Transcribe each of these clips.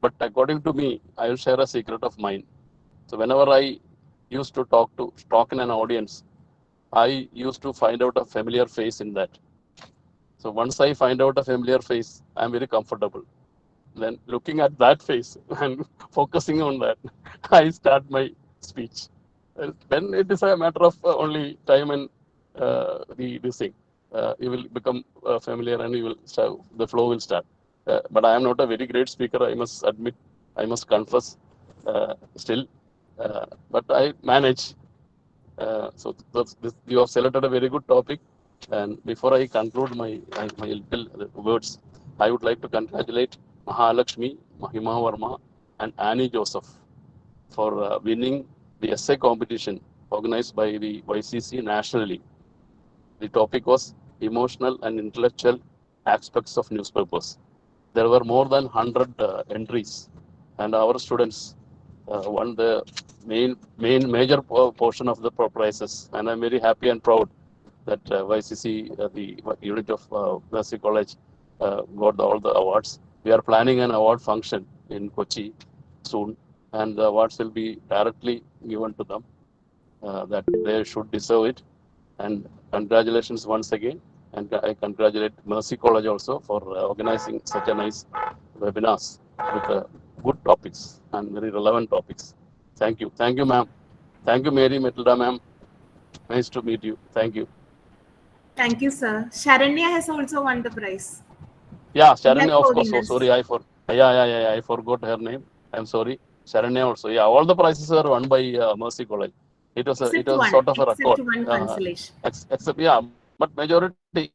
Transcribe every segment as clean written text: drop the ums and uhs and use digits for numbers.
But according to me, I will share a secret of mine. So whenever I used to talk in an audience, I used to find out a familiar face in that. So once I find out a familiar face, I'm very comfortable. Then looking at that face and focusing on that, I start my speech. Then it is a matter of only time and the this thing. You will become familiar and you will start, the flow will start. But I am not a very great speaker. I must admit. I must confess. Still, but I manage. You have selected a very good topic. And before I conclude my little words, I would like to congratulate Mahalakshmi, Mahima Verma, and Annie Joseph for winning the essay competition organized by the YCC nationally. The topic was emotional and intellectual aspects of newspapers. There were more than 100 entries, and our students won the major portion of the prizes. And I'm very happy and proud that YCC, the unit of Mercy College, got all the awards. We are planning an award function in Kochi soon, and the awards will be directly given to them. That they should deserve it. And congratulations once again. And I congratulate Mercy College also for organizing such a nice webinars with good topics and very relevant topics. Thank you. Thank you, ma'am. Thank you, Mary Matilda, ma'am. Nice to meet you. Thank you. Thank you, sir. Sharanya has also won the prize. Yeah, We have Sharanya, of four course. So winners. sorry, I forgot her name. I'm sorry. Sharanya also. Yeah, all the prizes were won by Mercy College. It was sort of a record. Except one consolation. Except yeah, but majority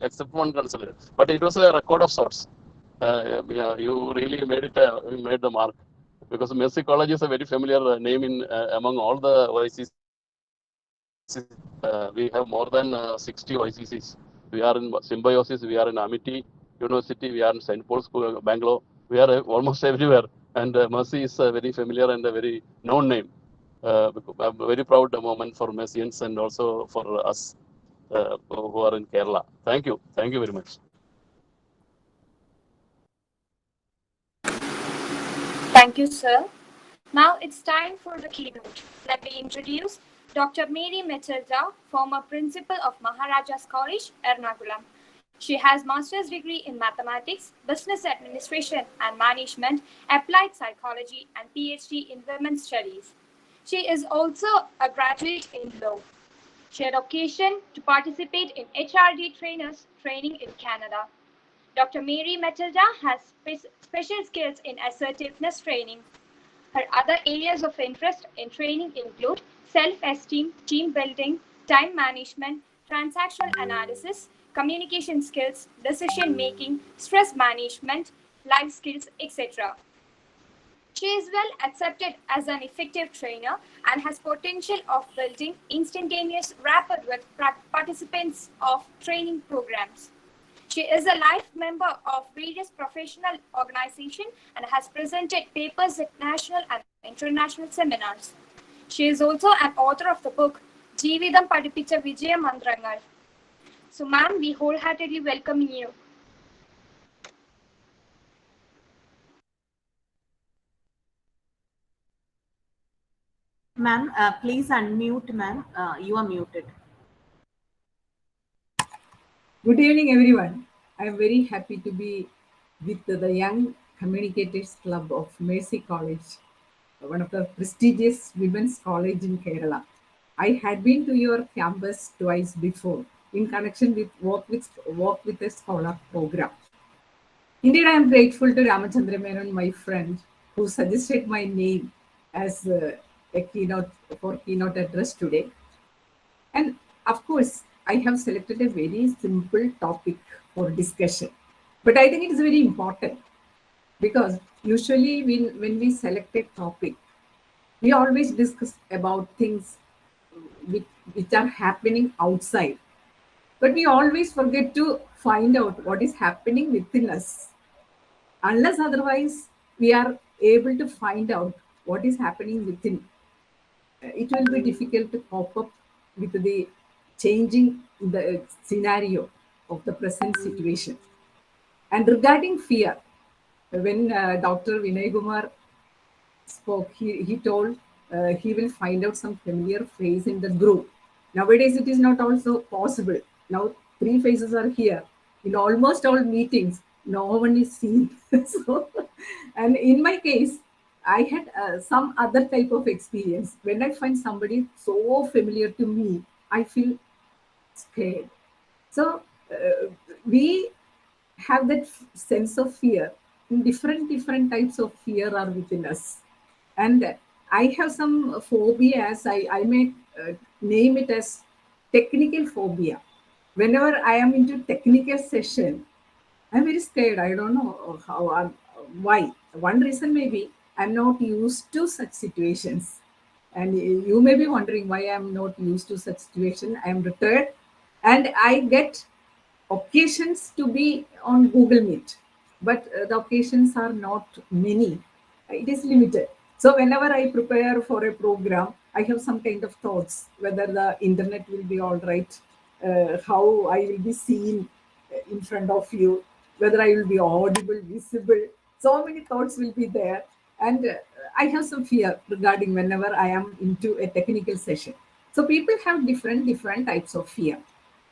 except one consolation. But it was a record of sorts. Yeah, you really you made the mark because Mercy College is a very familiar name in among all the YCCs. We have more than 60 YCCs. We are in Symbiosis, we are in Amity University, we are in St. Paul's School, Bangalore. We are almost everywhere. And Mercy is a very familiar and a very known name. A very proud moment for Messians and also for us who are in Kerala. Thank you. Thank you very much. Thank you, sir. Now it's time for the keynote. Let me introduce Dr. Mary Matilda, former principal of Maharaja's College, Ernakulam. She has master's degree in mathematics, business administration and management, applied psychology, and PhD in women's studies. She is also a graduate in law. She had occasion to participate in HRD trainers training in Canada. Dr. Mary Matilda has special skills in assertiveness training. Her other areas of interest in training include self-esteem, team building, time management, transactional analysis, communication skills, decision making, stress management, life skills, etc. She is well accepted as an effective trainer and has potential of building instantaneous rapport with participants of training programs. She is a life member of various professional organizations and has presented papers at national and international seminars. She is also an author of the book Jeevitham Padipicha Vijaya Mantrangal. So, ma'am, we wholeheartedly welcome you. Ma'am, please unmute, ma'am. You are muted. Good evening, everyone. I am very happy to be with the Young Communicators Club of Mercy College, one of the prestigious women's college in Kerala. I had been to your campus twice before in connection with Walk with a Scholar program. Indeed, I am grateful to Ramachandra Menon, my friend, who suggested my name as a keynote address today. And of course, I have selected a very simple topic for discussion. But I think it is very important because usually when we select a topic, we always discuss about things which are happening outside. But we always forget to find out what is happening within us. Unless otherwise we are able to find out what is happening within, it will be difficult to cope up with the changing the scenario of the present situation. And regarding fear, when Dr. Vinay Kumar spoke, he told he will find out some familiar face in the group. Nowadays, it is not also possible. Now, three faces are here. In almost all meetings, no one is seen. So, and in my case, I had some other type of experience. When I find somebody so familiar to me, I feel scared. So, we have that sense of fear. Different types of fear are within us, and I have some phobias. I may name it as technical phobia. Whenever I am into technical session, I'm very scared. I don't know how why. One reason may be I'm not used to such situations, and you may be wondering why I'm not used to such situation. I'm retired, and I get occasions to be on Google Meet, but the occasions are not many. It is limited. So whenever I prepare for a program, I have some kind of thoughts whether the internet will be all right, how I will be seen in front of you, whether I will be audible, visible. So many thoughts will be there, and I have some fear regarding whenever I am into a technical session. So people have different types of fear,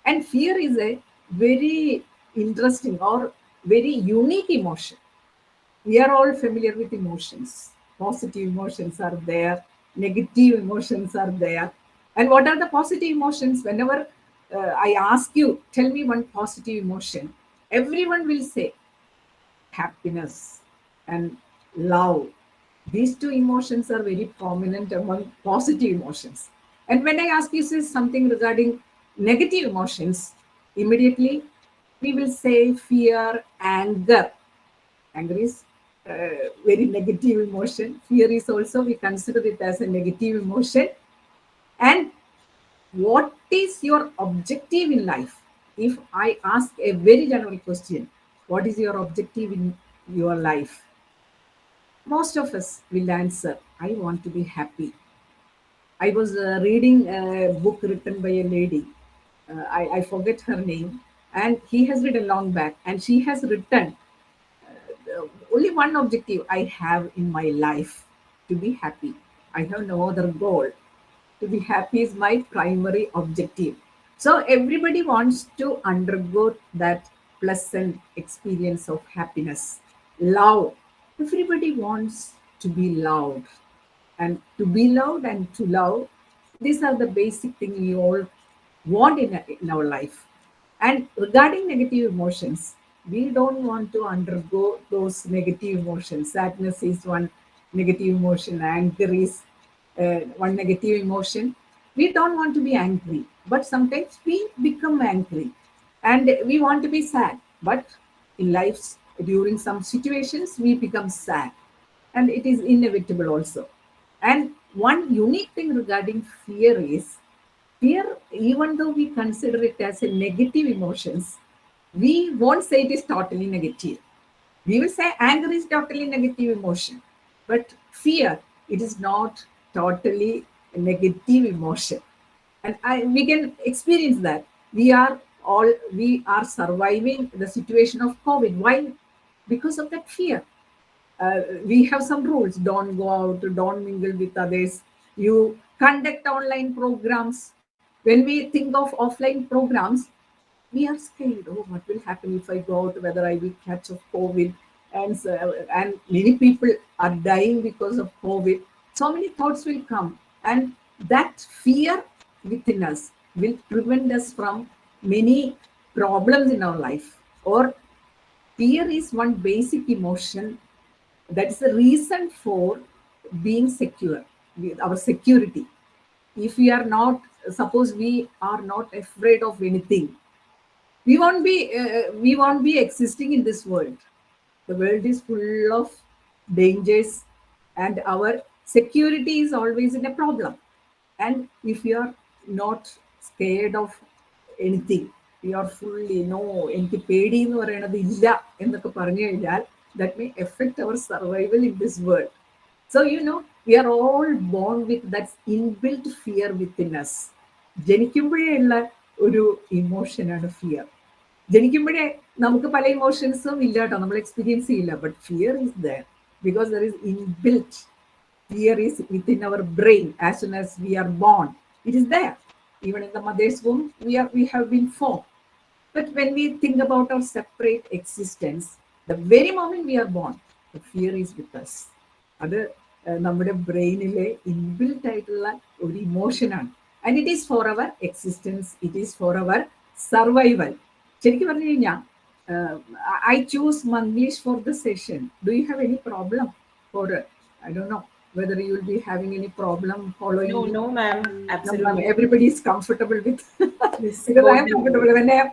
and fear is a very interesting or very unique emotion. We are all familiar with emotions. Positive emotions are there, negative emotions are there. And what are the positive emotions? Whenever I ask you, tell me one positive emotion, everyone will say happiness and love. These two emotions are very prominent among positive emotions. And when I ask you say something regarding negative emotions, immediately we will say fear, anger. Anger is very negative emotion. Fear is also, we consider it as a negative emotion. And what is your objective in life? If I ask a very general question, what is your objective in your life? Most of us will answer, I want to be happy. I was reading a book written by a lady. I forget her name. And he has written long back. And she has written only one objective I have in my life, to be happy. I have no other goal. To be happy is my primary objective. So everybody wants to undergo that pleasant experience of happiness. Love. Everybody wants to be loved. And to be loved and to love, these are the basic things we all want in our life. And regarding negative emotions, we don't want to undergo those negative emotions. Sadness is one negative emotion, anger is one negative emotion. We don't want to be angry, but sometimes we become angry and we want to be sad. But in life, during some situations, we become sad, and it is inevitable also. And one unique thing regarding fear is fear, even though we consider it as a negative emotions, we won't say it is totally negative. We will say anger is totally negative emotion, but fear, it is not totally a negative emotion. And we can experience that. We are surviving the situation of COVID. Why? Because of that fear. We have some rules: don't go out, don't mingle with others, you conduct online programs. When we think of offline programs, we are scared. Oh, what will happen if I go out, whether I will catch of COVID? And many people are dying because of COVID. So many thoughts will come, and that fear within us will prevent us from many problems in our life. Or fear is one basic emotion that is the reason for being secure, our security. If we are not, suppose we are not afraid of anything, we won't be existing in this world. The world is full of dangers, and our security is always in a problem. And if you are not scared of anything, you are fully no എനിക്ക് പേടി എന്ന് പറയണത് ഇല്ല എന്നൊക്കെ പറഞ്ഞു കഴിഞ്ഞാൽ that may affect our survival in this world. So we are all born with that inbuilt fear within us. ജനിക്കുമ്പോഴേ ഉള്ള ഒരു ഇമോഷനാണ് ഫിയർ. ജനിക്കുമ്പോഴേ നമുക്ക് പല ഇമോഷൻസും ഇല്ല കേട്ടോ, നമ്മൾ എക്സ്പീരിയൻസ് ചെയ്യില്ല. But fear is there because there is inbuilt. Fear is within our brain as soon as we are born. It is there. Even in the mother's womb, we have been formed. But when we think about our separate existence, the very moment we are born, the fear is with us. അത് നമ്മുടെ ബ്രെയിനിലെ inbuilt ആയിട്ടുള്ള ഒരു ഇമോഷനാണ്. And it is for our existence, it is for our survival. ശരിക്കും പറഞ്ഞു കഴിഞ്ഞാൽ I choose Manglish for the session. Do you have any problem for, I don't know whether you will be having any problem following. No, ma'am. Absolutely. No, ma'am. Everybody is comfortable with. Because I am comfortable when I am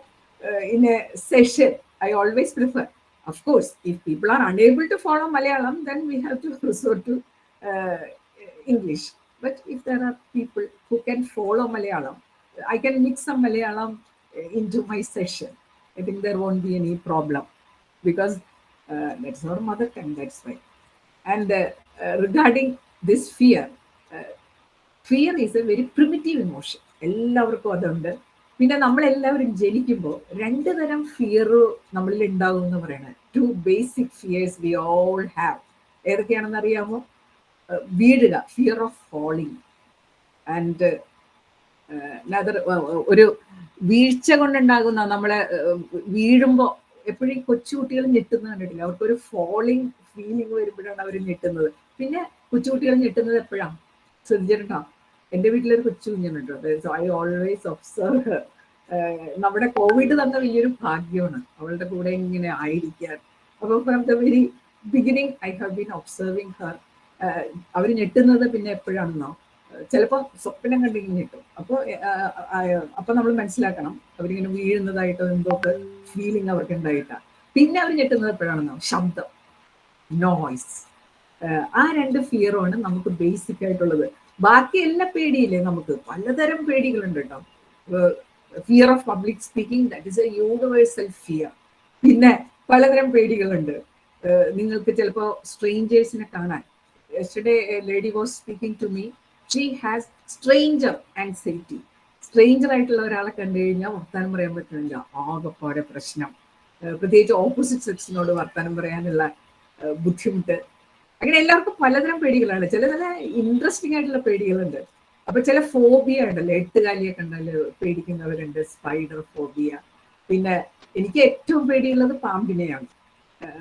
in a session. I always prefer. Of course, if people are unable to follow Malayalam, then we have to resort to English. But if there are people who can follow Malayalam, I can mix some Malayalam into my session. I think there won't be any problem because that's our mother tongue. That's why. And regarding this fear, fear is a very primitive emotion. എല്ലാവർക്കും അതുണ്ട്. പിന്നെ നമ്മളെല്ലാവരും ജനിക്കുമ്പോൾ 2 തരം fear നമ്മളിൽ ഉണ്ടാകും എന്ന് പറയുന്നത്. 2 basic fears we all have. ഏതൊക്കെയാണെന്ന് അറിയാമോ? വീഴുക, ഫിയർ ഓഫ് ഫോളിങ്, ആൻഡ് ഒരു വീഴ്ച കൊണ്ടുണ്ടാകുന്ന, നമ്മളെ വീഴുമ്പോൾ എപ്പോഴും കൊച്ചുകുട്ടികൾ ഞെട്ടുന്ന കണ്ടിട്ടില്ല? അവർക്കൊരു ഫോളിങ് ഫീലിംഗ് വരുമ്പോഴാണ് അവർ ഞെട്ടുന്നത്. പിന്നെ കൊച്ചുകുട്ടികൾ ഞെട്ടുന്നത് എപ്പോഴാണ് ശ്രദ്ധിച്ചിട്ടുണ്ടോ? എൻ്റെ വീട്ടിലൊരു കൊച്ചു കുഞ്ഞുണ്ട്. So I always observe. നമ്മുടെ കോവിഡ് തന്ന വലിയൊരു ഭാഗ്യമാണ് അവളുടെ കൂടെ ഇങ്ങനെ ആയിരിക്കാൻ. അപ്പോൾ from the very beginning I have been observing her. അവർ ഞെട്ടുന്നത് പിന്നെ എപ്പോഴാണെന്നോ, ചിലപ്പോൾ സ്വപ്നം കണ്ടിങ്ങനെ ഞെട്ടും. അപ്പോൾ നമ്മൾ മനസ്സിലാക്കണം അവരിങ്ങനെ വീഴുന്നതായിട്ടോ എന്തൊക്കെ ഫീലിംഗ് അവർക്ക് ഉണ്ടായിട്ടാണ്. പിന്നെ അവർ ഞെട്ടുന്നത് എപ്പോഴാണെന്നോ, ശബ്ദം, നോയ്സ്. ആ 2 ഫിയറാണ് നമുക്ക് ബേസിക് ആയിട്ടുള്ളത്. ബാക്കി എല്ലാ പേടിയില്ലേ, നമുക്ക് പലതരം പേടികളുണ്ട് കേട്ടോ. Fear of public speaking, that is a universal fear. പിന്നെ പലതരം പേടികളുണ്ട്. നിങ്ങൾക്ക് ചിലപ്പോൾ സ്ട്രേഞ്ചേഴ്സിനെ കാണാൻ. Yesterday a lady was speaking to me. She has stranger anxiety. Stranger ആയിട്ടുള്ള ഒരാളെ കണ്ടു കഴിഞ്ഞാൽ വർത്താനം പറയാൻ പറ്റുന്നില്ല, ആകെപ്പാടെ പ്രശ്നം. പ്രത്യേകിച്ച് ഓപ്പോസിറ്റ് സെക്സിനോട് വർത്താനം പറയാനുള്ള ബുദ്ധിമുട്ട്. അങ്ങനെ എല്ലാവർക്കും പലതരം പേടികളാണ്. ചില ഇൻട്രസ്റ്റിംഗ് ആയിട്ടുള്ള പേടികളുണ്ട്. അപ്പൊ ചില ഫോബിയ ഉണ്ടല്ലോ, 8 കണ്ടാൽ പേടിക്കുന്നവരുണ്ട്, സ്പൈഡർ ഫോബിയ. പിന്നെ എനിക്ക് ഏറ്റവും പേടിയുള്ളത് പാമ്പിനെയാണ്.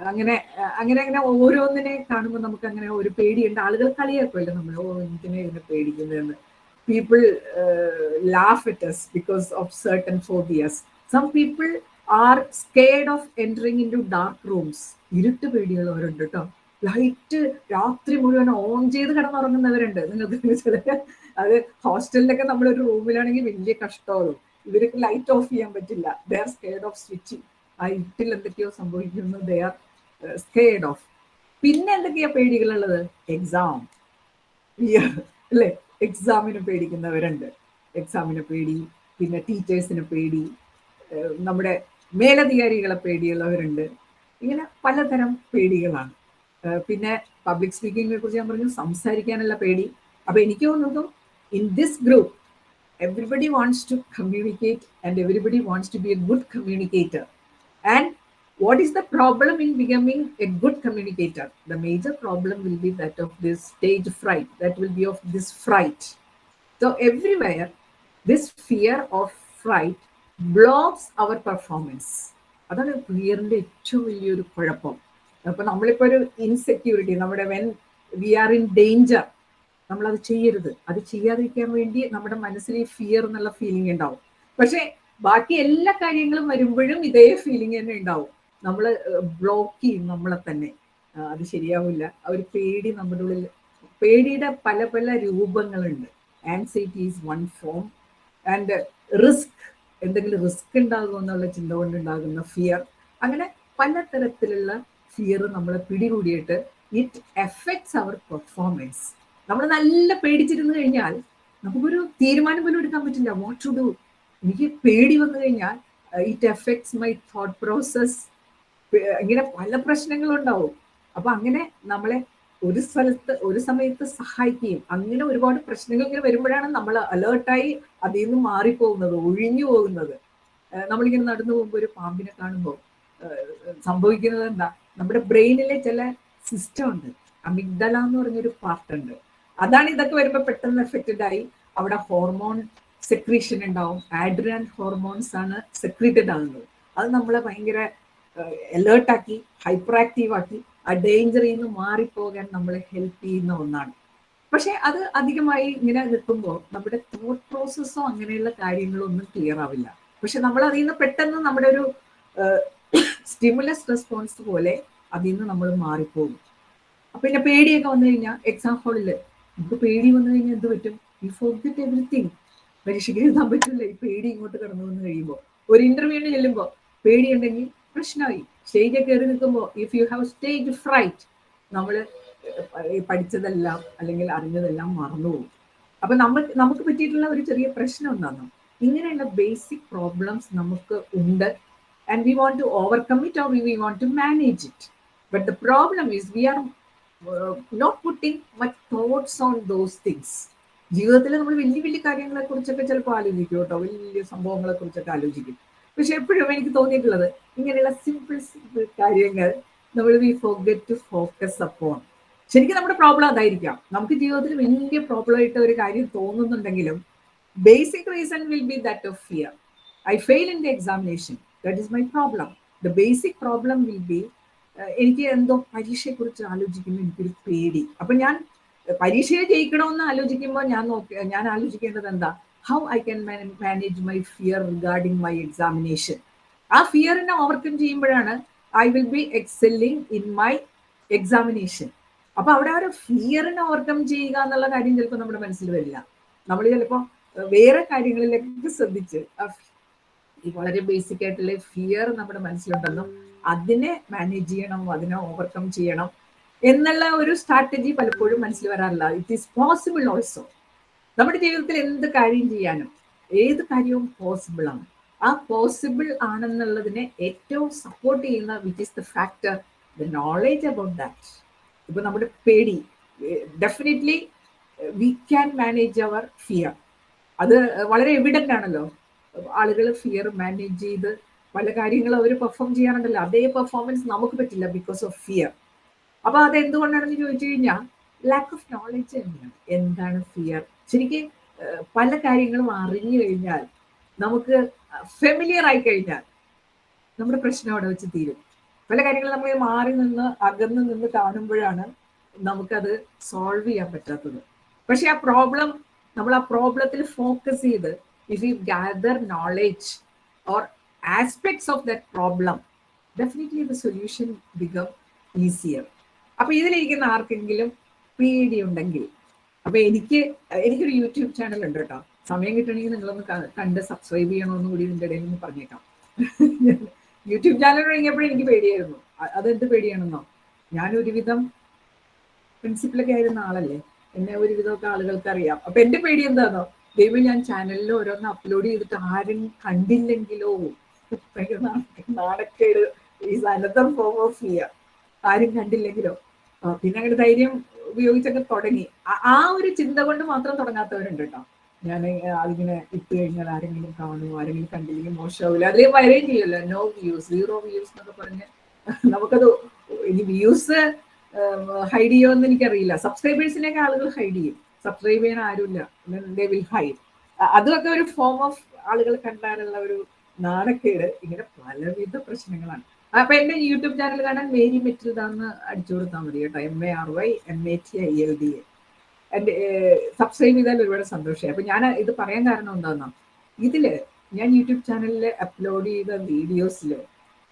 അങ്ങനെ അങ്ങനെ അങ്ങനെ ഓരോന്നിനെ കാണുമ്പോൾ നമുക്ക് അങ്ങനെ ഒരു പേടിയുണ്ട്. ആളുകൾ കളിയാക്കുമല്ലോ നമ്മൾ, ഇതിനെ പേടിക്കുന്നതെന്ന്. People laugh at us because of certain phobias. Some people are scared of entering into dark rooms. ഇരുട്ട് പേടിയുള്ളവരുണ്ട് കേട്ടോ. ലൈറ്റ് രാത്രി മുഴുവൻ ഓൺ ചെയ്ത് കിടന്നുറങ്ങുന്നവരുണ്ട്. നിങ്ങൾക്ക് അത് ഹോസ്റ്റലിലൊക്കെ നമ്മളൊരു റൂമിലാണെങ്കിൽ വലിയ കഷ്ടമാകും. ഇവർക്ക് ലൈറ്റ് ഓഫ് ചെയ്യാൻ പറ്റില്ല. They are scared of switching. ആ ഇരുട്ടിൽ എന്തൊക്കെയോ സംഭവിക്കുന്നു, ദേ ആർ സ്കെയർഡ് ഓഫ്. പിന്നെ എന്തൊക്കെയാ പേടികളുള്ളത്? എക്സാം അല്ലേ? എക്സാമിന് പേടിക്കുന്നവരുണ്ട്. എക്സാമിന് പേടി, പിന്നെ ടീച്ചേഴ്സിന് പേടി, നമ്മുടെ മേലധികാരികളെ പേടിയുള്ളവരുണ്ട്. ഇങ്ങനെ പലതരം പേടികളാണ്. പിന്നെ പബ്ലിക് സ്പീക്കിങ്ങിനെ കുറിച്ച് ഞാൻ പറഞ്ഞു, സംസാരിക്കാനുള്ള പേടി. അപ്പൊ എനിക്ക് തോന്നുന്നു in this group everybody wants to communicate and everybody wants to be a good communicator. And what is the problem in becoming a good communicator? The major problem will be that of this stage fright, that will be of this fright. So everywhere this fear of fright blocks our performance. അതാണ് ഫിയറിന്റെ ഏറ്റവും വലിയൊരു കുഴപ്പം. അപ്പൊ നമ്മളിപ്പോ ഒരു insecurity, നമ്മുടെ when we are in danger, നമ്മളത് ചെയ്യരുത്. അത് ചെയ്യാതിരിക്കാൻ വേണ്ടി നമ്മുടെ മനസ്സിൽ ഈ ഫിയർ എന്നുള്ള ഫീലിംഗ് ഉണ്ടാവും. പക്ഷെ ബാക്കി എല്ലാ കാര്യങ്ങളും വരുമ്പോഴും ഇതേ ഫീലിംഗ് തന്നെ ഉണ്ടാവും. നമ്മൾ ബ്ലോക്ക് ചെയ്യും നമ്മളെ തന്നെ. അത് ശരിയാവില്ല. ആ ഒരു പേടി നമ്മുടെ ഉള്ളിൽ, പേടിയുടെ പല പല രൂപങ്ങളുണ്ട്. Anxiety is one form. And risk, എന്തെങ്കിലും റിസ്ക് ഉണ്ടാകുമോ എന്നുള്ള ചിന്ത കൊണ്ടുണ്ടാകുന്ന ഫിയർ. അങ്ങനെ പലതരത്തിലുള്ള ഫിയർ നമ്മളെ പിടികൂടിയിട്ട് ഇറ്റ് എഫക്ട്സ് അവർ പെർഫോമൻസ്. നമ്മൾ നല്ല പേടിച്ചിരുന്നു കഴിഞ്ഞാൽ നമുക്കൊരു തീരുമാനം പോലും എടുക്കാൻ പറ്റില്ല. What to do? എനിക്ക് പേടി വന്നു കഴിഞ്ഞാൽ it affects my thought process. ഇങ്ങനെ പല പ്രശ്നങ്ങളും ഉണ്ടാവും. അപ്പൊ അങ്ങനെ നമ്മളെ ഒരു സമയത്ത് സഹായിക്കുകയും, അങ്ങനെ ഒരുപാട് പ്രശ്നങ്ങൾ ഇങ്ങനെ വരുമ്പോഴാണ് നമ്മൾ അലേർട്ടായി അതിൽ നിന്ന് മാറിപ്പോകുന്നത്, ഒഴിഞ്ഞു പോകുന്നത്. നമ്മളിങ്ങനെ നടന്നു പോകുമ്പോൾ ഒരു പാമ്പിനെ കാണുമ്പോൾ സംഭവിക്കുന്നത് എന്താ, നമ്മുടെ ബ്രെയിനിലെ ചില സിസ്റ്റം ഉണ്ട്, അമിഗ്ഡല എന്ന് പറഞ്ഞൊരു പാർട്ട് ഉണ്ട്. അതാണ് ഇതൊക്കെ വരുമ്പോൾ പെട്ടെന്ന് എഫക്റ്റഡ് ആയി അവിടെ ഹോർമോൺ സെക്രീഷൻ ഉണ്ടാവും. ആഡ്രിനൽ ഹോർമോൺസ് ആണ് സെക്രീറ്റഡ് ആകുന്നത്. അത് നമ്മളെ ഭയങ്കര അലേർട്ടാക്കി, ഹൈപ്പർ ആക്റ്റീവ് ആക്കി, ആ ഡേഞ്ചറിൽ നിന്ന് മാറിപ്പോകാൻ നമ്മളെ ഹെൽപ്പ് ചെയ്യുന്ന ഒന്നാണ്. പക്ഷെ അത് അധികമായി ഇങ്ങനെ നിൽക്കുമ്പോൾ നമ്മുടെ തോട്ട് പ്രോസസ്സോ അങ്ങനെയുള്ള കാര്യങ്ങളോ ഒന്നും ക്ലിയർ ആവില്ല. പക്ഷെ നമ്മൾ അതിൽ നിന്ന് പെട്ടെന്ന് നമ്മുടെ ഒരു സ്റ്റിമുലസ് റെസ്പോൺസ് പോലെ അതിൽ നിന്ന് നമ്മൾ മാറിപ്പോകും. പിന്നെ പേടിയൊക്കെ വന്നു കഴിഞ്ഞാൽ എക്സാം ഹാളിൽ നമുക്ക് പേടി വന്നു കഴിഞ്ഞാൽ എന്ത് പറ്റും? U forget everything. പരീക്ഷയ്ക്ക് എഴുതാൻ പറ്റില്ല ഈ പേടി ഇങ്ങോട്ട് കടന്നു വന്ന് കഴിയുമ്പോൾ. ഒരു ഇന്റർവ്യൂവിന് ചെല്ലുമ്പോൾ പേടിയുണ്ടെങ്കിൽ പ്രശ്നമായി. സ്റ്റേജിൽ കയറി നിൽക്കുമ്പോൾ if you have stage freight, നമ്മൾ പഠിച്ചതെല്ലാം അല്ലെങ്കിൽ അറിഞ്ഞതെല്ലാം മറന്നുപോകും. അപ്പൊ നമുക്ക് പറ്റിയിട്ടുള്ള ഒരു ചെറിയ പ്രശ്നം എന്താണെന്നോ, ഇങ്ങനെയുള്ള ബേസിക് പ്രോബ്ലംസ് നമുക്ക് ഉണ്ട്. And we want to overcome it or we want to manage it. But the problem is we are not putting much thoughts on those things. ജീവിതത്തിൽ നമ്മൾ വലിയ വലിയ കാര്യങ്ങളെ കുറിച്ചൊക്കെ ചിലപ്പോൾ ആലോചിക്കും കേട്ടോ, വലിയ സംഭവങ്ങളെ കുറിച്ചൊക്കെ ആലോചിക്കും. പക്ഷെ എപ്പോഴും എനിക്ക് തോന്നിയിട്ടുള്ളത് ഇങ്ങനെയുള്ള സിമ്പിൾ സിമ്പിൾ കാര്യങ്ങൾ നമ്മൾ we forget to focus upon. ശരിക്കും നമ്മുടെ പ്രോബ്ലം അതായിരിക്കാം. നമുക്ക് ജീവിതത്തിൽ വലിയ പ്രോബ്ലം ആയിട്ട് ഒരു കാര്യം തോന്നുന്നുണ്ടെങ്കിലും basic reason will be that of fear. I fail in the examination, that is my problem. The basic problem will be എനിക്ക് എന്തോ പരീക്ഷയെക്കുറിച്ച് ആലോചിക്കുമ്പോൾ എനിക്കൊരു പേടി. അപ്പൊ ഞാൻ പരീക്ഷയെ ജയിക്കണമെന്ന് ആലോചിക്കുമ്പോൾ ഞാൻ ആലോചിക്കേണ്ടത് എന്താ, how I can manage my fear regarding my examination. ആ ഫിയറിനെ ഓവർകം ചെയ്യുമ്പോഴാണ് I will be excelling in my examination. അപ്പൊ അവിടെ ഒരു ഫിയറിനെ ഓവർകം ചെയ്യുക എന്നുള്ള കാര്യം ചിലപ്പോൾ നമ്മുടെ മനസ്സിൽ വരില്ല. നമ്മൾ ചിലപ്പോൾ വേറെ കാര്യങ്ങളിലേക്ക് ശ്രദ്ധിച്ച് ഈ വളരെ ബേസിക് ആയിട്ടുള്ള ഫിയർ നമ്മുടെ മനസ്സിലുണ്ടെന്നും അതിനെ മാനേജ് ചെയ്യണം, അതിനെ ഓവർകം ചെയ്യണം എന്നുള്ള ഒരു സ്ട്രാറ്റജി പലപ്പോഴും മനസ്സിൽ വരാറില്ല. It is possible also. നമ്മുടെ ജീവിതത്തിൽ എന്ത് കാര്യം ചെയ്യാനും ഏത് കാര്യവും പോസിബിൾ ആണ്. ആ പോസിബിൾ ആണെന്നുള്ളതിനെ ഏറ്റവും സപ്പോർട്ട് ചെയ്യുന്ന which is the factor, the knowledge about that. ഇപ്പൊ നമ്മുടെ പേടി, definitely we can manage our fear. അത് വളരെ എവിഡന്റ് ആണല്ലോ. ആളുകൾ ഫിയർ മാനേജ് ചെയ്ത് പല കാര്യങ്ങളും അവർ പെർഫോം ചെയ്യാറുണ്ടല്ലോ. അതേ പെർഫോമൻസ് നമുക്ക് പറ്റില്ല ബിക്കോസ് ഓഫ് ഫിയർ. അപ്പൊ അത് എന്തുകൊണ്ടാണെന്ന് ചോദിച്ചു കഴിഞ്ഞാൽ ലാക്ക് ഓഫ് നോളജ് തന്നെയാണ്. എന്താണ് ഫിയർ? ശരിക്കും പല കാര്യങ്ങളും അറിഞ്ഞു കഴിഞ്ഞാൽ, നമുക്ക് ഫെമിലിയർ ആയി കഴിഞ്ഞാൽ നമ്മുടെ പ്രശ്നം അവിടെ വെച്ച് തീരും. പല കാര്യങ്ങളും നമ്മൾ മാറി നിന്ന് അകന്ന് നിന്ന് കാണുമ്പോഴാണ് നമുക്കത് സോൾവ് ചെയ്യാൻ പറ്റാത്തത്. പക്ഷെ ആ പ്രോബ്ലത്തിൽ ഫോക്കസ് ചെയ്ത് if you gather knowledge or aspects of that problem, definitely the solution become easier. അപ്പൊ ഇതിലിരിക്കുന്ന ആർക്കെങ്കിലും പേടിയുണ്ടെങ്കിൽ, അപ്പൊ എനിക്കൊരു യൂട്യൂബ് ചാനൽ ഉണ്ട് കേട്ടോ. സമയം കിട്ടണമെങ്കിൽ നിങ്ങളൊന്ന് കണ്ട് സബ്സ്ക്രൈബ് ചെയ്യണമെന്ന് കൂടി ഇതിൻ്റെ ഇടയിൽ നിന്ന് പറഞ്ഞേക്കാം. യൂട്യൂബ് ചാനൽ തുടങ്ങിയപ്പോഴും എനിക്ക് പേടിയായിരുന്നു. അതെന്ത് പേടിയാണെന്നോ, ഞാൻ ഒരുവിധം പ്രിൻസിപ്പലൊക്കെ ആയിരുന്ന ആളല്ലേ, എന്നെ ഒരുവിധമൊക്കെ ആളുകൾക്ക് അറിയാം. അപ്പൊ എന്റെ പേടി എന്താണോ, ദൈവം ഞാൻ ചാനലിൽ ഓരോന്ന് അപ്ലോഡ് ചെയ്തിട്ട് ആരും കണ്ടില്ലെങ്കിലോ, നാണക്കേട് is another form of fear. ആരും കണ്ടില്ലെങ്കിലോ. പിന്നെ അങ്ങനെ ധൈര്യം ഉപയോഗിച്ചൊക്കെ തുടങ്ങി. ആ ഒരു ചിന്ത കൊണ്ട് മാത്രം തുടങ്ങാത്തവരുണ്ട് കേട്ടോ. ഞാൻ അതിങ്ങനെ ഇട്ട് കഴിഞ്ഞാൽ ആരെങ്കിലും കാണുമോ, ആരെങ്കിലും കണ്ടില്ലെങ്കിൽ മോശമാവില്ല, അതിലേ വരികയും ചെയ്യല്ലോ, നോ വ്യൂസ്, 0 വ്യൂസ് എന്നൊക്കെ പറഞ്ഞ് നമുക്കത് ഇനി വ്യൂസ് ഹൈഡ് ചെയ്യുമെന്ന് എനിക്കറിയില്ല. സബ്സ്ക്രൈബേഴ്സിനെയൊക്കെ ആളുകൾ ഹൈഡ് ചെയ്യും. സബ്സ്ക്രൈബ് ചെയ്യാൻ ആരുമില്ല, ദേ വിൽ ഹൈഡ്. അതൊക്കെ ഒരു ഫോം ഓഫ് ആളുകൾ കണ്ടാലുള്ള ഒരു നാണക്കേട്. ഇങ്ങനെ പലവിധ പ്രശ്നങ്ങളാണ്. അപ്പൊ എന്റെ യൂട്യൂബ് ചാനൽ കാണാൻ മേരി മെറ്റിൽഡ എന്ന് അടിച്ചു കൊടുത്താൽ മതി കേട്ടോ. MARYMATILDA. എന്റെ സബ്സ്ക്രൈബ് ചെയ്താൽ ഒരുപാട് സന്തോഷമായി. അപ്പൊ ഞാൻ ഇത് പറയാൻ കാരണം എന്താണെന്നോ, ഇതില് ഞാൻ യൂട്യൂബ് ചാനലിൽ അപ്ലോഡ് ചെയ്ത വീഡിയോസിൽ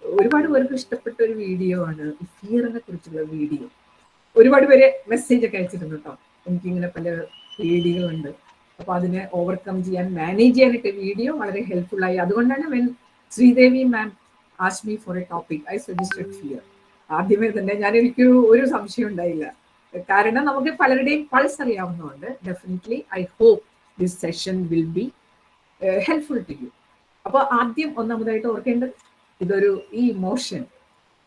ഒരുപാട് പേർക്ക് ഇഷ്ടപ്പെട്ട ഒരു വീഡിയോ ആണ് ഫിയറിനെ കുറിച്ചുള്ള വീഡിയോ. ഒരുപാട് പേര് മെസ്സേജ് ഒക്കെ അയച്ചിട്ടുണ്ട് കേട്ടോ, എനിക്കിങ്ങനെ പല പേടികളുണ്ട്, അപ്പൊ അതിനെ ഓവർകം ചെയ്യാൻ, മാനേജ് ചെയ്യാനായിട്ട് വീഡിയോ വളരെ ഹെൽപ്ഫുൾ ആയി. അതുകൊണ്ടാണ് when Sridevi ma'am asked me for a topic, I suggested fear. ആദ്യമേ തന്നെ എനിക്ക് ഒരു സംശയം ഉണ്ടായില്ല. കാരണം നമുക്ക് പലരുടെയും പൾസ് അറിയാവുന്നതുകൊണ്ട് definitely I hope this session will be helpful to you. അപ്പോൾ ആദ്യം ഒന്നാമതായിട്ട് ഓർക്കേണ്ടത്, ഈ ഇമോഷൻ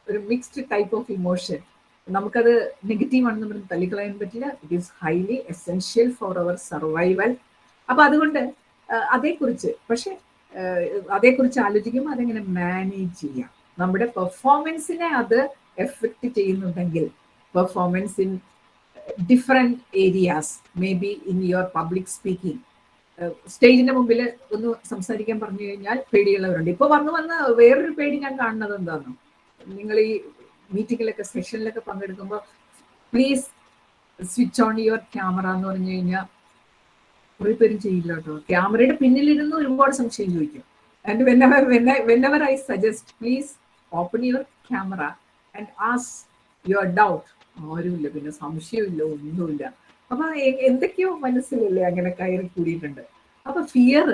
ഒരു മിക്സ്ഡ് ടൈപ്പ് ഓഫ് ഇമോഷൻ. നമുക്കത് നെഗറ്റീവ് ആണെന്ന് പറഞ്ഞ് തള്ളിക്കളയാൻ പറ്റില്ല. It is highly essential for our survival. അപ്പൊ അതുകൊണ്ട് അതേക്കുറിച്ച് ആലോചിക്കുമ്പോൾ അതെങ്ങനെ മാനേജ് ചെയ്യാം, നമ്മുടെ പെർഫോമൻസിനെ അത് എഫക്റ്റ് ചെയ്യുന്നുണ്ടെങ്കിൽ, performance in different areas, may be in your public speaking, സ്റ്റേജിന്റെ മുമ്പിൽ ഒന്ന് സംസാരിക്കാൻ പറഞ്ഞു കഴിഞ്ഞാൽ പേടിയുള്ളവരുണ്ട്. ഇപ്പോൾ വന്ന് വേറൊരു പേടി ഞാൻ കാണുന്നത് എന്താണെന്നോ, നിങ്ങൾ ഈ മീറ്റിങ്ങിലൊക്കെ സെഷനിലൊക്കെ പങ്കെടുക്കുമ്പോൾ please switch on your camera എന്ന് പറഞ്ഞു കഴിഞ്ഞാൽ കുറെ പേരും ചെയ്യില്ല കേട്ടോ. ക്യാമറയുടെ പിന്നിലിരുന്ന് ഒരുപാട് സംശയം ചോദിക്കും. And whenever I suggest please open your camera and ask your doubt, ആരുമില്ല, പിന്നെ സംശയമില്ല, ഒന്നുമില്ല. അപ്പൊ എന്തൊക്കെയോ മനസ്സിലല്ലേ അങ്ങനെ കയറി കൂടിയിട്ടുണ്ട്. അപ്പൊ ഫിയർ,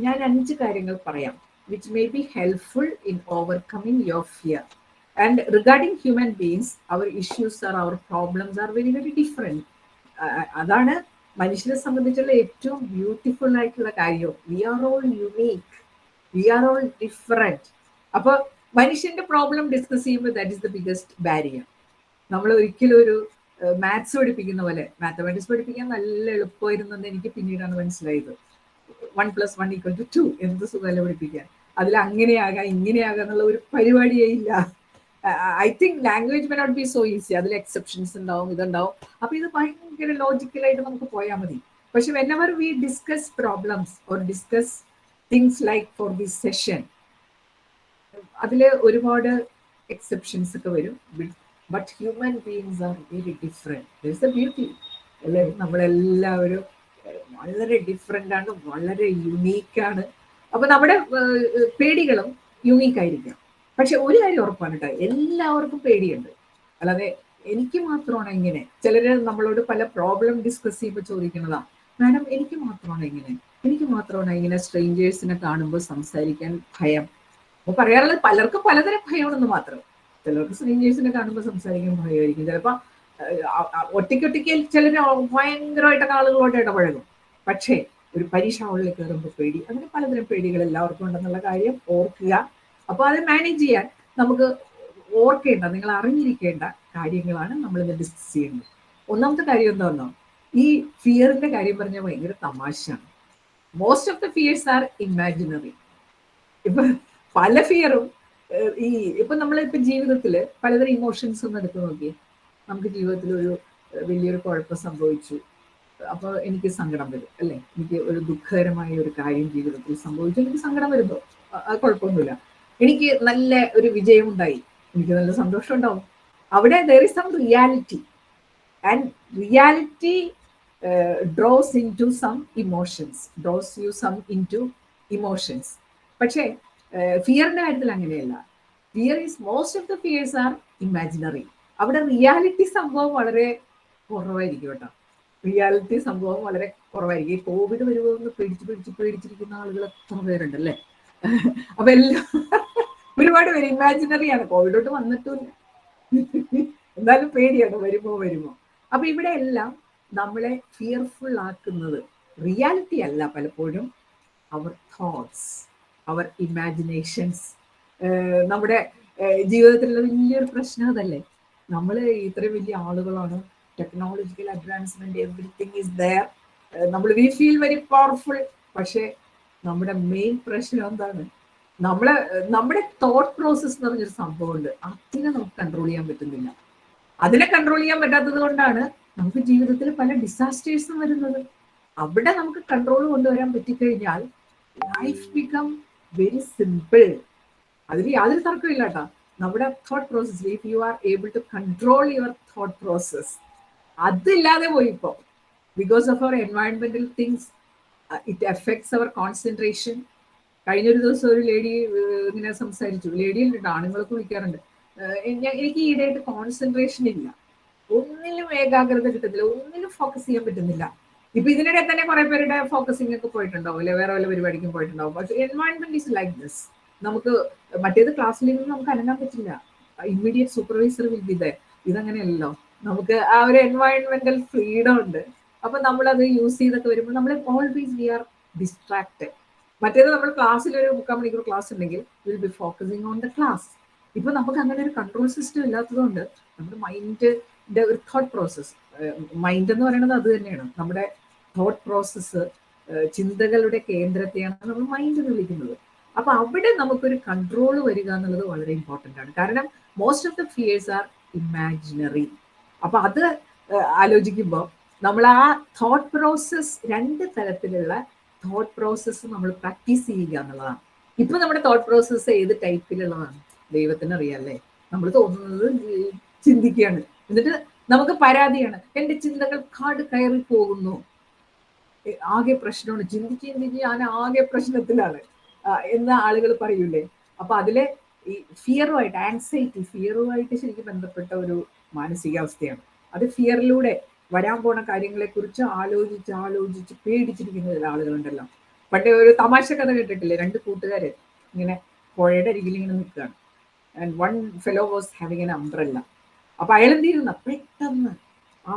ഞാൻ 5 കാര്യങ്ങൾ പറയാം which may be helpful in overcoming your fear. And regarding human beings, our issues or our problems are very very different. അതാണ് മനുഷ്യനെ സംബന്ധിച്ചുള്ള ഏറ്റവും ബ്യൂട്ടിഫുൾ ആയിട്ടുള്ള കാര്യം. We are all unique, we are all different. അപ്പൊ മനുഷ്യന്റെ പ്രോബ്ലം ഡിസ്കസ് ചെയ്യുമ്പോൾ that is the biggest barrier. നമ്മൾ ഒരിക്കലും ഒരു മാത്സ് പഠിപ്പിക്കുന്ന പോലെ, മാത്തമാറ്റിക്സ് പഠിപ്പിക്കാൻ നല്ല എളുപ്പമായിരുന്നെന്ന് എനിക്ക് പിന്നീടാണ് മനസ്സിലായത്. 1+1 = 2 എന്ത് സുഖമല്ല പഠിപ്പിക്കാൻ. അതിൽ അങ്ങനെയാകാം ഇങ്ങനെയാകാം എന്നുള്ള ഒരു പരിപാടിയേ ഇല്ല. I think language may not be so easy, അതിൽ എക്സെപ്ഷൻസ് ഉണ്ടാവും, ഇതുണ്ടാവും. അപ്പൊ ഇത് ഭയങ്കര ലോജിക്കലായിട്ട് നമുക്ക് പോയാൽ മതി. പക്ഷെ whenever we discuss problems or discuss things like for this session, അതിൽ ഒരുപാട് എക്സെപ്ഷൻസ് ഒക്കെ വരും. But human beings are very different. There is A beauty അല്ലേ? നമ്മളെല്ലാവരും വളരെ ഡിഫറെന്റ് ആണ്, വളരെ യുണീക്കാണ്. അപ്പൊ നമ്മുടെ പേടികളും യുണീക്ക് ആയിരിക്കാം. പക്ഷെ ഒരു കാര്യം ഉറപ്പാണ് കേട്ടോ, എല്ലാവർക്കും പേടിയുണ്ട്. അല്ലാതെ എനിക്ക് മാത്രമാണ് ഇങ്ങനെ. ചിലര് നമ്മളോട് പല പ്രോബ്ലം ഡിസ്കസ് ചെയ്യുമ്പോൾ ചോദിക്കുന്നതാ, മാഡം എനിക്ക് മാത്രമാണ് ഇങ്ങനെ, എനിക്ക് മാത്രമാണ് ഇങ്ങനെ സ്ട്രേഞ്ചേഴ്സിനെ കാണുമ്പോൾ സംസാരിക്കാൻ ഭയം. അപ്പൊ പറയാറുള്ളത് പലർക്കും പലതരം ഭയമാണെന്ന് മാത്രം. ചിലർക്ക് സ്ട്രേഞ്ചേഴ്സിനെ കാണുമ്പോൾ സംസാരിക്കാൻ ഭയമായിരിക്കും. ചിലപ്പോ ഒറ്റയ്ക്ക് ചിലർ ഭയങ്കരമായിട്ടൊക്കെ ആളുകളോട്ട് ഇടപഴകും. പക്ഷേ ഒരു പരീക്ഷ ഹാളിൽ കയറുമ്പോൾ പേടി. അങ്ങനെ പലതരം പേടികൾ എല്ലാവർക്കും ഉണ്ടെന്നുള്ള കാര്യം ഓർക്കുക. അപ്പൊ അത് മാനേജ് ചെയ്യാൻ നമുക്ക് ഓർക്കേണ്ട, നിങ്ങൾ അറിഞ്ഞിരിക്കേണ്ട കാര്യങ്ങളാണ് നമ്മൾ ഇന്ന് ഡിസ്കസ് ചെയ്യുന്നത്. ഒന്നാമത്തെ കാര്യം എന്താണെന്നോ, ഈ ഫിയറിന്റെ കാര്യം പറഞ്ഞാൽ ഭയങ്കര തമാശയാണ്. Most of the fears are imaginary. ഇപ്പൊ പല ഫിയറും ഇപ്പൊ നമ്മളിപ്പോ ജീവിതത്തിൽ പലതരം ഇമോഷൻസ് ഒന്ന് എടുത്ത് നോക്കി. നമുക്ക് ജീവിതത്തിൽ ഒരു വലിയൊരു കുഴപ്പം സംഭവിച്ചു, അപ്പോൾ എനിക്ക് സങ്കടം വരും അല്ലേ? എനിക്ക് ഒരു ദുഃഖകരമായ ഒരു കാര്യം ജീവിതത്തിൽ സംഭവിച്ചു, എനിക്ക് സങ്കടം വരുമ്പോൾ കുഴപ്പമൊന്നുമില്ല. എനിക്ക് നല്ല ഒരു വിജയം ഉണ്ടായി, എനിക്ക് നല്ല സന്തോഷം ഉണ്ടാവും. അവിടെ there is some reality and reality draws into some emotions, draws you some into emotions. പക്ഷേ ഫിയറിന്റെ കാര്യത്തിൽ അങ്ങനെയല്ല. Fear is most of the fears are imaginary. അവിടെ റിയാലിറ്റി സംഭവം വളരെ കുറവായിരിക്കും കേട്ടോ. റിയാലിറ്റി സംഭവം വളരെ കുറവായിരിക്കും. ഈ കോവിഡ് വരുമ്പോൾ പേടിച്ചിരിക്കുന്ന ആളുകൾ എത്ര പേരുണ്ടല്ലേ? അപ്പൊ എല്ലാം ഒരുപാട് പേര് ഇമാജിനറിയാണ്. കോവിഡോട്ട് വന്നിട്ടില്ല, എന്നാലും പേടിയാണ് വരുമോ. അപ്പൊ ഇവിടെ എല്ലാം നമ്മളെ ഫിയർഫുൾ ആക്കുന്നത് റിയാലിറ്റി അല്ല, പലപ്പോഴും അവർ തോട്ട്സ്, അവർ ഇമാജിനേഷൻസ്. നമ്മുടെ ജീവിതത്തിലുള്ള വലിയൊരു പ്രശ്നം അതല്ലേ. നമ്മൾ ഇത്രയും വലിയ ആളുകളാണ്, technological advancement, everything is there, നമ്മൾ വി ഫീൽ വെരി പവർഫുൾ. പക്ഷെ നമ്മുടെ മെയിൻ പ്രശ്നം എന്താണ്? നമ്മുടെ തോട്ട് പ്രോസസ് എന്ന് പറഞ്ഞൊരു സംഭവമുണ്ട്, അതിനെ നമുക്ക് കൺട്രോൾ ചെയ്യാൻ പറ്റുന്നില്ല. അതിനെ കൺട്രോൾ ചെയ്യാൻ പറ്റാത്തത് കൊണ്ടാണ് നമുക്ക് ജീവിതത്തിൽ പല ഡിസാസ്റ്റേഴ്സും വരുന്നത്. അവിടെ നമുക്ക് കൺട്രോൾ കൊണ്ടുവരാൻ പറ്റിക്കഴിഞ്ഞാൽ ലൈഫ് ബിക്കം വെരി സിമ്പിൾ. അതിൽ യാതൊരു തർക്കമില്ല കേട്ടോ. നമ്മുടെ thought process, if you are able to control your thought process, അതില്ലാതെ പോയി ഇപ്പോ. ബിക്കോസ് ഓഫ് അവർ എൻവയൺമെന്റൽ things, it affects our concentration. കഴിഞ്ഞൊരു ദിവസം ഒരു ലേഡി ഇങ്ങനെ സംസാരിച്ചു. ലേഡിയിലുണ്ട്, ആണുങ്ങളൊക്കെ വിളിക്കാറുണ്ട്. എനിക്ക് ഈയിടെയായിട്ട് കോൺസെൻട്രേഷൻ ഇല്ല, ഒന്നിലും ഏകാഗ്രത കിട്ടുന്നില്ല, ഒന്നിലും ഫോക്കസ് ചെയ്യാൻ പറ്റുന്നില്ല. ഇപ്പൊ ഇതിനിടെ തന്നെ കുറെ പേരുടെ ഫോക്കസിംഗ് ഒക്കെ പോയിട്ടുണ്ടാവും അല്ലെ, വേറെ വല്ല പരിപാടിക്കും പോയിട്ടുണ്ടാവും. പക്ഷെ എൻവയൺമെന്റ് ഈസ് ലൈക്ക് ദിസ്. നമുക്ക് മറ്റേത് ക്ലാസ്സിൽ നിന്ന് നമുക്ക് അനങ്ങാൻ പറ്റില്ല, immediate supervisor will be there. ഇതങ്ങനെയല്ലോ, നമുക്ക് ആ ഒരു എൻവയൺമെന്റൽ ഫ്രീഡം ഉണ്ട്. അപ്പൊ നമ്മളത് യൂസ് ചെയ്തൊക്കെ വരുമ്പോൾ നമ്മൾ ഓൾവേസ് വി ആർ ഡിസ്ട്രാക്റ്റഡ്. മറ്റേത് നമ്മൾ ക്ലാസ്സിൽ ഒരു 3/4 മണിക്കൂർ ക്ലാസ് ഉണ്ടെങ്കിൽ will be focusing on the class. ഇപ്പൊ നമുക്ക് അങ്ങനെ ഒരു കൺട്രോൾ സിസ്റ്റം ഇല്ലാത്തതുകൊണ്ട് നമ്മുടെ മൈൻഡിന്റെ ഒരു തോട്ട് പ്രോസസ്, മൈൻഡ് എന്ന് പറയുന്നത് അത് തന്നെയാണ്. നമ്മുടെ തോട്ട് പ്രോസസ്സ്, ചിന്തകളുടെ കേന്ദ്രത്തെയാണ് നമ്മൾ മൈൻഡ് എന്ന് വിളിക്കുന്നത്. അപ്പൊ അവിടെ നമുക്കൊരു കൺട്രോൾ വരിക എന്നുള്ളത് വളരെ ഇമ്പോർട്ടൻ്റ് ആണ്. കാരണം most of the fears are imaginary. അപ്പൊ അത് ആലോചിക്കുമ്പോൾ നമ്മൾ ആ തോട്ട് പ്രോസസ്, രണ്ട് തരത്തിലുള്ള തോട്ട് പ്രോസസ്സ് നമ്മൾ പ്രാക്ടീസ് ചെയ്യുക എന്നുള്ളതാണ്. ഇപ്പൊ നമ്മുടെ തോട്ട് പ്രോസസ്സ് ഏത് ടൈപ്പിലുള്ളതാണ് ദൈവത്തിന് അറിയാല്ലേ. നമ്മൾ തോന്നുന്നത് ചിന്തിക്കുകയാണ്, എന്നിട്ട് നമുക്ക് പരാതിയാണ്, എൻ്റെ ചിന്തകൾ കാട് കയറി പോകുന്നു, ആകെ പ്രശ്നമാണ്, ചിന്തിച്ച് ചിന്തിച്ച് ഞാൻ ആകെ പ്രശ്നത്തിലാണ് എന്ന് ആളുകൾ പറയൂലേ. അപ്പൊ അതിലെ ഈ ഫിയറുമായിട്ട്, ആൻസൈറ്റി, ഫിയറുമായിട്ട് ശരിക്കും ബന്ധപ്പെട്ട ഒരു മാനസികാവസ്ഥയാണ്. അത് ഫിയറിലൂടെ വരാൻ പോണ കാര്യങ്ങളെ കുറിച്ച് ആലോചിച്ച് ആലോചിച്ച് പേടിച്ചിരിക്കുന്ന ചില ആളുകളുണ്ടല്ലോ. പണ്ടേ ഒരു തമാശ കഥ കേട്ടിട്ടില്ലേ, രണ്ട് കൂട്ടുകാര് ഇങ്ങനെ പുഴയുടെ അരികിൽ ഇങ്ങനെ നിൽക്കുകയാണ്. And one fellow was having N umbrella. അപ്പൊ അയാൾ എന്ത് ചെയ്യുന്ന, പെട്ടെന്ന് ആ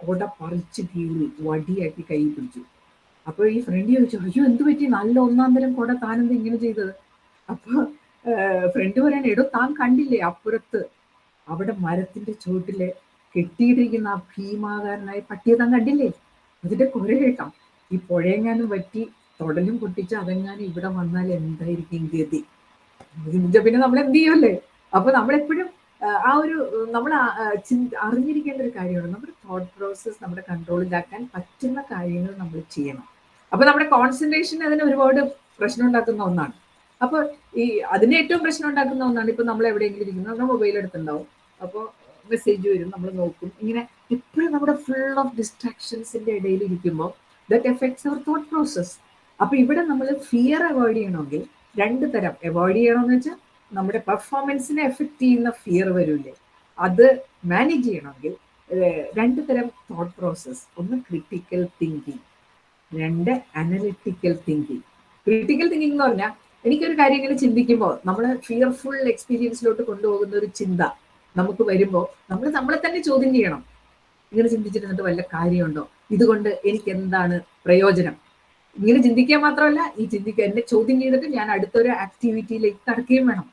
കൊട പറിച്ച് കീറി വടിയാക്കി കൈ പിടിച്ചു. അപ്പൊ ഈ ഫ്രണ്ട് ചോദിച്ചു, അയ്യോ എന്ത് പറ്റി, നല്ല ഒന്നാം തരം കൊട, താനെന്ത് ഇങ്ങനെ ചെയ്തത്? അപ്പൊ ഫ്രണ്ട് പറയാൻ, എടോ താൻ കണ്ടില്ലേ അപ്പുറത്ത് അവിടെ മരത്തിന്റെ ചുവട്ടില് കെട്ടിയിട്ടിരിക്കുന്ന ആ ഭീമാകാരനായ പട്ടിയെ താൻ കണ്ടില്ലേ? അതിന്റെ കുര കേൾക്കാം. ഈ പുഴയെങ്ങാനും പറ്റി തൊടലും പൊട്ടിച്ച് അതെങ്ങാനും ഇവിടെ വന്നാൽ എന്തായിരിക്കും ഗതി? പിന്നെ നമ്മൾ എന്ത് ചെയ്യുമല്ലേ. അപ്പൊ നമ്മളെപ്പോഴും ആ ഒരു നമ്മൾ അറിഞ്ഞിരിക്കേണ്ട ഒരു കാര്യമാണ്, നമ്മുടെ തോട്ട് പ്രോസസ് നമ്മുടെ കൺട്രോളിലാക്കാൻ പറ്റുന്ന കാര്യങ്ങൾ നമ്മൾ ചെയ്യണം. അപ്പൊ നമ്മുടെ കോൺസെൻട്രേഷൻ അതിന് ഒരുപാട് പ്രശ്നം ഉണ്ടാക്കുന്ന ഒന്നാണ്. അപ്പൊ ഈ അതിന് ഏറ്റവും പ്രശ്നം ഉണ്ടാക്കുന്ന ഒന്നാണ്, ഇപ്പൊ നമ്മൾ എവിടെയെങ്കിലും ഇരിക്കുന്നു, നമ്മുടെ മൊബൈൽ എടുത്തുണ്ടാവും, അപ്പോൾ മെസ്സേജ് വരും, നമ്മൾ നോക്കും, ഇങ്ങനെ എപ്പോഴും നമ്മുടെ ഫുൾ ഓഫ് ഡിസ്ട്രാക്ഷൻസിന്റെ ഇടയിൽ ഇരിക്കുമ്പോൾ that effects our thought process. അപ്പൊ ഇവിടെ നമ്മൾ ഫിയർ അവോയ്ഡ് ചെയ്യണമെങ്കിൽ രണ്ട് തരം അവോയ്ഡ് ചെയ്യണമെന്ന് വെച്ചാൽ നമ്മുടെ പെർഫോമൻസിനെ എഫക്ട് ചെയ്യുന്ന ഫിയർ വരില്ലേ, അത് മാനേജ് ചെയ്യണമെങ്കിൽ രണ്ട് തരം തോട്ട് പ്രോസസ്. ഒന്ന് ക്രിട്ടിക്കൽ തിങ്കിങ്, രണ്ട് അനലിറ്റിക്കൽ തിങ്കിങ്. ക്രിട്ടിക്കൽ തിങ്കിങ് എന്ന് പറഞ്ഞാൽ എനിക്കൊരു കാര്യം ഇങ്ങനെ ചിന്തിക്കുമ്പോൾ നമ്മൾ ഫിയർഫുൾ എക്സ്പീരിയൻസിലോട്ട് കൊണ്ടുപോകുന്ന ഒരു ചിന്ത നമുക്ക് വരുമ്പോൾ നമ്മൾ നമ്മളെ തന്നെ ചോദ്യം ചെയ്യണം, ഇങ്ങനെ ചിന്തിച്ചിരുന്നിട്ട് വല്ല കാര്യമുണ്ടോ, ഇതുകൊണ്ട് എനിക്ക് എന്താണ് പ്രയോജനം? ഇങ്ങനെ ചിന്തിക്കാൻ മാത്രമല്ല, ഈ ചിന്തിക്കുക എന്നെ ചോദ്യം ചെയ്തിട്ട് ഞാൻ അടുത്തൊരു ആക്ടിവിറ്റിയിലേക്ക് കടക്കുകയും വേണം.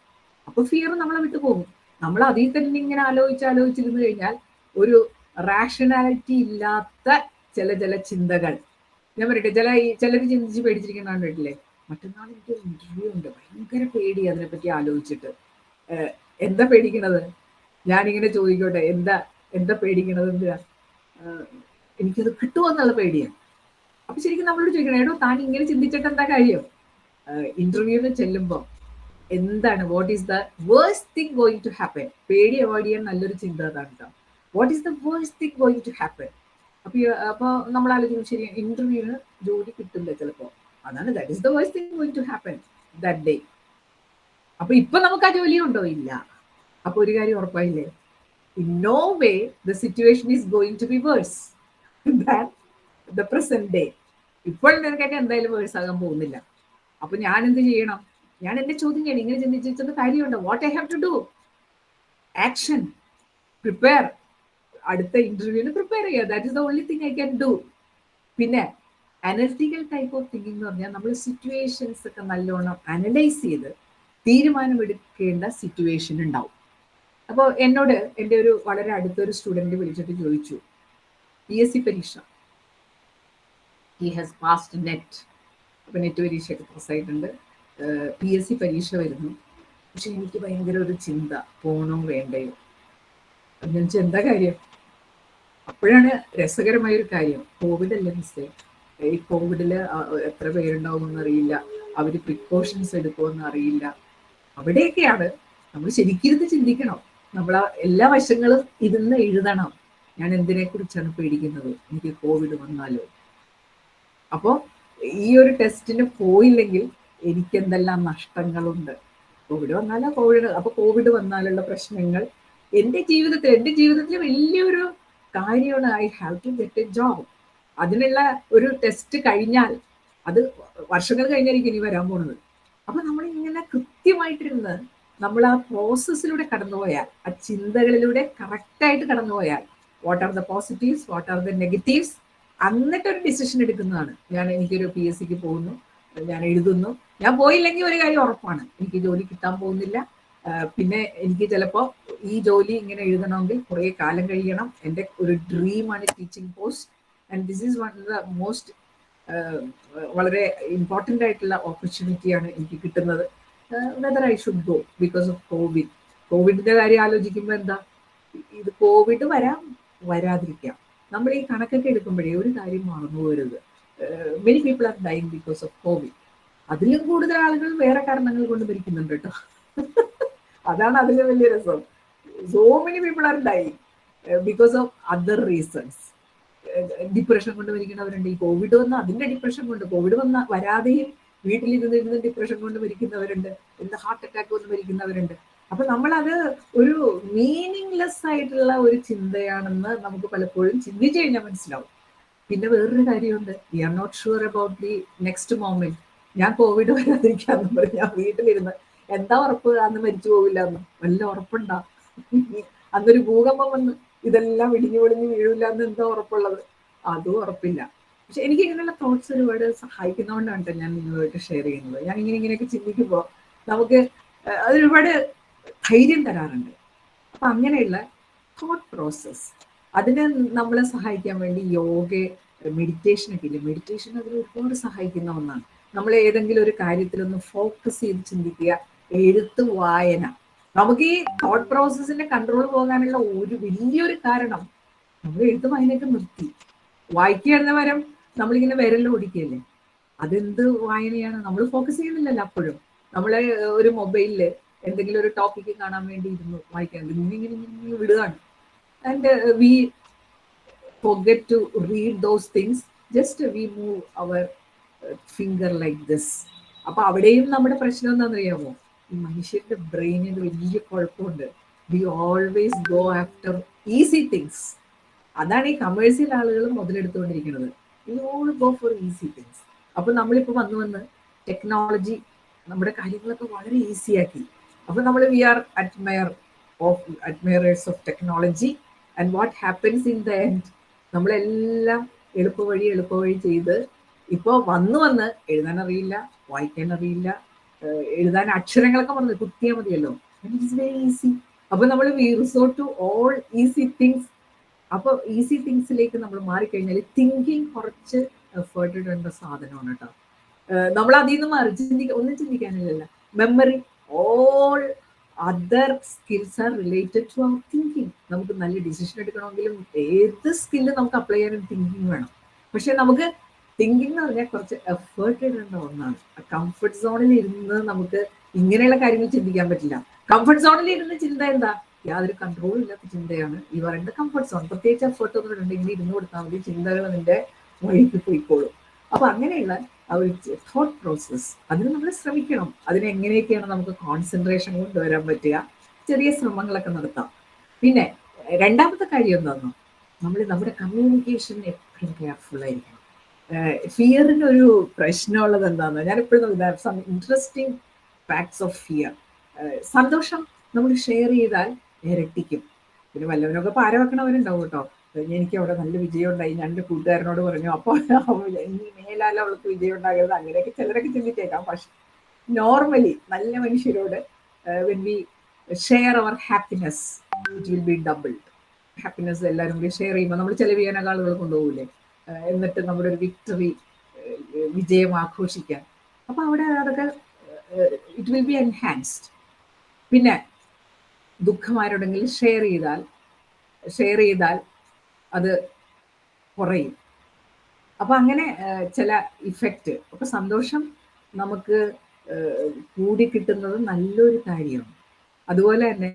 അപ്പൊ ഫിയർ നമ്മളെ വിട്ടു പോകും. നമ്മൾ അതിൽ തന്നെ ഇങ്ങനെ ആലോചിച്ചിരുന്നു കഴിഞ്ഞാൽ ഒരു റാഷണാലിറ്റി ഇല്ലാത്ത ചില ചിന്തകൾ, ഞാൻ പറയട്ടെ, ചിലർ ചിന്തിച്ച് പേടിച്ചിരിക്കുന്ന കണ്ടിട്ടില്ലേ, മറ്റന്നാൾ എനിക്ക് ഇന്റർവ്യൂ ഉണ്ട്, ഭയങ്കര പേടി അതിനെപ്പറ്റി ആലോചിച്ചിട്ട്. എന്താ പേടിക്കണത്? ഞാനിങ്ങനെ ചോദിക്കോട്ടെ, എന്താ പേടിക്കണത്? എന്തിനാ? എനിക്കത് കിട്ടുമോ എന്നുള്ള പേടിയാണ്. അപ്പൊ ശരിക്കും നമ്മളോട് ചോദിക്കണം, എടോ താൻ ഇങ്ങനെ ചിന്തിച്ചിട്ട് എന്താ കാര്യം? ഇന്റർവ്യൂവിന് ചെല്ലുമ്പോൾ എന്താണ്, what is the worst thing going to happen? പേടി അവോയ്ഡ് ചെയ്യാൻ നല്ലൊരു ചിന്ത അതാണ് കേട്ടോ. What is the worst thing going to happen? അപ്പൊ നമ്മൾ ആലോചിക്കും, ശരി ഇന്റർവ്യൂവിന് ജോലി കിട്ടില്ല ചിലപ്പോ, അതാണ് that is the worst thing going to happen that day. അപ്പൊ ഇപ്പൊ നമുക്ക് ആ ജോലി ഉണ്ടോ? ഇല്ല. അപ്പൊ ഒരു കാര്യം ഉറപ്പായില്ലേ, in no way the situation is going to be worse than the present day. ഇപ്പോൾ നിനക്കൊക്കെ എന്തായാലും വേഴ്സ് ആകാൻ പോകുന്നില്ല. അപ്പൊ ഞാൻ എന്ത് ചെയ്യണം? ഞാൻ എന്നെ ചോദ്യം ചെയ്യണം, ഇങ്ങനെ ചിന്തിച്ചിട്ട് കാര്യമുണ്ടോ? What I have to do? Action, prepare. അടുത്ത ഇന്റർവ്യൂവിന് പ്രിപ്പയർ ചെയ്യുക. That is the only thing I can do. പിന്നെ അനലിറ്റിക്കൽ ടൈപ്പ് ഓഫ് തിങ്കിങ് എന്ന് പറഞ്ഞാൽ നമ്മൾ സിറ്റുവേഷൻസ് ഒക്കെ നല്ലോണം അനലൈസ് ചെയ്ത് തീരുമാനമെടുക്കേണ്ട സിറ്റുവേഷൻ ഉണ്ടാവും. അപ്പോൾ എന്നോട് എൻ്റെ ഒരു വളരെ അടുത്തൊരു സ്റ്റുഡൻറ്റ് വിളിച്ചിട്ട് ചോദിച്ചു, PSC പരീക്ഷ, ഹി ഹാസ് പാസ്ഡ് നെറ്റ്. അപ്പം നെറ്റ് പരീക്ഷയൊക്കെ പാസ്സായിട്ടുണ്ട്, PSC പരീക്ഷ വരുന്നു, പക്ഷെ എനിക്ക് ഭയങ്കര ഒരു ചിന്ത, പോണോ വേണ്ടയോ? എന്ന് വെച്ചാൽ എന്താ കാര്യം? അപ്പോഴാണ് രസകരമായൊരു കാര്യം, കോവിഡ് അല്ലേ മിസ്റ്റേ, ഈ കോവിഡിൽ എത്ര പേരുണ്ടാവും അറിയില്ല, അവർ പ്രിക്കോഷൻസ് എടുക്കുമെന്ന് അറിയില്ല. അവിടെയൊക്കെയാണ് നമ്മൾ ശരിക്കും ചിന്തിക്കണം, നമ്മൾ എല്ലാ വശങ്ങളും ഇരുന്ന് എഴുതണം. ഞാൻ എന്തിനെ കുറിച്ചാണ് പേടിക്കുന്നത്? എനിക്ക് കോവിഡ് വന്നാലോ? അപ്പോൾ ഈ ഒരു ടെസ്റ്റിന് പോയില്ലെങ്കിൽ എനിക്ക് എന്തെല്ലാം നഷ്ടങ്ങളുണ്ട്? കോവിഡ് വന്നാലോ? കോവിഡ് വന്നാലുള്ള പ്രശ്നങ്ങൾ എൻ്റെ ജീവിതത്തിൽ വലിയൊരു കാര്യമാണ്. I have to get a job. അതിനുള്ള ഒരു ടെസ്റ്റ് കഴിഞ്ഞാൽ അത് വർഷങ്ങൾ കഴിഞ്ഞായിരിക്കും ഇനി വരാൻ പോകുന്നത്. അപ്പൊ നമ്മൾ ഇങ്ങനെ കൃത്യമായിട്ടിരുന്ന് നമ്മൾ ആ പ്രോസസ്സിലൂടെ കടന്നുപോയാൽ, ആ ചിന്തകളിലൂടെ കറക്റ്റായിട്ട് കടന്നുപോയാൽ, what are the positives, what are the negatives, എന്നിട്ടൊരു ഡിസിഷൻ എടുക്കുന്നതാണ്. എനിക്കൊരു PSCക്ക് പോകുന്നു, ഞാൻ എഴുതുന്നു, ഞാൻ പോയില്ലെങ്കിൽ ഒരു കാര്യം ഉറപ്പാണ്, എനിക്ക് ജോലി കിട്ടാൻ പോകുന്നില്ല. പിന്നെ എനിക്ക് ചിലപ്പോൾ ഈ ജോലി ഇങ്ങനെ എഴുതണമെങ്കിൽ കുറേ കാലം കഴിയണം. എൻ്റെ ഒരു ഡ്രീമാണ് teaching post, and this is one of the most വളരെ ഇമ്പോർട്ടൻ്റ് ആയിട്ടുള്ള ഓപ്പർച്യൂണിറ്റിയാണ് എനിക്ക് കിട്ടുന്നത്. Whether I should go because of കോവിഡിന്റെ കാര്യം ആലോചിക്കുമ്പോൾ എന്താ, ഇത് കോവിഡ് വരാം വരാതിരിക്കാം. നമ്മൾ ഈ കണക്കൊക്കെ എടുക്കുമ്പോഴേ ഒരു കാര്യം മറന്നു പോരുത്, many people are dying because of Covid. അതിലും കൂടുതൽ ആളുകൾ വേറെ കാരണങ്ങൾ കൊണ്ട് മരിക്കുന്നുണ്ട് കേട്ടോ. അതാണ് അതിലും വലിയ രസം. So many people are dying because of other reasons. Depression കൊണ്ട് മരിക്കുന്നവരുണ്ട്. ഈ കോവിഡ് വന്ന അതിന്റെ ഡിപ്രഷൻ കൊണ്ട്, കോവിഡ് വരാതെയും വീട്ടിലിരുന്ന് ഡിപ്രഷൻ കൊണ്ട് മരിക്കുന്നവരുണ്ട്, എന്താ ഹാർട്ട് അറ്റാക്ക് കൊണ്ട് മരിക്കുന്നവരുണ്ട്. അപ്പൊ നമ്മളത് ഒരു മീനിങ്ലെസ് ആയിട്ടുള്ള ഒരു ചിന്തയാണെന്ന് നമുക്ക് പലപ്പോഴും ചിന്തിച്ചു കഴിഞ്ഞാൽ മനസ്സിലാവും. പിന്നെ വേറൊരു കാര്യമുണ്ട്, we are not sure about the next moment. ഞാൻ കോവിഡ് വരാതിരിക്കാന്ന് പറഞ്ഞ് ഞാൻ വീട്ടിലിരുന്ന് എന്താ ഉറപ്പ് അന്ന് മരിച്ചു പോവില്ല എന്ന്? വല്ല ഉറപ്പുണ്ടാ? അന്നൊരു ഭൂകമ്പം വന്ന് ഇതെല്ലാം ഇടിഞ്ഞു പൊളിഞ്ഞ് വീഴില്ല എന്ന് എന്താ ഉറപ്പുള്ളത്? അതും ഉറപ്പില്ല. പക്ഷെ എനിക്ക് ഇങ്ങനെയുള്ള തോട്ട്സ് ഒരുപാട് സഹായിക്കുന്നതുകൊണ്ടാണ് ഞാൻ നിങ്ങളുമായിട്ട് ഷെയർ ചെയ്യുന്നത്. ഞാൻ ഇങ്ങനെയൊക്കെ ചിന്തിക്കുമ്പോൾ നമുക്ക് അതൊരുപാട് ധൈര്യം തരാറുണ്ട്. അപ്പൊ അങ്ങനെയുള്ള തോട്ട് പ്രോസസ് അതിനെ നമ്മളെ സഹായിക്കാൻ വേണ്ടി യോഗ, മെഡിറ്റേഷനൊക്കെ ഇല്ലേ, മെഡിറ്റേഷൻ അതിൽ ഒരുപാട് സഹായിക്കുന്ന ഒന്നാണ്. നമ്മൾ ഏതെങ്കിലും ഒരു കാര്യത്തിലൊന്ന് ഫോക്കസ് ചെയ്ത് ചിന്തിക്കുക, എഴുത്ത്, വായന. നമുക്ക് ഈ തോട്ട് പ്രോസസ്സിന്റെ കൺട്രോൾ പോകാനുള്ള ഒരു വലിയൊരു കാരണം നമ്മൾ എഴുത്ത് വായനയൊക്കെ നിർത്തി. വായിക്കുകയെന്ന പകരം നമ്മളിങ്ങനെ വിരലിൽ ഓടിക്കുകയല്ലേ. അതെന്ത് വായനയാണ്? നമ്മൾ ഫോക്കസ് ചെയ്യുന്നില്ലല്ലോ അപ്പോഴും. നമ്മളെ ഒരു മൊബൈലില് എന്തെങ്കിലും ഒരു ടോപ്പിക്ക് കാണാൻ വേണ്ടി ഇരുന്നു വായിക്കാൻ ഇങ്ങനെ വിടുകയാണ്. And we forget to read those things, just we move our finger like this. അപ്പൊ അവിടെയും നമ്മുടെ പ്രശ്നം എന്താണെന്നറിയാമോ? ഈ മനുഷ്യന്റെ ബ്രെയിനിന് വലിയ കുഴപ്പമുണ്ട്. We always go after easy things. അതാണ് ഈ കമേഴ്സ്യൽ ആളുകൾ മുതലെടുത്തുകൊണ്ടിരിക്കുന്നത്. We all go for easy things. അപ്പൊ നമ്മളിപ്പോ വന്ന് ടെക്നോളജി നമ്മുടെ കാര്യങ്ങളൊക്കെ വളരെ ഈസിയാക്കി. അപ്പൊ നമ്മൾ we are admirers of technology, and what happens in the end, നമ്മളെല്ലാം എളുപ്പവഴി ചെയ്ത് ഇപ്പോൾ വന്ന് എഴുതാൻ അറിയില്ല, വായിക്കാൻ അറിയില്ല, എഴുതാൻ അക്ഷരങ്ങളൊക്കെ വന്ന് കുത്തിയാൽ മതിയല്ലോ. It is very easy. അപ്പൊ നമ്മൾ we resort to all easy things. അപ്പൊ ഈസി തിങ്സിലേക്ക് നമ്മൾ മാറിക്കഴിഞ്ഞാൽ തിങ്കിങ് കുറച്ച് എഫേർട്ട് ഇടേണ്ട സാധനമാണ് കേട്ടോ. നമ്മൾ അതിൽ നിന്ന് മാറി ഒന്നും ചിന്തിക്കാനില്ലല്ലോ. Memory, all other skills are related to our thinking. നമുക്ക് നല്ല ഡിസിഷൻ എടുക്കണമെങ്കിലും ഏത് സ്കില്ല് നമുക്ക് അപ്ലൈ ചെയ്യാനും തിങ്കിങ് വേണം. പക്ഷെ നമുക്ക് തിങ്കിങ് എന്ന് പറഞ്ഞാൽ കുറച്ച് എഫേർട്ട് ഇടേണ്ട ഒന്നാണ്. കംഫർട്ട് സോണിൽ ഇരുന്ന് നമുക്ക് ഇങ്ങനെയുള്ള കാര്യങ്ങൾ ചിന്തിക്കാൻ പറ്റില്ല. കംഫർട്ട് സോണിൽ ഇരുന്ന് ചിന്ത എന്താ? യാതൊരു കൺട്രോൾ ഇല്ലാത്ത ചിന്തയാണ്. ഈ പറയുന്നത് കംഫർട്ട് സോൺ. പ്രത്യേകിച്ച് എഫേർട്ട് ഒന്നും ഇടണ്ടെങ്കിൽ ഇരുന്ന് കൊടുത്താൽ മതി, ചിന്തകൾ നിന്റെ വഴിക്ക് പോയിക്കോളും. അപ്പൊ അങ്ങനെയുള്ള ആ ഒരു തോട്ട് പ്രോസസ് അതിന് നമ്മൾ ശ്രമിക്കണം. അതിനെങ്ങനെയൊക്കെയാണ് നമുക്ക് കോൺസെൻട്രേഷൻ കൊണ്ടുവരാൻ പറ്റുക? ചെറിയ ശ്രമങ്ങളൊക്കെ നടത്താം. പിന്നെ രണ്ടാമത്തെ കാര്യം എന്താണെന്നോ, നമ്മുടെ കമ്മ്യൂണിക്കേഷൻ എപ്പോഴും കെയർഫുൾ ആയിരിക്കണം. ഫിയറിന് ഒരു പ്രശ്നമുള്ളത് എന്താണെന്നോ, ഞാനിപ്പോഴും some interesting facts of fear. സന്തോഷം നമ്മൾ ഷെയർ ചെയ്താൽ ഇരട്ടിക്കും. പിന്നെ വല്ലവനൊക്കെ പാര വെക്കണവരുണ്ടാവും കേട്ടോ. എനിക്ക് അവിടെ നല്ല വിജയം ഉണ്ടായി, ഞാൻ എൻ്റെ കൂട്ടുകാരനോട് പറഞ്ഞു, അപ്പോൾ ഇനി മേലാൽ അവൾക്ക് വിജയം ഉണ്ടാകരുത്, അങ്ങനെയൊക്കെ ചിലരൊക്കെ ചിന്തിച്ചേക്കാം. പക്ഷെ നോർമലി നല്ല മനുഷ്യരോട് when we share our happiness, it will be doubled. Happiness എല്ലാവരും കൂടി ഷെയർ ചെയ്യുമ്പോൾ നമ്മൾ ചിലവ് ചെയ്യാനൊക്കെ ആളുകൾ കൊണ്ടുപോകില്ലേ, എന്നിട്ട് നമ്മുടെ ഒരു വിക്ടറി, വിജയം ആഘോഷിക്കാൻ. അപ്പോൾ അവിടെ അതൊക്കെ ഇറ്റ് വിൽ ബി എൻഹാൻസ്ഡ്. പിന്നെ ദുഃഖം ആരോടെങ്കിലും ഷെയർ ചെയ്താൽ അത് കുറയും. അപ്പൊ അങ്ങനെ ചില ഇഫക്റ്റ്. അപ്പൊ സന്തോഷം നമുക്ക് കൂടി കിട്ടുന്നത് നല്ലൊരു കാര്യമാണ്. അതുപോലെ തന്നെ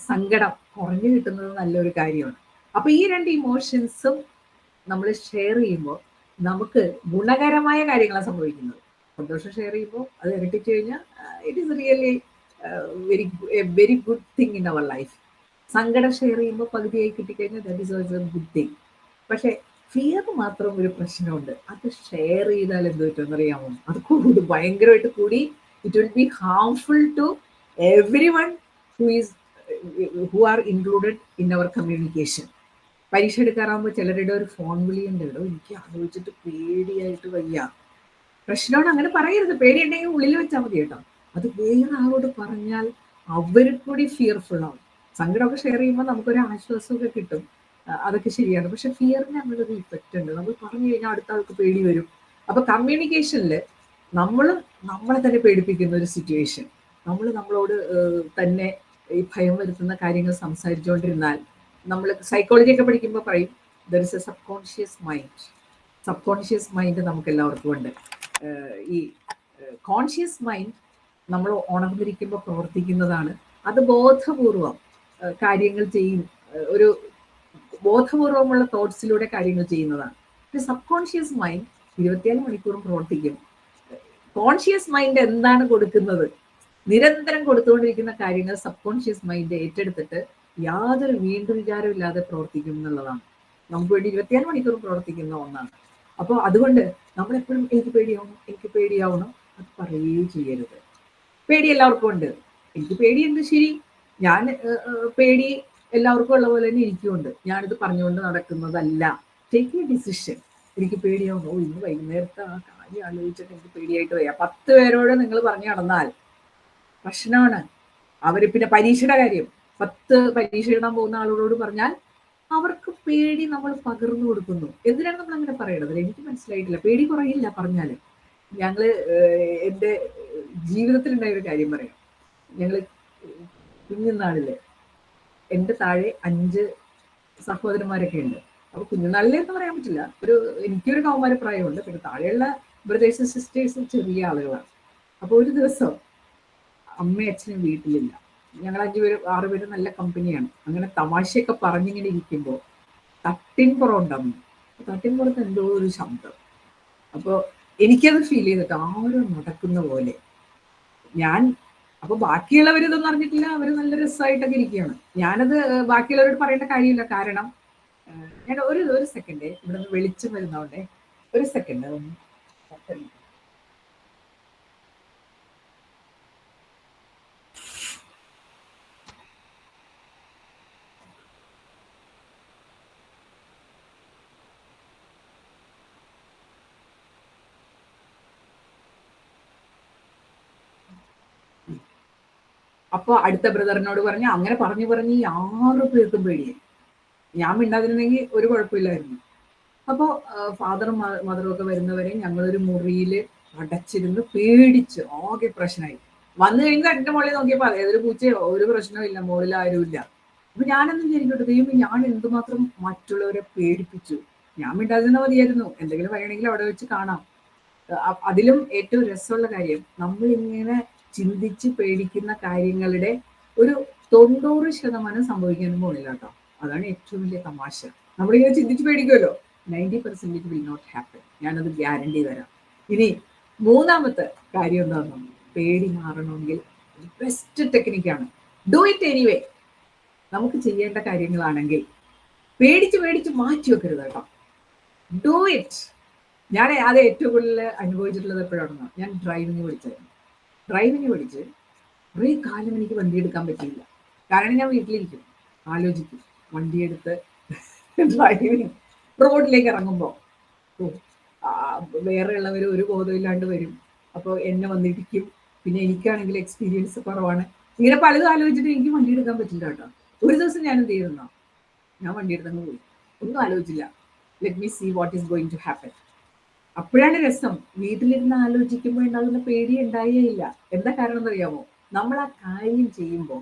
സങ്കടം കുറഞ്ഞു കിട്ടുന്നത് നല്ലൊരു കാര്യമാണ്. അപ്പൊ ഈ രണ്ട് ഇമോഷൻസും നമ്മൾ ഷെയർ ചെയ്യുമ്പോൾ നമുക്ക് ഗുണകരമായ കാര്യങ്ങളാണ് സംഭവിക്കുന്നത്. സന്തോഷം ഷെയർ ചെയ്യുമ്പോൾ അത് ഇരട്ടിച്ചു കഴിഞ്ഞാൽ it is really very good thing in our life. സങ്കടം ഷെയർ ചെയ്യുമ്പോൾ പകുതിയായി കിട്ടിക്കഴിഞ്ഞാൽ that is also a good thing. പക്ഷെ ഫിയർ മാത്രം ഒരു പ്രശ്നമുണ്ട്. അത് ഷെയർ ചെയ്താൽ എന്ത് പറ്റുമെന്നറിയാമോ? അത് ഭയങ്കരമായിട്ട് കൂടി it will be harmful to everyone who are included in our communication. പരീക്ഷ എടുക്കാറാകുമ്പോൾ ചിലരുടെ ഒരു ഫോൺ വിളിയുണ്ട്, എനിക്ക് ആലോചിച്ചിട്ട് പേടിയായിട്ട് വയ്യ. പ്രശ്നമാണ്, അങ്ങനെ പറയരുത്. പേടിയുണ്ടെങ്കിൽ ഉള്ളിൽ വെച്ചാൽ മതി കേട്ടോ. അത് വേറെ ആളോട് പറഞ്ഞാൽ അവർ കൂടി ഫിയർഫുൾ ആവും. സങ്കടമൊക്കെ ഷെയർ ചെയ്യുമ്പോൾ നമുക്കൊരു ആശ്വാസമൊക്കെ കിട്ടും, അതൊക്കെ ശരിയാണ്. പക്ഷെ ഫിയറിന് അങ്ങനൊരു ഇഫക്റ്റ് ഉണ്ട്. നമ്മൾ പറഞ്ഞു കഴിഞ്ഞാൽ അടുത്ത ആൾക്ക് പേടി വരും. അപ്പൊ കമ്മ്യൂണിക്കേഷനിൽ നമ്മളെ തന്നെ പേടിപ്പിക്കുന്ന ഒരു സിറ്റുവേഷൻ, നമ്മളോട് തന്നെ ഈ ഭയം വരുത്തുന്ന കാര്യങ്ങൾ സംസാരിച്ചുകൊണ്ടിരുന്നാൽ, നമ്മൾ സൈക്കോളജി ഒക്കെ പഠിക്കുമ്പോൾ പറയും there is A sub conscious mind നമുക്ക് എല്ലാവർക്കും ഉണ്ട്. ഈ കോൺഷ്യസ് മൈൻഡ് നമ്മൾ ഉണർന്നിരിക്കുമ്പോൾ പ്രവർത്തിക്കുന്നതാണ്. അത് ബോധപൂർവം കാര്യങ്ങൾ ചെയ്യും, ഒരു ബോധപൂർവമുള്ള തോട്ട്സിലൂടെ കാര്യങ്ങൾ ചെയ്യുന്നതാണ്. സബ് കോൺഷ്യസ് മൈൻഡ് 24 മണിക്കൂറും പ്രവർത്തിക്കും. കോൺഷ്യസ് മൈൻഡ് എന്താണ് കൊടുക്കുന്നത്, നിരന്തരം കൊടുത്തുകൊണ്ടിരിക്കുന്ന കാര്യങ്ങൾ സബ് കോൺഷ്യസ് മൈൻഡ് ഏറ്റെടുത്തിട്ട് യാതൊരു വീണ്ടും വിചാരവും ഇല്ലാതെ പ്രവർത്തിക്കും എന്നുള്ളതാണ്. നമുക്ക് വേണ്ടി 24 മണിക്കൂറും പ്രവർത്തിക്കുന്ന ഒന്നാണ്. അപ്പോൾ അതുകൊണ്ട് നമ്മളെപ്പോഴും എനിക്ക് പേടിയാവണം അത് പറയുകയും ചെയ്യരുത്. പേടി എല്ലാവർക്കും ഉണ്ട്. എനിക്ക് പേടിയുണ്ട്, ശരി. ഞാൻ പേടി എല്ലാവർക്കും ഉള്ള പോലെ തന്നെ എനിക്കുമുണ്ട്. ഞാനിത് പറഞ്ഞുകൊണ്ട് നടക്കുന്നതല്ല. Take A decision. എനിക്ക് പേടിയാവുന്നു, ഇന്ന് വൈകുന്നേരത്തെ ആ കാര്യം ആലോചിച്ചിട്ട് എനിക്ക് പേടിയായിട്ട് വയ്യ. 10 പേരോട് നിങ്ങൾ പറഞ്ഞു നടന്നാൽ പ്രശ്നമാണ്. അവര് പിന്നെ പരീക്ഷയുടെ കാര്യം 10 പരീക്ഷ എഴുതാൻ പോകുന്ന ആളോട് പറഞ്ഞാൽ അവർക്ക് പേടി നമ്മൾ പകർന്നു കൊടുക്കുന്നു. എന്തിനാണ് നമ്മൾ അങ്ങനെ പറയണത്? എനിക്ക് മനസ്സിലായിട്ടില്ല. പേടി കുറയില്ല പറഞ്ഞാല്. ഞങ്ങള് എൻ്റെ ജീവിതത്തിലുണ്ടായ ഒരു കാര്യം പറയാം. ഞങ്ങള് കുഞ്ഞുനാളില് എൻ്റെ താഴെ 5 സഹോദരന്മാരൊക്കെ ഉണ്ട്. അപ്പൊ കുഞ്ഞുനാളിലെന്ന് പറയാൻ പറ്റില്ല, എനിക്കൊരു കൗമാര പ്രായമുണ്ട്. പിന്നെ താഴെയുള്ള ബ്രദേഴ്സും സിസ്റ്റേഴ്സും ചെറിയ ആളുകളാണ്. അപ്പൊ ഒരു ദിവസം അമ്മയും അച്ഛനും വീട്ടിലില്ല. ഞങ്ങൾ 5 പേര് 6 പേര് നല്ല കമ്പനിയാണ്. അങ്ങനെ തമാശയൊക്കെ പറഞ്ഞിങ്ങനെ ഇരിക്കുമ്പോൾ തട്ടിൻപുറമുണ്ടമ്മ. തട്ടിൻപുറത്ത് എന്തോ ഒരു ശബ്ദം. അപ്പോൾ എനിക്കത് ഫീൽ ചെയ്തിട്ട് ആരും നടക്കുന്ന പോലെ. അപ്പൊ ബാക്കിയുള്ളവർ ഇതൊന്നും അറിഞ്ഞിട്ടില്ല. അവർ നല്ല രസമായിട്ടൊക്കെ ഇരിക്കുകയാണ്. ഞാനത് ബാക്കിയുള്ളവരോട് പറയേണ്ട കാര്യമില്ല. കാരണം ഞാൻ ഒരു സെക്കൻഡ് ഇവിടെ നിന്ന് വെളിച്ചം വരുന്നോണ്ടേ, ഒരു സെക്കൻഡ്. അപ്പൊ അടുത്ത ബ്രദറിനോട് പറഞ്ഞു. അങ്ങനെ പറഞ്ഞു ഈ 6 പേർക്കും പേടിയായി. ഞാൻ മിണ്ടാതിരുന്നെങ്കിൽ ഒരു കുഴപ്പമില്ലായിരുന്നു. അപ്പോൾ ഫാദറും മദറും ഒക്കെ വരുന്നവരെ ഞങ്ങളൊരു മുറിയിൽ അടച്ചിരുന്ന് പേടിച്ച് ആകെ പ്രശ്നമായി. വന്നു കഴിഞ്ഞാൽ എൻ്റെ മുകളിൽ നോക്കിയപ്പോൾ ഏതൊരു പൂച്ചയോ ഒരു പ്രശ്നവും ഇല്ല, മുകളിൽ ആരും ഇല്ല. അപ്പൊ ഞാനൊന്നും ശരിക്കോട്ടെ, ദൈവം ഞാൻ എന്തുമാത്രം മറ്റുള്ളവരെ പേടിപ്പിച്ചു. ഞാൻ മിണ്ടാതിരുന്ന മതിയായിരുന്നു. എന്തെങ്കിലും പറയണമെങ്കിൽ അവിടെ വെച്ച് കാണാം. അതിലും ഏറ്റവും രസമുള്ള കാര്യം, നമ്മളിങ്ങനെ ചിന്തിച്ച് പേടിക്കുന്ന കാര്യങ്ങളുടെ ഒരു 90% സംഭവിക്കാൻ പോകുന്നില്ല കേട്ടോ. അതാണ് ഏറ്റവും വലിയ തമാശ. നമ്മളിങ്ങനെ ചിന്തിച്ച് പേടിക്കുമല്ലോ, 90% വിൽ നോട്ട് ഹാപ്പൻ. ഞാനത് ഗ്യാരണ്ടി തരാം. ഇനി മൂന്നാമത്തെ കാര്യം എന്താണെന്ന്, പേടി മാറണമെങ്കിൽ ബെസ്റ്റ് ടെക്നിക്കാണ് ഡു ഇറ്റ് എനിവേ. നമുക്ക് ചെയ്യേണ്ട കാര്യങ്ങളാണെങ്കിൽ പേടിച്ച് മാറ്റി വെക്കരുത് കേട്ടോ. Do it. ഞാൻ അത് ഏറ്റവും കൂടുതൽ അനുഭവിച്ചിട്ടുള്ളത് എപ്പോഴാണെന്നോ, ഞാൻ ഡ്രൈവിങ് പഠിച്ച് കുറേ കാലം എനിക്ക് വണ്ടി എടുക്കാൻ പറ്റിയില്ല. കാരണം ഞാൻ വീട്ടിലിരിക്കും, ആലോചിക്കും, വണ്ടിയെടുത്ത് ഡ്രൈവിങ് റോഡിലേക്ക് ഇറങ്ങുമ്പോൾ വേറെ ഉള്ളവർ ഒരു ബോധമില്ലാണ്ട് വരും. അപ്പോൾ എന്നെ വന്നിരിക്കും. പിന്നെ എനിക്കാണെങ്കിൽ എക്സ്പീരിയൻസ് കുറവാണ്. ഇങ്ങനെ പലതും ആലോചിച്ചിട്ട് എനിക്ക് വണ്ടി എടുക്കാൻ പറ്റില്ല കേട്ടോ. ഒരു ദിവസം ഞാൻ എന്ത് ചെയ്യുന്നോ, ഞാൻ വണ്ടി എടുത്തങ്ങ് പോയി, ഒന്നും ആലോചിച്ചില്ല. Let me see what is going to happen. അപ്പോഴാണ് രസം. വീട്ടിലിരുന്ന് ആലോചിക്കുമ്പോൾ ഉണ്ടാകുന്ന പേടി ഉണ്ടായേയില്ല. എന്താ കാരണം എന്നറിയാമോ? നമ്മൾ ആ കാര്യം ചെയ്യുമ്പോൾ,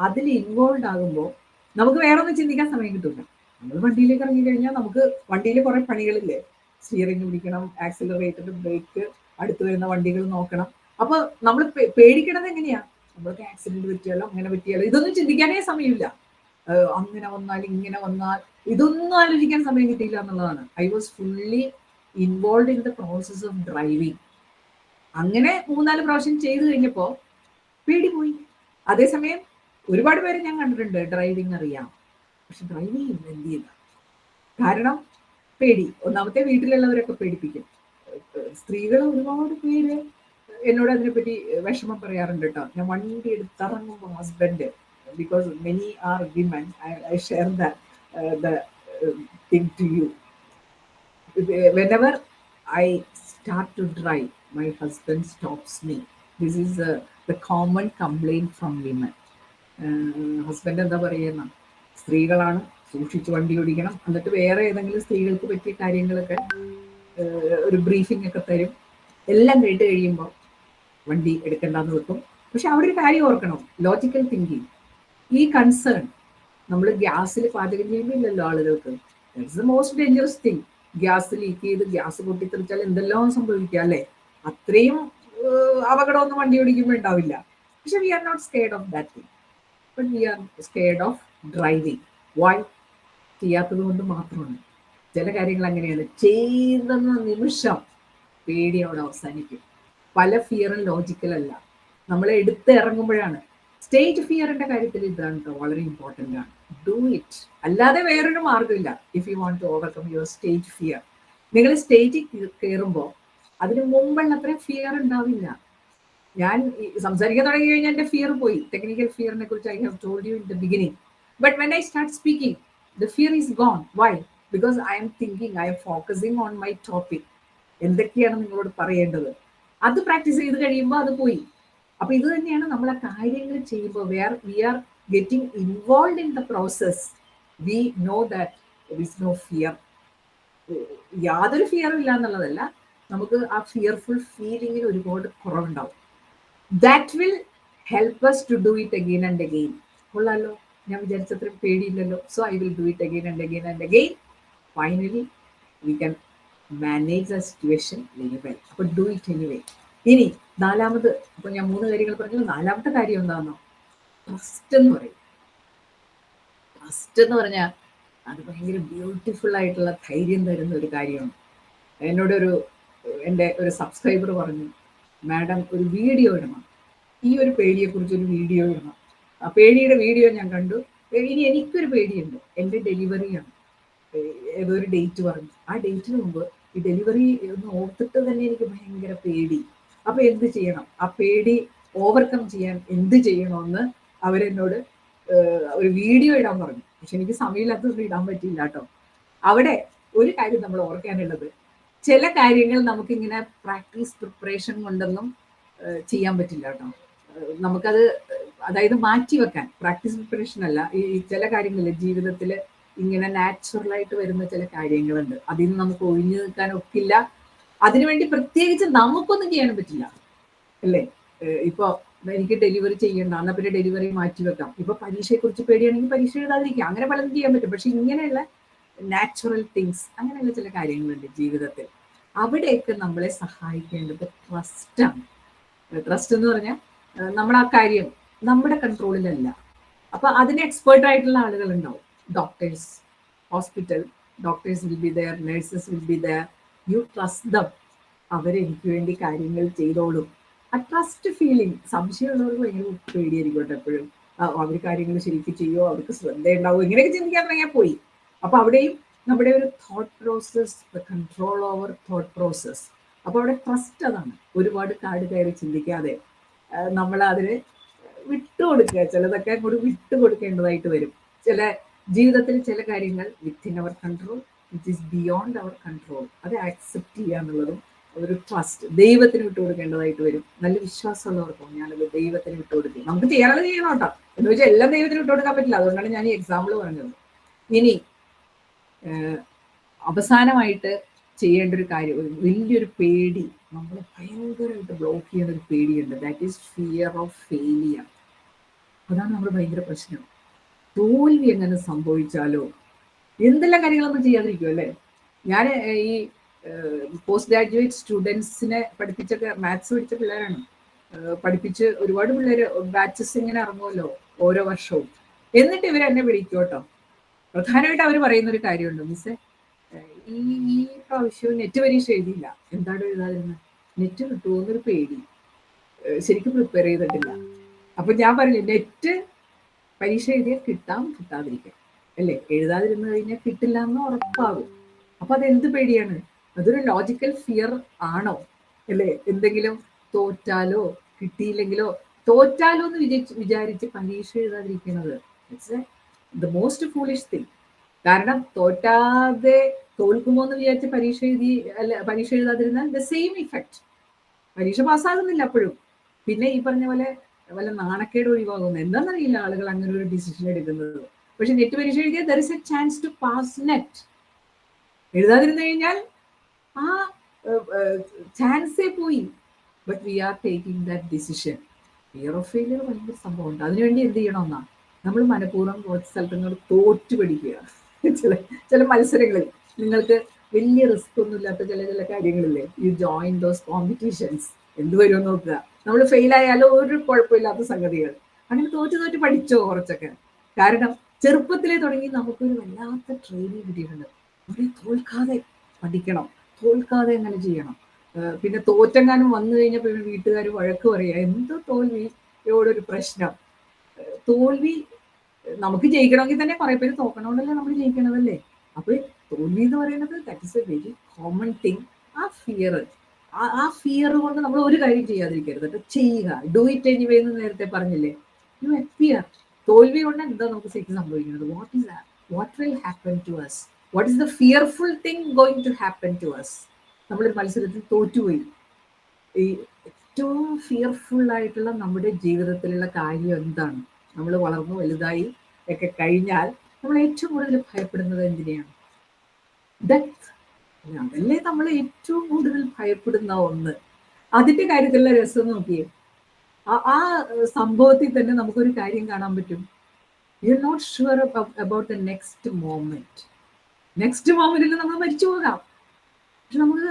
അതിൽ ഇൻവോൾവ് ആകുമ്പോൾ നമുക്ക് വേറെ ഒന്നും ചിന്തിക്കാൻ സമയം കിട്ടില്ല. നമ്മൾ വണ്ടിയിലേക്ക് ഇറങ്ങി കഴിഞ്ഞാൽ നമുക്ക് വണ്ടിയിൽ കുറെ പണികളില്ലേ. സ്റ്റിയറിംഗ് പിടിക്കണം, ആക്സിലറേറ്റർ, ബ്രേക്ക്, അടുത്ത് വരുന്ന വണ്ടികൾ നോക്കണം. അപ്പൊ നമ്മൾ പേടിക്കണത് എങ്ങനെയാ? നമ്മൾക്ക് ആക്സിഡന്റ് പറ്റിയാലോ, അങ്ങനെ പറ്റിയാലോ, ഇതൊന്നും ചിന്തിക്കാനേ സമയമില്ല. അങ്ങനെ വന്നാൽ ഇങ്ങനെ വന്നാൽ, ഇതൊന്നും ആലോചിക്കാൻ സമയം കിട്ടിയില്ല എന്നുള്ളതാണ്. I was fully involve in the process of driving. അങ്ങനെ 3-4 പ്രാവശ്യം ചെയ്തു കഴിഞ്ഞപ്പോൾ പേടി പോയി. അതേസമയം ഒരുപാട് പേര് ഞാൻ കണ്ടിട്ടുണ്ട് ഡ്രൈവിംഗ് അറിയാം, പക്ഷെ ഡ്രൈവിംഗ് എന്ത് ചെയ്യില്ല. കാരണം പേടി. ഒന്നാമത്തെ വീട്ടിലുള്ളവരൊക്കെ പേടിപ്പിക്കും. സ്ത്രീകൾ ഒരുപാട് പേര് എന്നോട് അതിനെപ്പറ്റി വിഷമം പറയാറുണ്ട് കേട്ടോ. ഞാൻ വണ്ടി എടുത്തിറങ്ങുമ്പോൾ husband, because many are women, I share that the thing to you. Whenever I start to drive, my husband stops me. This is the common complaint from women. Husband എന്താ പറയുന്ന, സ്ത്രീകളാണ്, സൂക്ഷിച്ച് വണ്ടി ഓടിക്കണം. എന്നിട്ട് വേറെ ഏതെങ്കിലും സ്ത്രീകൾക്ക് പറ്റിയ കാര്യങ്ങളൊക്കെ ഒരു ബ്രീഫിംഗ് ഒക്കെ തരും. എല്ലാം കേട്ട് കഴിയുമ്പോൾ വണ്ടി എടുക്കേണ്ടെന്ന് വെക്കും. പക്ഷെ അവിടെ ഒരു കാര്യം ഓർക്കണം, ലോജിക്കൽ തിങ്കിങ്. ഈ കൺസേൺ നമ്മൾ ഗ്യാസിൽ പാചകം ചെയ്യുന്നില്ലല്ലോ ആളുകൾക്ക്. That's the most dangerous thing. Gas leak ചെയ്ത് ഗ്യാസ് പൊട്ടിത്തെറിച്ചാൽ എന്തെല്ലാം സംഭവിക്കാം അല്ലേ? അത്രയും അപകടമൊന്നും വണ്ടി ഓടിക്കുമ്പോൾ ഉണ്ടാവില്ല. പക്ഷെ we are not scared of that thing, but we are scared of driving. Why? ചെയ്യാത്തത് കൊണ്ട് മാത്രമാണ്. ചില കാര്യങ്ങൾ അങ്ങനെയാണ്, ചെയ്യുന്ന നിമിഷം പേടി അവിടെ അവസാനിക്കും. പല ഫിയറും ലോജിക്കൽ അല്ല, നമ്മളെ എടുത്ത് ഇറങ്ങുമ്പോഴാണ്. സ്റ്റേജ് ഫിയറിന്റെ കാര്യത്തിൽ ഇതാണ് കേട്ടോ വളരെ ഇമ്പോർട്ടൻ്റ് ആണ്. Do it. അല്ലാതെ വേറൊരു മാർഗ്ഗമില്ല. If you want to overcome your stage fear. നിങ്ങൾ സ്റ്റേജിൽ കയറുമ്പോൾ അതിന് മുമ്പുള്ള അത്രയും ഫിയർ ഉണ്ടാവില്ല. ഞാൻ സംസാരിക്കാൻ തുടങ്ങി കഴിഞ്ഞാൽ എൻ്റെ ഫിയർ പോയി. ടെക്നിക്കൽ ഫിയറിനെ കുറിച്ച് I have told you in the beginning. But when I start speaking, the fear is gone. Why? Because I'm thinking, I'm focusing on my topic. എന്തൊക്കെയാണ് നിങ്ങളോട് പറയേണ്ടത്, അത് പ്രാക്ടീസ് ചെയ്ത് കഴിയുമ്പോൾ അത് പോയി. അപ്പൊ ഇത് തന്നെയാണ് നമ്മളെ കാര്യങ്ങൾ ചെയ്യുമ്പോൾ we are getting involve in the process. We know that there is no fear. യാതൊരു ഫിയറും ഇല്ല എന്നുള്ളതല്ല, നമുക്ക് ആ ഫിയർഫുൾ ഫീലിങ്ങിന് ഒരുപാട് കുറവുണ്ടാവും. That will help us to do it again and again. കൊള്ളാലോ, ഞാൻ വിചാരിച്ചത്രയും പേടിയില്ലല്ലോ. So I will do it again and again and again. Finally we can manage the situation very well. അപ്പോൾ ഡു ഇറ്റ് എനിവേ. ഇനി നാലാമത്, അപ്പോൾ ഞാൻ 3 കാര്യങ്ങൾ പറഞ്ഞു. നാലാമത്തെ കാര്യം എന്താണെന്നോ? ട്രസ്റ്റ് എന്ന് പറയും. ട്രസ്റ്റ് എന്ന് പറഞ്ഞാൽ അത് ഭയങ്കര ബ്യൂട്ടിഫുൾ ആയിട്ടുള്ള ധൈര്യം തരുന്ന ഒരു കാര്യമാണ്. എൻ്റെ ഒരു സബ്സ്ക്രൈബർ പറഞ്ഞു, മാഡം ഒരു വീഡിയോ ഇടണം, ഈ ഒരു പേടിയെക്കുറിച്ച് ഒരു വീഡിയോ ഇടണം. ആ പേടിയുടെ വീഡിയോ ഞാൻ കണ്ടു. ഇനി എനിക്കൊരു പേടിയുണ്ട്, എൻ്റെ ഡെലിവറിയാണ്. ഏതോ ഒരു ഡേറ്റ് പറഞ്ഞു. ആ ഡേറ്റിന് മുമ്പ് ഈ ഡെലിവറി ഒന്ന് ഓർത്തിട്ട് തന്നെ എനിക്ക് ഭയങ്കര പേടി. അപ്പൊ എന്ത് ചെയ്യണം, ആ പേടി ഓവർകം ചെയ്യാൻ എന്ത് ചെയ്യണമെന്ന് അവരെന്നോട് ഒരു വീഡിയോ ഇടാൻ പറഞ്ഞു. പക്ഷെ എനിക്ക് സമയമില്ലാത്തതുകൊണ്ട് ഇടാൻ പറ്റിയില്ല കേട്ടോ. അവിടെ ഒരു കാര്യം നമ്മൾ ഓർക്കാനുള്ളത്, ചില കാര്യങ്ങൾ നമുക്കിങ്ങനെ പ്രാക്ടീസ് പ്രിപ്പറേഷൻ കൊണ്ടൊന്നും ചെയ്യാൻ പറ്റില്ല കേട്ടോ. നമുക്കത് അതായത് മാറ്റി വെക്കാൻ, പ്രാക്ടീസ് പ്രിപ്പറേഷൻ അല്ല, ഈ ചില കാര്യങ്ങളിൽ ജീവിതത്തിൽ ഇങ്ങനെ നാച്ചുറലായിട്ട് വരുന്ന ചില കാര്യങ്ങളുണ്ട്. അതിൽ നിന്ന് നമുക്ക് ഒഴിഞ്ഞു നിൽക്കാൻ ഒക്കില്ല. അതിനുവേണ്ടി പ്രത്യേകിച്ച് നമുക്കൊന്നും ചെയ്യാനും പറ്റില്ല അല്ലേ? ഇപ്പൊ എനിക്ക് ഡെലിവറി ചെയ്യണ്ട, എന്നാൽ പിന്നെ ഡെലിവറി മാറ്റി വെക്കാം. ഇപ്പൊ പരീക്ഷയെക്കുറിച്ച് പേടിയാണെങ്കിൽ പരീക്ഷ എഴുതാതിരിക്കാം. അങ്ങനെ പലതും ചെയ്യാൻ പറ്റും. പക്ഷെ ഇങ്ങനെയുള്ള നാച്ചുറൽ തിങ്സ്, അങ്ങനെയുള്ള ചില കാര്യങ്ങളുണ്ട് ജീവിതത്തിൽ. അവിടെയൊക്കെ നമ്മളെ സഹായിക്കേണ്ടത് ട്രസ്റ്റാണ്. ട്രസ്റ്റ് എന്ന് പറഞ്ഞാൽ നമ്മൾ ആ കാര്യം നമ്മുടെ കൺട്രോളിലല്ല. അപ്പൊ അതിന് എക്സ്പേർട്ട് ആയിട്ടുള്ള ആളുകൾ ഉണ്ടാവും. Doctors, hospital doctors will be there, nurses will be there. You trust them. അവരെനിക്ക് വേണ്ടി കാര്യങ്ങൾ ചെയ്തോളും. ആ ട്രസ്റ്റ് ഫീലിംഗ്. സംശയമുള്ളവർക്ക് ഭയങ്കര പേടിയായിരിക്കും എപ്പോഴും. അവർ കാര്യങ്ങൾ ശരിക്കും ചെയ്യുമോ, അവർക്ക് ശ്രദ്ധയുണ്ടാവും, ഇങ്ങനെയൊക്കെ ചിന്തിക്കാൻ തുടങ്ങിയാൽ പോയി. അപ്പൊ അവിടെയും നമ്മുടെ ഒരു thought process, control over thought process. അപ്പൊ അവിടെ ട്രസ്റ്റ് അതാണ്. ഒരുപാട് കാട് കയറി ചിന്തിക്കാതെ നമ്മൾ അതിന് വിട്ടുകൊടുക്കുക. ചിലതൊക്കെ കൂടി വിട്ടുകൊടുക്കേണ്ടതായിട്ട് വരും. ചില ജീവിതത്തിൽ ചില കാര്യങ്ങൾ within our control, which is beyond our control. അത് ആക്സെപ്റ്റ് ചെയ്യുക എന്നുള്ളതും ഒരു ട്രസ്റ്റ്. ദൈവത്തിന് വിട്ടുകൊടുക്കേണ്ടതായിട്ട് വരും. നല്ല വിശ്വാസമുള്ളവർക്കും ഞാനത് ദൈവത്തിന് വിട്ടുകൊടുക്കും. നമുക്ക് ചെയ്യാനുള്ളത് ചെയ്യണം കേട്ടോ. എന്ന് വെച്ചാൽ എല്ലാം ദൈവത്തിന് വിട്ടുകൊടുക്കാൻ പറ്റില്ല. അതുകൊണ്ടാണ് ഞാൻ ഈ എക്സാമ്പിൾ പറഞ്ഞത്. ഇനി അവസാനമായിട്ട് ചെയ്യേണ്ട ഒരു കാര്യം, വലിയൊരു പേടി, നമ്മളെ ഭയങ്കരമായിട്ട് ബ്ലോക്ക് ചെയ്യുന്ന ഒരു പേടിയുണ്ട്. That is fear of failure. അതാണ് നമ്മുടെ ഭയങ്കര പ്രശ്നം. തോൽവി എങ്ങനെ സംഭവിച്ചാലോ, എന്തെല്ലാം കാര്യങ്ങൾ നമ്മൾ ചെയ്യാതിരിക്കും അല്ലേ? ഞാൻ ഈ പോസ്റ്റ് ഗ്രാജുവേറ്റ് സ്റ്റുഡൻസിനെ പഠിപ്പിച്ചൊക്കെ, മാത്സ് പഠിച്ച പിള്ളേരാണ് പഠിപ്പിച്ച്. ഒരുപാട് പിള്ളേര് ബാച്ചസ് ഇങ്ങനെ ഇറങ്ങുമല്ലോ ഓരോ വർഷവും. എന്നിട്ട് ഇവർ എന്നെ വിളിക്കും കേട്ടോ. പ്രധാനമായിട്ട് അവർ പറയുന്നൊരു കാര്യമുണ്ട്, മിസ്സേ ഈ പ്രാവശ്യവും നെറ്റ് പരീക്ഷ എഴുതിയില്ല. എന്താണ് എഴുതാതിരുന്നത്? നെറ്റ് കിട്ടുമോ എന്നൊരു പേടി, ശരിക്കും പ്രിപ്പയർ ചെയ്തിട്ടില്ല. അപ്പൊ ഞാൻ പറഞ്ഞു, നെറ്റ് പരീക്ഷ എഴുതിയാൽ കിട്ടാം, കിട്ടാതിരിക്കാം അല്ലേ? എഴുതാതിരുന്നു കഴിഞ്ഞാൽ കിട്ടില്ല എന്ന് ഉറപ്പാകും. അപ്പൊ അതെന്ത് പേടിയാണ്? അതൊരു ലോജിക്കൽ ഫിയർ ആണോ അല്ലേ? എന്തെങ്കിലും തോറ്റാലോ, കിട്ടിയില്ലെങ്കിലോ, തോറ്റാലോ എന്ന് വിചാരിച്ച് പരീക്ഷ എഴുതാതിരിക്കുന്നത് it's the most foolish thing. കാരണം തോൽക്കുമോ എന്ന് വിചാരിച്ച് പരീക്ഷ എഴുതാതിരുന്നാൽ ദ സെയിം ഇഫക്റ്റ്. പരീക്ഷ പാസ്സാകുന്നില്ല അപ്പോഴും. പിന്നെ ഈ പറഞ്ഞ പോലെ വല്ല നാണക്കേട് ഒഴിവാകുന്നു. എന്താണെന്നറിയില്ല ആളുകൾ അങ്ങനെ ഒരു ഡിസിഷൻ എടുക്കുന്നത്. പക്ഷെ നെറ്റ് പരീക്ഷ എഴുതിയാൽ there is a chance to pass NET. എഴുതാതിരുന്നു കഴിഞ്ഞാൽ ആ ചാൻസേ പോയി. But we are taking that decision. Fear of failure ഭയങ്കര സംഭവമുണ്ട്. അതിനുവേണ്ടി എന്ത് ചെയ്യണമെന്നാ, നമ്മൾ മനഃപൂർവ്വം കുറച്ച് സ്ഥലത്ത് നിങ്ങൾ തോറ്റു പഠിക്കുക. ചില ചില മത്സരങ്ങളിൽ നിങ്ങൾക്ക് വലിയ റിസ്ക് ഒന്നും ഇല്ലാത്ത ചില കാര്യങ്ങളില്ലേ, യു ജോയിൻ ദോസ് കോമ്പറ്റീഷൻസ്. എന്ത് വരുമെന്ന് നോക്കുക. നമ്മൾ ഫെയിൽ ആയാലും ഒരു കുഴപ്പമില്ലാത്ത സംഗതികൾ. അങ്ങനെ തോറ്റു പഠിച്ചോ കുറച്ചൊക്കെ. കാരണം ചെറുപ്പത്തിലേ തുടങ്ങി നമുക്കൊരു വല്ലാത്ത ട്രെയിനിങ് കിട്ടിയിട്ടുണ്ട്. അവരെ തോൽക്കാതെ പഠിക്കണം, തോൽക്കാതെ എങ്ങനെ ചെയ്യണം. പിന്നെ തോറ്റെങ്ങാനും വന്നു കഴിഞ്ഞാൽ പിന്നെ വീട്ടുകാർ വഴക്ക് പറയുക, എന്തോ തോൽവിയോടൊരു പ്രശ്നം. തോൽവി നമുക്ക് ജയിക്കണമെങ്കിൽ തന്നെ കുറെ പേര് തോക്കണോണ്ടല്ലേ നമ്മൾ ജയിക്കണതല്ലേ. അപ്പൊ തോൽവി എന്ന് പറയുന്നത് that is A very common thing. ആ ഫിയർ കൊണ്ട് നമ്മൾ ഒരു കാര്യം ചെയ്യാതിരിക്കരുത്, അത് ചെയ്യുക. ഡു ഇറ്റ് എനിവേ എന്ന് നേരത്തെ പറഞ്ഞില്ലേ. You fear. തോൽവി കൊണ്ട് എന്താ നമുക്ക് ശരിക്കും സംഭവിക്കുന്നത്? What will happen to us? What is the fearful thing going to happen to us? നമ്മളൊരു മത്സരത്തിൽ തോറ്റുപോയി. ഈ ഏറ്റവും ഫിയർഫുൾ ആയിട്ടുള്ള നമ്മുടെ ജീവിതത്തിലുള്ള കാര്യം എന്താണ്? നമ്മൾ വളർന്നു വലുതായി ഒക്കെ കഴിഞ്ഞാൽ നമ്മൾ ഏറ്റവും കൂടുതൽ ഭയപ്പെടുന്നത് എന്തിനെയാണ്? ഡെത്ത്. അതല്ലേ നമ്മൾ ഏറ്റവും കൂടുതൽ ഭയപ്പെടുന്ന ഒന്ന്. അതിന്റെ കാര്യത്തിലുള്ള രസം നോക്കിയേ. ആ സംഭവത്തിൽ തന്നെ നമുക്കൊരു കാര്യം കാണാൻ പറ്റും. You are not sure about the next moment. Next മോമെന്റിൽ നമ്മൾ മരിച്ചു പോകാം. പക്ഷെ നമുക്ക്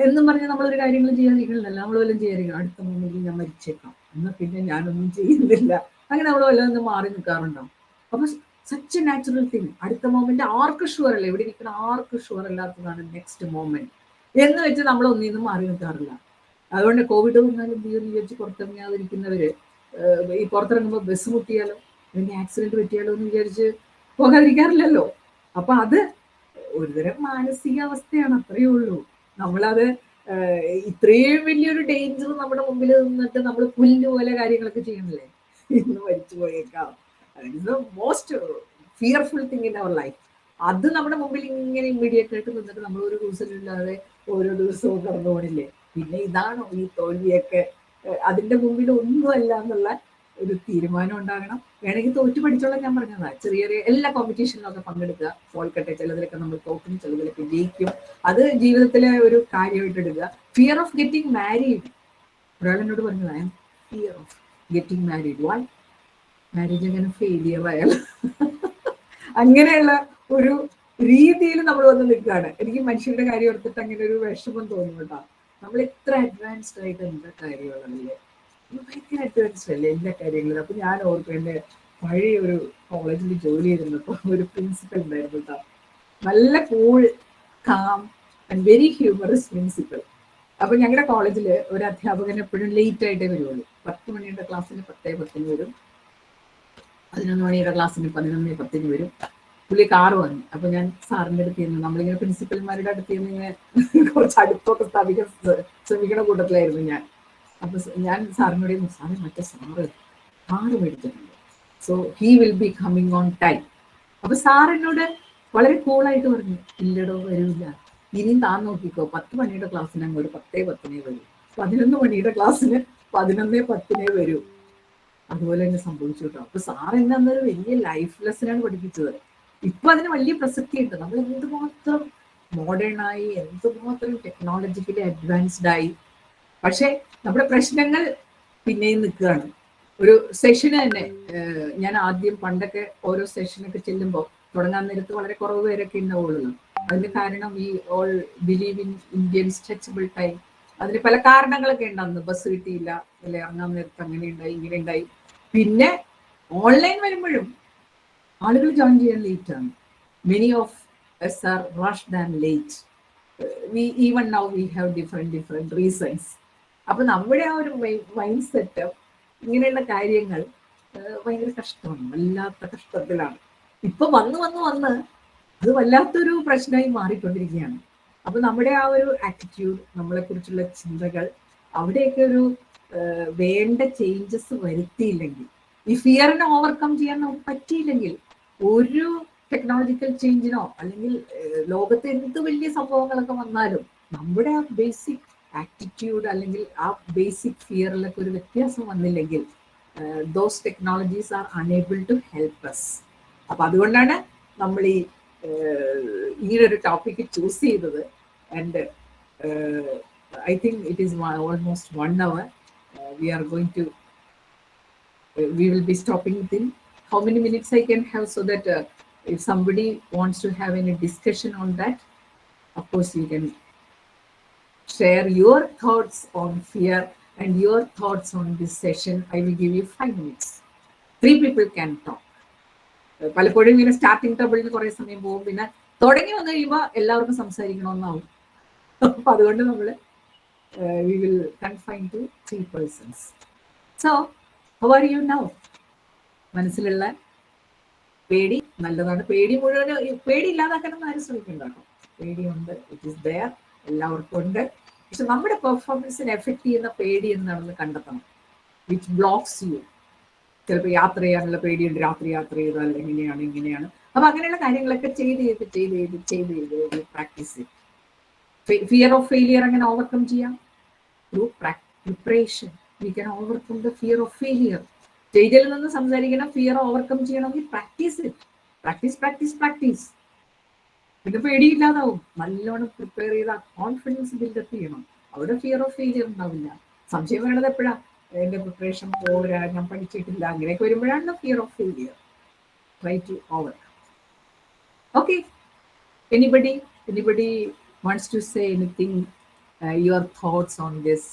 എന്നും പറഞ്ഞ് നമ്മളൊരു കാര്യങ്ങളും ചെയ്യാതിരിക്കണില്ലല്ലോ. നമ്മൾ വല്ലതും ചെയ്യാതിരിക്കണം. അടുത്ത മൊമെന്റിൽ ഞാൻ മരിച്ചേക്കാം, എന്നാൽ പിന്നെ ഞാനൊന്നും ചെയ്യുന്നില്ല. അങ്ങനെ നമ്മൾ വല്ലതും മാറി നിൽക്കാറുണ്ടാവും. അപ്പൊ സച്ച് എ നാച്ചുറൽ തിങ്. അടുത്ത മൊമെന്റ് ആർക്ക് ഷുവർ അല്ല, ഇവിടെ ഇരിക്കുന്ന ആർക്ക് ഷുവർ അല്ലാത്തതാണ് നെക്സ്റ്റ് മൊമെന്റ് എന്ന് വെച്ച് നമ്മൾ ഒന്നിന്നും മാറി നിൽക്കാറില്ല. അതുകൊണ്ട് കോവിഡ് വന്നാലും തീർന്ന് വിചാരിച്ച് പുറത്തിറങ്ങാതിരിക്കുന്നവര് ഈ പുറത്തിറങ്ങുമ്പോൾ ബസ് മുട്ടിയാലോ, അല്ലെങ്കിൽ ആക്സിഡന്റ് പറ്റിയാലോ എന്ന് വിചാരിച്ച് പോകാതിരിക്കാറില്ലല്ലോ. അപ്പൊ അത് ഒരുതരം മാനസികാവസ്ഥയാണ്, അത്രയേ ഉള്ളൂ. നമ്മളത് ഇത്രയും വലിയൊരു ഡേഞ്ചർ നമ്മുടെ മുമ്പിൽ നിന്നിട്ട് നമ്മൾ പുല്ല് പോലെ കാര്യങ്ങളൊക്കെ ചെയ്യണില്ലേ. ഇന്ന് മരിച്ചു പോയേക്കാം. Most fearful thing in our life. അത് നമ്മുടെ മുമ്പിൽ ഇങ്ങനെ ഇമ്മീഡിയറ്റ് ആയിട്ട് നിന്നിട്ട് നമ്മൾ ഒരു ദിവസമില്ലാതെ ഓരോ ദിവസവും കടന്നു പോണില്ലേ. പിന്നെ ഇതാണോ ഈ തോൽവിയൊക്കെ? അതിന്റെ മുമ്പിൽ ഒന്നുമല്ല എന്നുള്ള ഒരു തീരുമാനം ഉണ്ടാകണം. വേണമെങ്കിൽ തോറ്റു പഠിച്ചോളാം. ഞാൻ പറഞ്ഞതാ, ചെറിയ ചെറിയ എല്ലാ കോമ്പറ്റീഷനിലൊക്കെ പങ്കെടുക്കുക, തോൽക്കട്ടെ. ചിലതിലൊക്കെ നമ്മൾ തോക്കും, ചിലതിലൊക്കെ ജയിക്കും. അത് ജീവിതത്തിലെ ഒരു കാര്യമായിട്ട് എടുക്കുക. Fear of getting married. ഒരാൾ എന്നോട് പറഞ്ഞതാ, fear of getting married. Why? Marriage എങ്ങനെ ഫെയിലിയർ ആയാൽ അങ്ങനെയുള്ള ഒരു രീതിയിൽ നമ്മൾ വന്ന് നിൽക്കുകയാണ്. എനിക്ക് മനുഷ്യരുടെ കാര്യം ഓർത്തിട്ട് അങ്ങനെ ഒരു വിഷമം തോന്നും കേട്ടോ. നമ്മൾ ഇത്ര അഡ്വാൻസ്ഡ് ആയിട്ട് എന്താ കാര്യമുള്ളതല്ലേ, ഭയങ്കര അഡ്വാൻസ്ഡ് അല്ലേ എല്ലാ കാര്യങ്ങളും. അപ്പൊ ഞാൻ ഓർക്കും, എൻ്റെ പഴയ ഒരു കോളേജിൽ ജോലി ചെയ്തിരുന്നപ്പോൾ ഒരു പ്രിൻസിപ്പൽ ഉണ്ടായിരുന്നു കേട്ടോ. നല്ല cool, calm and very humorous principal. അപ്പൊ ഞങ്ങളുടെ കോളേജിൽ ഒരു അധ്യാപകൻ എപ്പോഴും ലേറ്റ് ആയിട്ടേ വരുള്ളൂ. 10 മണിയുടെ ക്ലാസ്സിന് 10:10 വരും, 11 മണിയുടെ ക്ലാസ്സിന് 11:10 വരും. പുള്ളി കാറ് വന്നു. അപ്പൊ ഞാൻ സാറിന്റെ അടുത്ത് നിന്ന്, നമ്മളിങ്ങനെ പ്രിൻസിപ്പൽമാരുടെ അടുത്ത് നിന്ന് ഇങ്ങനെ കുറച്ച് അടുപ്പൊക്കെ സ്ഥാപിക്കാൻ ശ്രമിക്കുന്ന കൂട്ടത്തിലായിരുന്നു ഞാൻ. അപ്പൊ ഞാൻ സാറിനോട്, സാറേ മറ്റേ സാറ് കാറ് മേടിച്ചിട്ടുണ്ട്, so he will be coming on time. അപ്പൊ സാറിനോട് വളരെ കൂളായിട്ട് പറഞ്ഞു, ഇല്ലടോ വരില്ല, ഇനിയും താൻ നോക്കിക്കോ, 10 മണിയുടെ ക്ലാസ്സിന് അങ്ങോട്ട് 10:10 വരൂ, 11 മണിയുടെ ക്ലാസ്സിന് 11:10 വരൂ. അതുപോലെ തന്നെ സംഭവിച്ചു കേട്ടോ. അപ്പൊ സാർ എന്നെ അന്നൊരു വലിയ ലൈഫ് ലെസനാണ് പഠിപ്പിച്ചത്. ഇപ്പൊ അതിന് വലിയ പ്രസക്തിയുണ്ട്. നമ്മൾ എന്തുമാത്രം മോഡേൺ ആയി, എന്തുമാത്രം ടെക്നോളജിക്കലി അഡ്വാൻസ്ഡ് ആയി. പക്ഷെ നമ്മുടെ പ്രശ്നങ്ങൾ പിന്നെയും നിൽക്കുകയാണ്. ഒരു സെഷന് തന്നെ ഞാൻ ആദ്യം പണ്ടൊക്കെ ഓരോ സെഷനൊക്കെ ചെല്ലുമ്പോൾ തുടങ്ങാൻ നേരത്ത് വളരെ കുറവ് പേരൊക്കെ ഉണ്ടാവുള്ളൂ. അതിന് കാരണം ഈ all believe in Indian stretchable time. അതിന് പല കാരണങ്ങളൊക്കെ ഉണ്ട്. അന്ന് ബസ് കിട്ടിയില്ല, അല്ലെ ഇറങ്ങാൻ നേരത്ത് അങ്ങനെ ഉണ്ടായി, ഇങ്ങനെ ഉണ്ടായി. പിന്നെ ഓൺലൈൻ വരുമ്പോഴും ആളുകൾ ജോയിൻ ചെയ്യാൻ ലേറ്റ് ആണ്. Many of us are rushed and late. Even now we have different reasons. അപ്പൊ നമ്മുടെ ആ ഒരു മൈൻഡ് സെറ്റ്, ഇങ്ങനെയുള്ള കാര്യങ്ങൾ ഭയങ്കര കഷ്ടമാണ്, വല്ലാത്ത കഷ്ടത്തിലാണ്. ഇപ്പൊ വന്ന് അത് വല്ലാത്തൊരു പ്രശ്നമായി മാറിക്കൊണ്ടിരിക്കുകയാണ്. അപ്പൊ നമ്മുടെ ആ ഒരു ആറ്റിറ്റ്യൂഡ്, നമ്മളെ കുറിച്ചുള്ള ചിന്തകൾ, അവിടെയൊക്കെ ഒരു വേണ്ട ചേഞ്ചസ് വരുത്തിയില്ലെങ്കിൽ, ഈ ഫിയറിനെ ഓവർകം ചെയ്യാൻ നമുക്ക് പറ്റിയില്ലെങ്കിൽ, ഒരു ടെക്നോളജിക്കൽ ചേഞ്ചിനോ അല്ലെങ്കിൽ ലോകത്തെ എന്ത് വലിയ സംഭവങ്ങളൊക്കെ വന്നാലും നമ്മുടെ ആ ബേസിക് ആറ്റിറ്റ്യൂഡ് അല്ലെങ്കിൽ ആ ബേസിക് ഫിയറിലൊക്കെ ഒരു വ്യത്യാസം വന്നില്ലെങ്കിൽ, those technologies are unable to help us. അപ്പൊ അതുകൊണ്ടാണ് നമ്മൾ ഈ ഇങ്ങനൊരു ടോപ്പിക്ക് ചൂസ് ചെയ്തത്. And I think it is almost 1 hour. We are going to, we will be stopping within how many minutes I can have, so that if somebody wants to have any discussion on that, of course you can share your thoughts on fear and your thoughts on this session. I will give you 5 minutes. 3 people can talk. പലപ്പോഴും ഇങ്ങനെ starting ട്രബിളിൽ കുറേ സമയം പോകും, പിന്നെ തുടങ്ങി വന്നു കഴിയുമ്പോൾ എല്ലാവർക്കും സംസാരിക്കണമെന്നാവും. അപ്പൊ അതുകൊണ്ട് നമ്മൾ we will confine to 3 persons. So, how are you now? മനസ്സിലുള്ള പേടി നല്ലതാണ്. പേടി മുഴുവൻ പേടി ഇല്ലാതാക്കണം ആരും ശ്രമിക്കണ്ട കേട്ടോ. പേടിയുണ്ട്, ഇറ്റ് ഈസ് ദയർ, എല്ലാവർക്കും ഉണ്ട്. പക്ഷെ നമ്മുടെ പെർഫോമൻസിനെ എഫക്ട് ചെയ്യുന്ന പേടി എന്താണെന്ന് കണ്ടെത്തണം. Which blocks you. ചിലപ്പോൾ യാത്ര ചെയ്യാനുള്ള പേടിയുണ്ട്, രാത്രി യാത്ര ചെയ്താൽ എങ്ങനെയാണ് ഇങ്ങനെയാണ്. അപ്പൊ അങ്ങനെയുള്ള കാര്യങ്ങളൊക്കെ ചെയ്ത് പ്രാക്ടീസ് ചെയ്യും. ഫിയർ ഓഫ് ഫെയിലിയർ അങ്ങനെ ഓവർകം ചെയ്യാം. Through preparation we can overcome the fear of failure. സ്റ്റേജിൽ നിന്ന് സംസാരിക്കണം, ഫിയർ ഓവർകം ചെയ്യണമെങ്കിൽ പ്രാക്ടീസ്. പിന്നെ പേടിയില്ലാതാവും. നല്ലോണം പ്രിപ്പയർ ചെയ്ത കോൺഫിഡൻസ് ബിൽഡപ്പ് ചെയ്യണം. അവിടെ ഫിയർ ഓഫ് ഫെയിലിയർ ഉണ്ടാവില്ല. സംശയം വേണ്ടത് എപ്പോഴാ? എൻ്റെ പ്രിപ്പറേഷൻ പോരാ, ഞാൻ പഠിച്ചിട്ടില്ല, അങ്ങനെയൊക്കെ വരുമ്പോഴാണ് fear of failure. Try to overcome. Okay, anybody wants to say anything, your thoughts on this?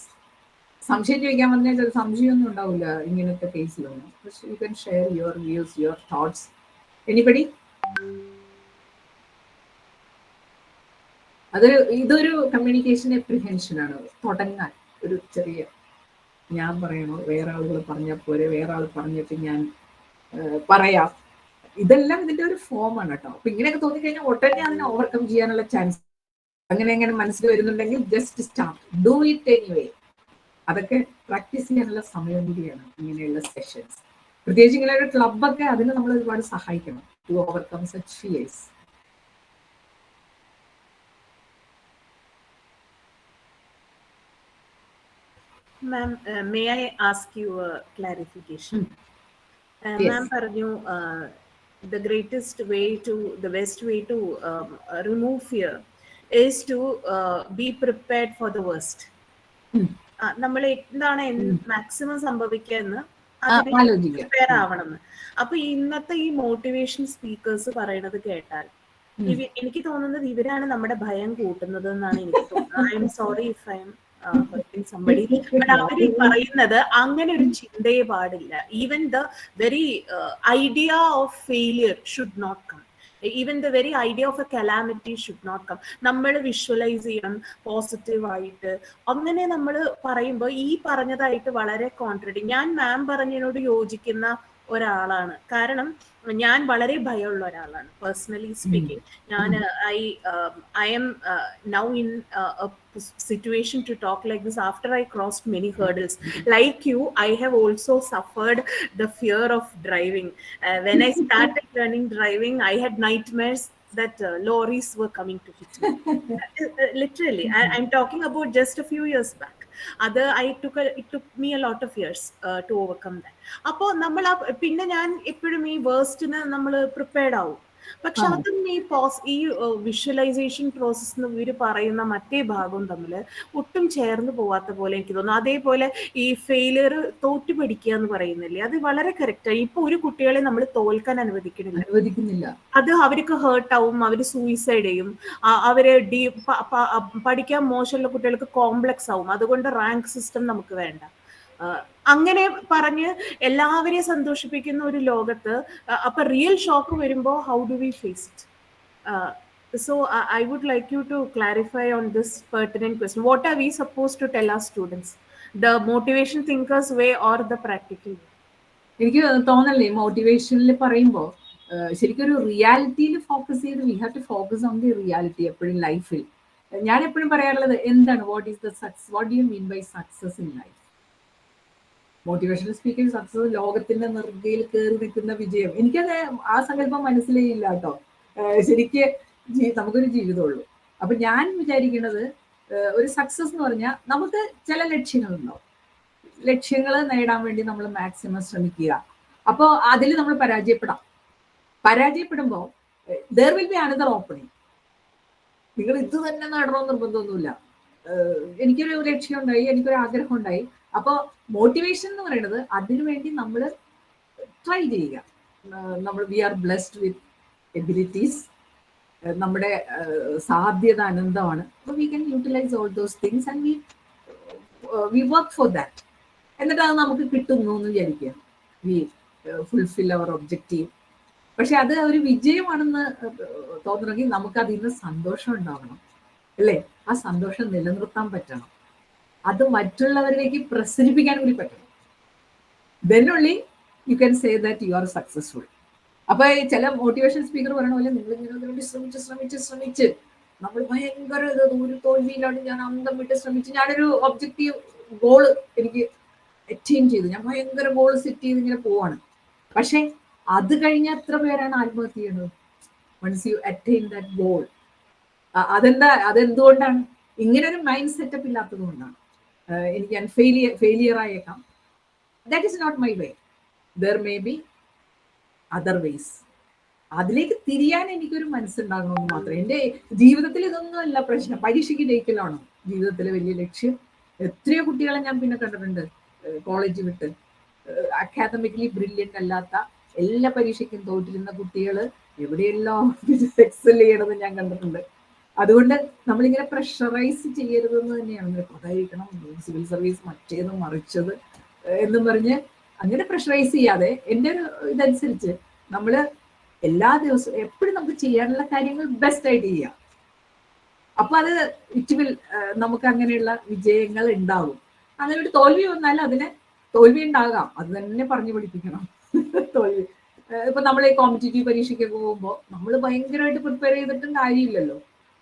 സംശയം ചോദിക്കാൻ പറഞ്ഞാൽ ചില സംശയമൊന്നും ഉണ്ടാവില്ല ഇങ്ങനത്തെ കേസിലൊന്നും. You can share your views, your thoughts. Anybody? ഇതൊരു കമ്മ്യൂണിക്കേഷൻ എപ്രിഹെൻഷൻ ആണ്. തുടങ്ങാൻ ഒരു ചെറിയ, ഞാൻ പറയണോ, വേറെ ആളുകൾ പറഞ്ഞാൽ പോരെ, വേറെ ആൾ പറഞ്ഞിട്ട് ഞാൻ പറയാം, ഇതെല്ലാം ഇതിന്റെ ഒരു ഫോമാണ് കേട്ടോ. അപ്പൊ ഇങ്ങനെയൊക്കെ തോന്നിക്കഴിഞ്ഞാൽ ഉടനെ അതിനെ ഓവർകം ചെയ്യാനുള്ള ചാൻസ് അങ്ങനെ മനസ്സിൽ വരുന്നുണ്ടെങ്കിൽ just start, do it anyway. അതൊക്കെ പ്രാക്ടീസ് ചെയ്യാനുള്ള സമയം കൂടിയാണ് ഇങ്ങനെയുള്ള സെഷൻസ്. പ്രത്യേകിച്ച് ഇങ്ങനെ ഒരു ക്ലബൊക്കെ അതിന് നമ്മൾ ഒരുപാട് സഹായിക്കണം to overcome such fears. Ma'am, may I ask you a clarification? Ma'am പറഞ്ഞു the best way to remove fear is to be prepared for the worst. നമ്മൾ എന്താണ് മാക്സിമം സംഭവിക്കാന്ന് പ്രിപ്പയർ ആവണമെന്ന്. അപ്പൊ ഇന്നത്തെ ഈ മോട്ടിവേഷൻ സ്പീക്കേഴ്സ് പറയണത് കേട്ടാൽ എനിക്ക് തോന്നുന്നത് ഇവരാണ് നമ്മുടെ ഭയം കൂട്ടുന്നത് എന്നാണ് എനിക്ക് തോന്നുന്നത്. I'm sorry if I'm hurting somebody, but അവര് പറയുന്നത് അങ്ങനെ ഒരു ചിന്തയെ പാടില്ല. Even the very idea of failure should not come. Even the very idea of a calamity should not come. നമ്മൾ വിഷ്വലൈസ് ചെയ്യണം പോസിറ്റീവായിട്ട്. അങ്ങനെ നമ്മൾ പറയുമ്പോൾ ഈ പറഞ്ഞതായിട്ട് വളരെ കോൺട്രഡിക്റ്റ്. ഞാൻ മാം പറഞ്ഞതിനോട് യോജിക്കുന്ന ഒരാളാണ്. കാരണം ഞാൻ വളരെ ഭയമുള്ള ഒരാളാണ് പേഴ്സണലി സ്പീക്കിംഗ്. ഞാൻ I am now in situation to talk like this after I crossed many hurdles. Like you, I have also suffered the fear of driving. When I started learning driving, I had nightmares that lorries were coming to hit me. Literally, I'm talking about just a few years back. It took me a lot of years to overcome that. അപ്പോൾ നമ്മൾ പിന്നെ ഞാൻ എപ്പോഴും ഈ വേർസ്റ്റിന് നമ്മൾ prepared ആവും. പക്ഷെ അതും ഈ വിഷ്വലൈസേഷൻ പ്രോസസ് എന്ന് ഇവർ പറയുന്ന മറ്റേ ഭാഗവും തമ്മിൽ ഒട്ടും ചേർന്ന് പോവാത്ത പോലെ എനിക്ക് തോന്നുന്നു. അതേപോലെ ഈ ഫെയിലിയർ തോറ്റു പഠിക്കുക എന്ന് പറയുന്നില്ലേ, അത് വളരെ കറക്റ്റായി. ഇപ്പൊ ഒരു കുട്ടികളെ നമ്മൾ തോൽക്കാൻ അനുവദിക്കുന്നില്ല. അത് അവർക്ക് ഹേർട്ടാവും, അവർ സൂയിസൈഡ് ചെയ്യും, അവര് പഠിക്കാൻ മോശമുള്ള കുട്ടികൾക്ക് കോംപ്ലക്സ് ആവും. അതുകൊണ്ട് റാങ്ക് സിസ്റ്റം നമുക്ക് വേണ്ട. അങ്ങനെ പറഞ്ഞ് എല്ലാവരെയും സന്തോഷിപ്പിക്കുന്ന ഒരു ലോകത്ത് അപ്പൊ റിയൽ ഷോക്ക് വരുമ്പോൾ how do we face it? So I would like you to clarify on this pertinent question. What are we supposed to tell our students? The motivation thinkers way or the practical way? എനിക്ക് തോന്നല്ലേ മോട്ടിവേഷനിൽ പറയുമ്പോൾ ശരിക്കും ഒരു റിയാലിറ്റിയിൽ focus ചെയ്ത് we have to focus on the reality. എപ്പോഴും ലൈഫിൽ ഞാൻ എപ്പോഴും പറയാറുള്ളത് എന്താണ്, what is the success, what do you mean by success in life? Motivational speaking success ലോകത്തിന്റെ നെറുകയിൽ കയറി നിൽക്കുന്ന വിജയം. എനിക്കത് ആ സങ്കല്പം മനസ്സിലായില്ല കേട്ടോ. ശരിക്ക് നമുക്കൊരു ജീവിതമുള്ളൂ. അപ്പൊ ഞാൻ വിചാരിക്കുന്നത് ഒരു സക്സസ് എന്ന് പറഞ്ഞാൽ നമുക്ക് ചില ലക്ഷ്യങ്ങളുണ്ടാവും. ലക്ഷ്യങ്ങൾ നേടാൻ വേണ്ടി നമ്മൾ മാക്സിമം ശ്രമിക്കുക. അപ്പോൾ അതിൽ നമ്മൾ പരാജയപ്പെടുമ്പോൾ there will be another opening. നിങ്ങൾ ഇത് തന്നെ നേടണമെന്ന് നിർബന്ധമൊന്നുമില്ല. എനിക്കൊരു ലക്ഷ്യം ഉണ്ടായി, എനിക്കൊരു ആഗ്രഹം ഉണ്ടായി. അപ്പോൾ മോട്ടിവേഷൻ എന്ന് പറയുന്നത് അതിനുവേണ്ടി നമ്മൾ ട്രൈ ചെയ്യുക. നമ്മൾ we are blessed with abilities, നമ്മുടെ സാധ്യത അനന്തമാണ്. അപ്പോൾ we can utilize all those things and we work for that. എന്നിട്ട് അത് നമുക്ക് കിട്ടുന്നു എന്ന് വിചാരിക്കുക, വി ഫുൾഫിൽ അവർ ഒബ്ജക്റ്റീവ്. പക്ഷെ അത് ഒരു വിജയമാണെന്ന് തോന്നണമെങ്കിൽ നമുക്ക് അതിൽ നിന്ന് സന്തോഷം ഉണ്ടാവണം, അല്ലേ? ആ സന്തോഷം നിലനിർത്താൻ പറ്റണം, അത് മറ്റുള്ളവരിലേക്ക് പ്രസരിപ്പിക്കാൻ കൂടി പറ്റണം. then only you can say that you are successful. അപ്പൊ ചില മോട്ടിവേഷൻ സ്പീക്കർ പറയുന്ന പോലെ നിങ്ങൾ ഇങ്ങനെ വേണ്ടി ശ്രമിച്ച് നമ്മൾ ഭയങ്കര ഒരു തോൽവിയിലാണ്, ഞാൻ അന്തം വിട്ട് ശ്രമിച്ച് ഞാനൊരു ഒബ്ജക്റ്റീവ് ഗോള് എനിക്ക് അറ്റൈൻ ചെയ്തു, ഞാൻ ഭയങ്കര ഗോൾ സെറ്റ് ചെയ്ത് ഇങ്ങനെ പോവാണ്. പക്ഷെ അത് കഴിഞ്ഞ എത്ര പേരാണ് ആത്മഹത്യ ചെയ്യുന്നത്? Once you attain that goal. അതെന്തുകൊണ്ടാണ്? ഇങ്ങനെ ഒരു മൈൻഡ് സെറ്റപ്പ് ഇല്ലാത്തത് കൊണ്ടാണ്. എനിക്ക് ഞാൻ ഫെയിലിയർ ആയേക്കാം, that is not my way, there may be other ways. അതിലേക്ക് തിരിയാൻ എനിക്കൊരു മനസ്സുണ്ടാകണമെന്ന് മാത്രം. എൻ്റെ ജീവിതത്തിൽ ഇതൊന്നും അല്ല പ്രശ്നം. പരീക്ഷയ്ക്ക് ജയിക്കലാണോ ജീവിതത്തിലെ വലിയ ലക്ഷ്യം? എത്രയോ കുട്ടികളെ ഞാൻ പിന്നെ കണ്ടിട്ടുണ്ട് കോളേജ് വിട്ട് അക്കാദമിക്കലി ബ്രില്യൻ്റ് അല്ലാത്ത, എല്ലാ പരീക്ഷയ്ക്കും തോറ്റിരുന്ന കുട്ടികൾ എവിടെയെല്ലാം എക്സൽ ചെയ്യണമെന്ന് ഞാൻ കണ്ടിട്ടുണ്ട്. അതുകൊണ്ട് നമ്മളിങ്ങനെ പ്രഷറൈസ് ചെയ്യരുതെന്ന് തന്നെയാണ്. അതായിരിക്കണം സിവിൽ സർവീസ്, മറ്റേത് മറിച്ചത് എന്നും പറഞ്ഞ് അങ്ങനെ പ്രഷറൈസ് ചെയ്യാതെ എൻ്റെ ഒരു ഇതനുസരിച്ച് നമ്മൾ എല്ലാ ദിവസവും എപ്പോഴും നമുക്ക് ചെയ്യാനുള്ള കാര്യങ്ങൾ ബെസ്റ്റ് ആയിട്ട് ചെയ്യാം. അപ്പൊ അത് വിൽ നമുക്ക് അങ്ങനെയുള്ള വിജയങ്ങൾ ഉണ്ടാകും. അങ്ങനെ ഒരു തോൽവി വന്നാൽ അതിന് തോൽവി ഉണ്ടാകാം, അത് തന്നെ പറഞ്ഞു പഠിപ്പിക്കണം. തോൽവി ഇപ്പൊ നമ്മൾ ഈ കോമ്പറ്റേറ്റീവ് പരീക്ഷയ്ക്കൊക്കെ പോകുമ്പോൾ നമ്മൾ ഭയങ്കരമായിട്ട് പ്രിപ്പയർ ചെയ്തിട്ടും കാര്യമില്ലല്ലോ.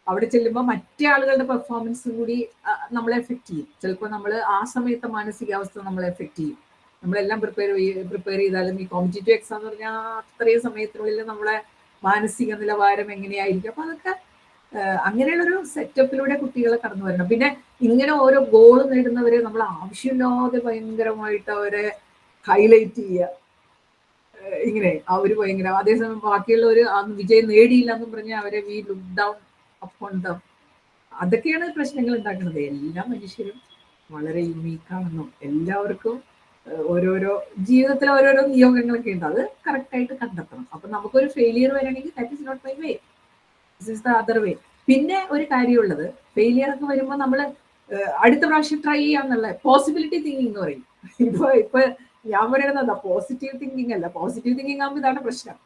അവിടെ ചെല്ലുമ്പോൾ മറ്റേ ആളുകളുടെ പെർഫോമൻസും കൂടി നമ്മളെ എഫക്ട് ചെയ്യും. ചിലപ്പോൾ നമ്മൾ ആ സമയത്തെ മാനസികാവസ്ഥ നമ്മളെ എഫക്ട് ചെയ്യും. നമ്മളെല്ലാം പ്രിപ്പയർ ചെയ്താലും ഈ കോമ്പറ്റേറ്റീവ് എക്സാം എന്ന് പറഞ്ഞാൽ അത്രയും സമയത്തിനുള്ളിൽ നമ്മളെ മാനസിക നിലവാരം എങ്ങനെയായിരിക്കും. അപ്പൊ അതൊക്കെ അങ്ങനെയുള്ളൊരു സെറ്റപ്പിലൂടെ കുട്ടികളെ കടന്നു വരണം. പിന്നെ ഇങ്ങനെ ഓരോ ഗോൾ നേടുന്നവരെ നമ്മൾ ആവശ്യമില്ലാതെ ഭയങ്കരമായിട്ട് അവരെ ഹൈലൈറ്റ് ചെയ്യുക. ഇങ്ങനെ അവര് ഭയങ്കര, അതേസമയം ബാക്കിയുള്ളവർ അന്ന് വിജയം നേടിയില്ല എന്നും പറഞ്ഞാൽ അവരെ we look down upon dum. അതൊക്കെയാണ് പ്രശ്നങ്ങൾ ഉണ്ടാക്കുന്നത്. എല്ലാ മനുഷ്യരും വളരെ യുണീക്കാണെന്നും എല്ലാവർക്കും ഓരോരോ ജീവിതത്തിൽ ഓരോരോ നിയോഗങ്ങളൊക്കെ ഉണ്ട്. അത് കറക്റ്റായിട്ട് കണ്ടെത്തണം. അപ്പൊ നമുക്കൊരു ഫെയിലിയർ വരണമെങ്കിൽ that is not my way, this is the other way. പിന്നെ ഒരു കാര്യമുള്ളത്, ഫെയിലിയർ ഒക്കെ വരുമ്പോൾ നമ്മൾ അടുത്ത പ്രാവശ്യം ട്രൈ ചെയ്യാന്നുള്ള പോസിബിലിറ്റി തിങ്കിങ് എന്ന് പറയും. ഇപ്പൊ ഞാൻ പറയുന്നത് പോസിറ്റീവ് തിങ്കിങ് അല്ല. പോസിറ്റീവ് തിങ്കിങ് ആകുമ്പോൾ ഇതാണ് പ്രശ്നം.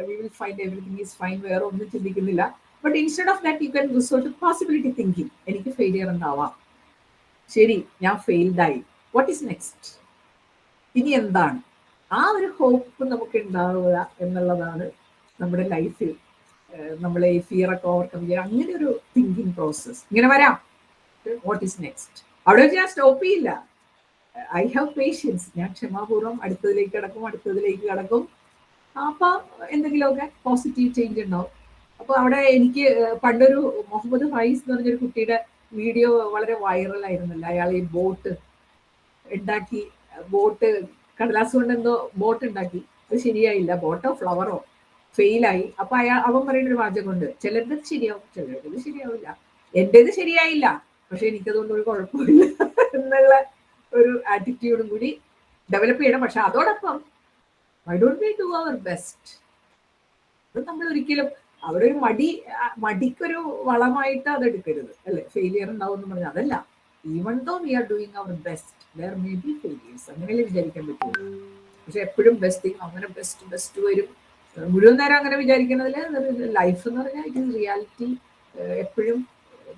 We will find everything is fine, വേറെ ഒന്നും ചിന്തിക്കുന്നില്ല. But instead of that you can resort possibility thinking. എനിക്ക് ഫെയിലിയർ ഉണ്ടാവാം, ശരി ഞാൻ ഫെയിൽഡായി, വാട്ട് ഈസ് നെക്സ്റ്റ്, ഇനി എന്താണ്? ആ ഒരു ഹോപ്പ് നമുക്ക് ഉണ്ടാവുക എന്നുള്ളതാണ് നമ്മുടെ ലൈഫിൽ നമ്മളെ ഈ ഫിയറൊക്കെ ഓവർകം ചെയ്യുക. അങ്ങനെ ഒരു തിങ്കിങ് പ്രോസസ് ഇങ്ങനെ വരാം. What is next? അവിടെ വെച്ച് ഞാൻ സ്റ്റോപ്പ് ചെയ്യില്ല. I have patients. ഞാൻ ക്ഷമാപൂർവ്വം അടുത്തതിലേക്ക് കടക്കും. അപ്പൊ എന്തെങ്കിലുമൊക്കെ പോസിറ്റീവ് ചേഞ്ച് ഉണ്ടാവും. അപ്പൊ അവിടെ എനിക്ക് പണ്ടൊരു മുഹമ്മദ് ഫൈസ് എന്ന് പറഞ്ഞൊരു കുട്ടിയുടെ വീഡിയോ വളരെ വൈറലായിരുന്നല്ലോ. അയാൾ ഈ ബോട്ട് ഉണ്ടാക്കി, ബോട്ട് കടലാസ് കൊണ്ട് എന്തോ ബോട്ട് ഉണ്ടാക്കി, അത് ശരിയായില്ല, ബോട്ടോ ഫ്ലവറോ ഫെയിലായി. അപ്പൊ അവൻ പറയുന്ന ഒരു വാചകമുണ്ട്, ചിലരുടെ ശരിയാവും, ചിലരുടെ ശരിയാവില്ല, എൻ്റേത് ശരിയായില്ല പക്ഷെ എനിക്കതുകൊണ്ട് ഒരു കുഴപ്പമില്ല എന്നുള്ള ഒരു ആറ്റിറ്റ്യൂഡും കൂടി ഡെവലപ്പ് ചെയ്യണം. പക്ഷെ അതോടൊപ്പം why don't we do our best? അത് നമ്മൾ ഒരിക്കലും അവിടെ ഒരു മടിക്കൊരു വളമായിട്ട് അത് എടുക്കരുത്, അല്ലെ? ഫെയിലിയർ ഉണ്ടാവും എന്ന് പറഞ്ഞാൽ അതല്ല. Even though we are doing our best, there may be failures, അങ്ങനെയല്ലേ വിചാരിക്കാൻ പറ്റുള്ളൂ. പക്ഷെ എപ്പോഴും ബെസ്റ്റ് അങ്ങനെ ബെസ്റ്റ് വരും മുഴുവൻ നേരം അങ്ങനെ വിചാരിക്കുന്നതിൽ ലൈഫ് എന്ന് പറഞ്ഞാൽ ഇറ്റ് ഈസ് റിയാലിറ്റി. എപ്പോഴും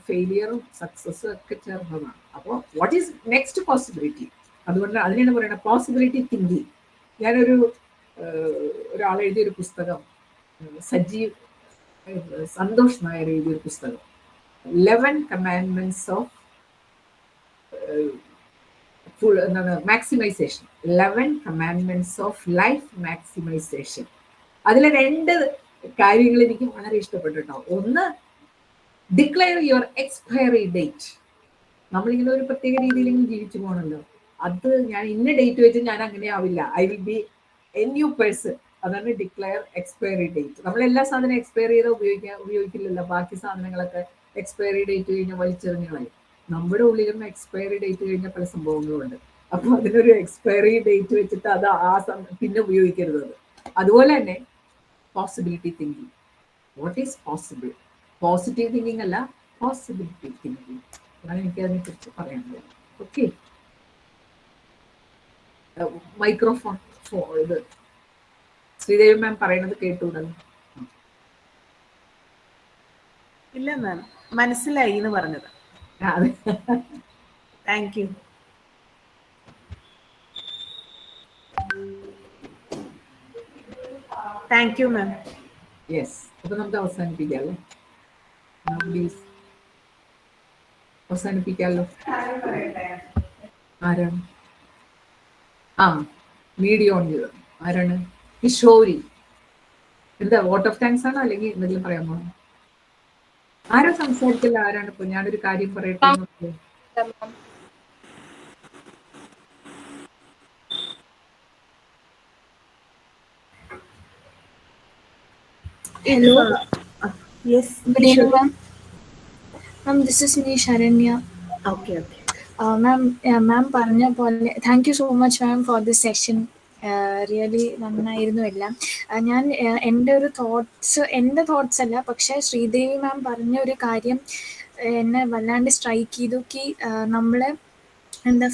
ഫെയിലിയറും സക്സസ്സും ഒക്കെ ചേർന്നതാണ്. അപ്പോൾ വാട്ട് ഈസ് നെക്സ്റ്റ് പോസിബിലിറ്റി? അതുകൊണ്ട് അതിനാണ് പറയുന്നത് പോസിബിലിറ്റി തിങ്കിങ്. ഒരാൾ എഴുതിയൊരു പുസ്തകം, സന്തോഷ് നായർ എഴുതിയൊരു പുസ്തകം, 11 Commandments of maximisation, 11 Commandments of life maximisation. അതിലെ 2 കാര്യങ്ങൾ എനിക്ക് വളരെ ഇഷ്ടപ്പെട്ടിട്ടോ. ഒന്ന്, ഡിക്ലെയർ യുവർ എക്സ്പയറി ഡേറ്റ്. നമ്മളിങ്ങനെ ഒരു പ്രത്യേക രീതിയിലെങ്കിലും ജീവിച്ചു പോകണമല്ലോ. അത് ഞാൻ ഇന്ന ഡേറ്റ് വെച്ച് ഞാൻ അങ്ങനെ ആവില്ല, I will B A new person. അതാണ് ഡിക്ലെയർ എക്സ്പയറി ഡേറ്റ്. നമ്മളെല്ലാ സാധനം എക്സ്പയർ ചെയ്താൽ ഉപയോഗിക്കില്ലല്ലോ. ബാക്കി സാധനങ്ങളൊക്കെ എക്സ്പയറി ഡേറ്റ് കഴിഞ്ഞാൽ വലിച്ചെറിഞ്ഞു കളയും. നമ്മുടെ ഉള്ളിലും എക്സ്പയറി ഡേറ്റ് കഴിഞ്ഞ പല സംഭവങ്ങളുണ്ട്. അപ്പോൾ അതിനൊരു എക്സ്പയറി ഡേറ്റ് വെച്ചിട്ട് അത് പിന്നെ ഉപയോഗിക്കരുത്. അതുപോലെ തന്നെ possibility thinking. What is possible? Positive thinking അല്ല, പോസിബിലിറ്റി തിങ്കിങ്. അതാണ് എനിക്ക് അതിനെക്കുറിച്ച് പറയാനുള്ളത്. ഓക്കെ, മൈക്രോഫോൺ ഇത് ശ്രീദേവി മാം പറയുന്നത് കേട്ടുകൂടല്ലോ? ഇല്ല മാം, മനസ്സിലായി എന്ന് പറഞ്ഞത്. Thank you. Thank you ma'am. Yes, അപ്പൊ നമുക്ക് അവസാനിപ്പിക്കാമല്ലോ. അവസാനിപ്പിക്കാമല്ലോ. ആരാണ്? വീഡിയോ ഓൺ ചെയ്തു. ആരാണ്? കിഷോരി. എന്താ വോട്ട് ഓഫ് താങ്ക്സ് ആണോ അല്ലെങ്കിൽ എന്തെങ്കിലും പറയാമോ? ആരും സംസാരിക്കില്ല. ആരാണ്? ഇപ്പൊ ഞാനൊരു കാര്യം പറയട്ടെ. Hello. Yes. Good evening, ma'am. Ma'am, this is me, Sharanya. Okay. Ma'am പറഞ്ഞ പോലെ thank you so much ma'am for this session. Really നന്നായിരുന്നു എല്ലാം. ഞാൻ എൻ്റെ തോട്ട്സ് അല്ല, പക്ഷേ ശ്രീദേവി മാം പറഞ്ഞ ഒരു കാര്യം എന്നെ വല്ലാണ്ട് സ്ട്രൈക്ക് ചെയ്തു. നമ്മളെ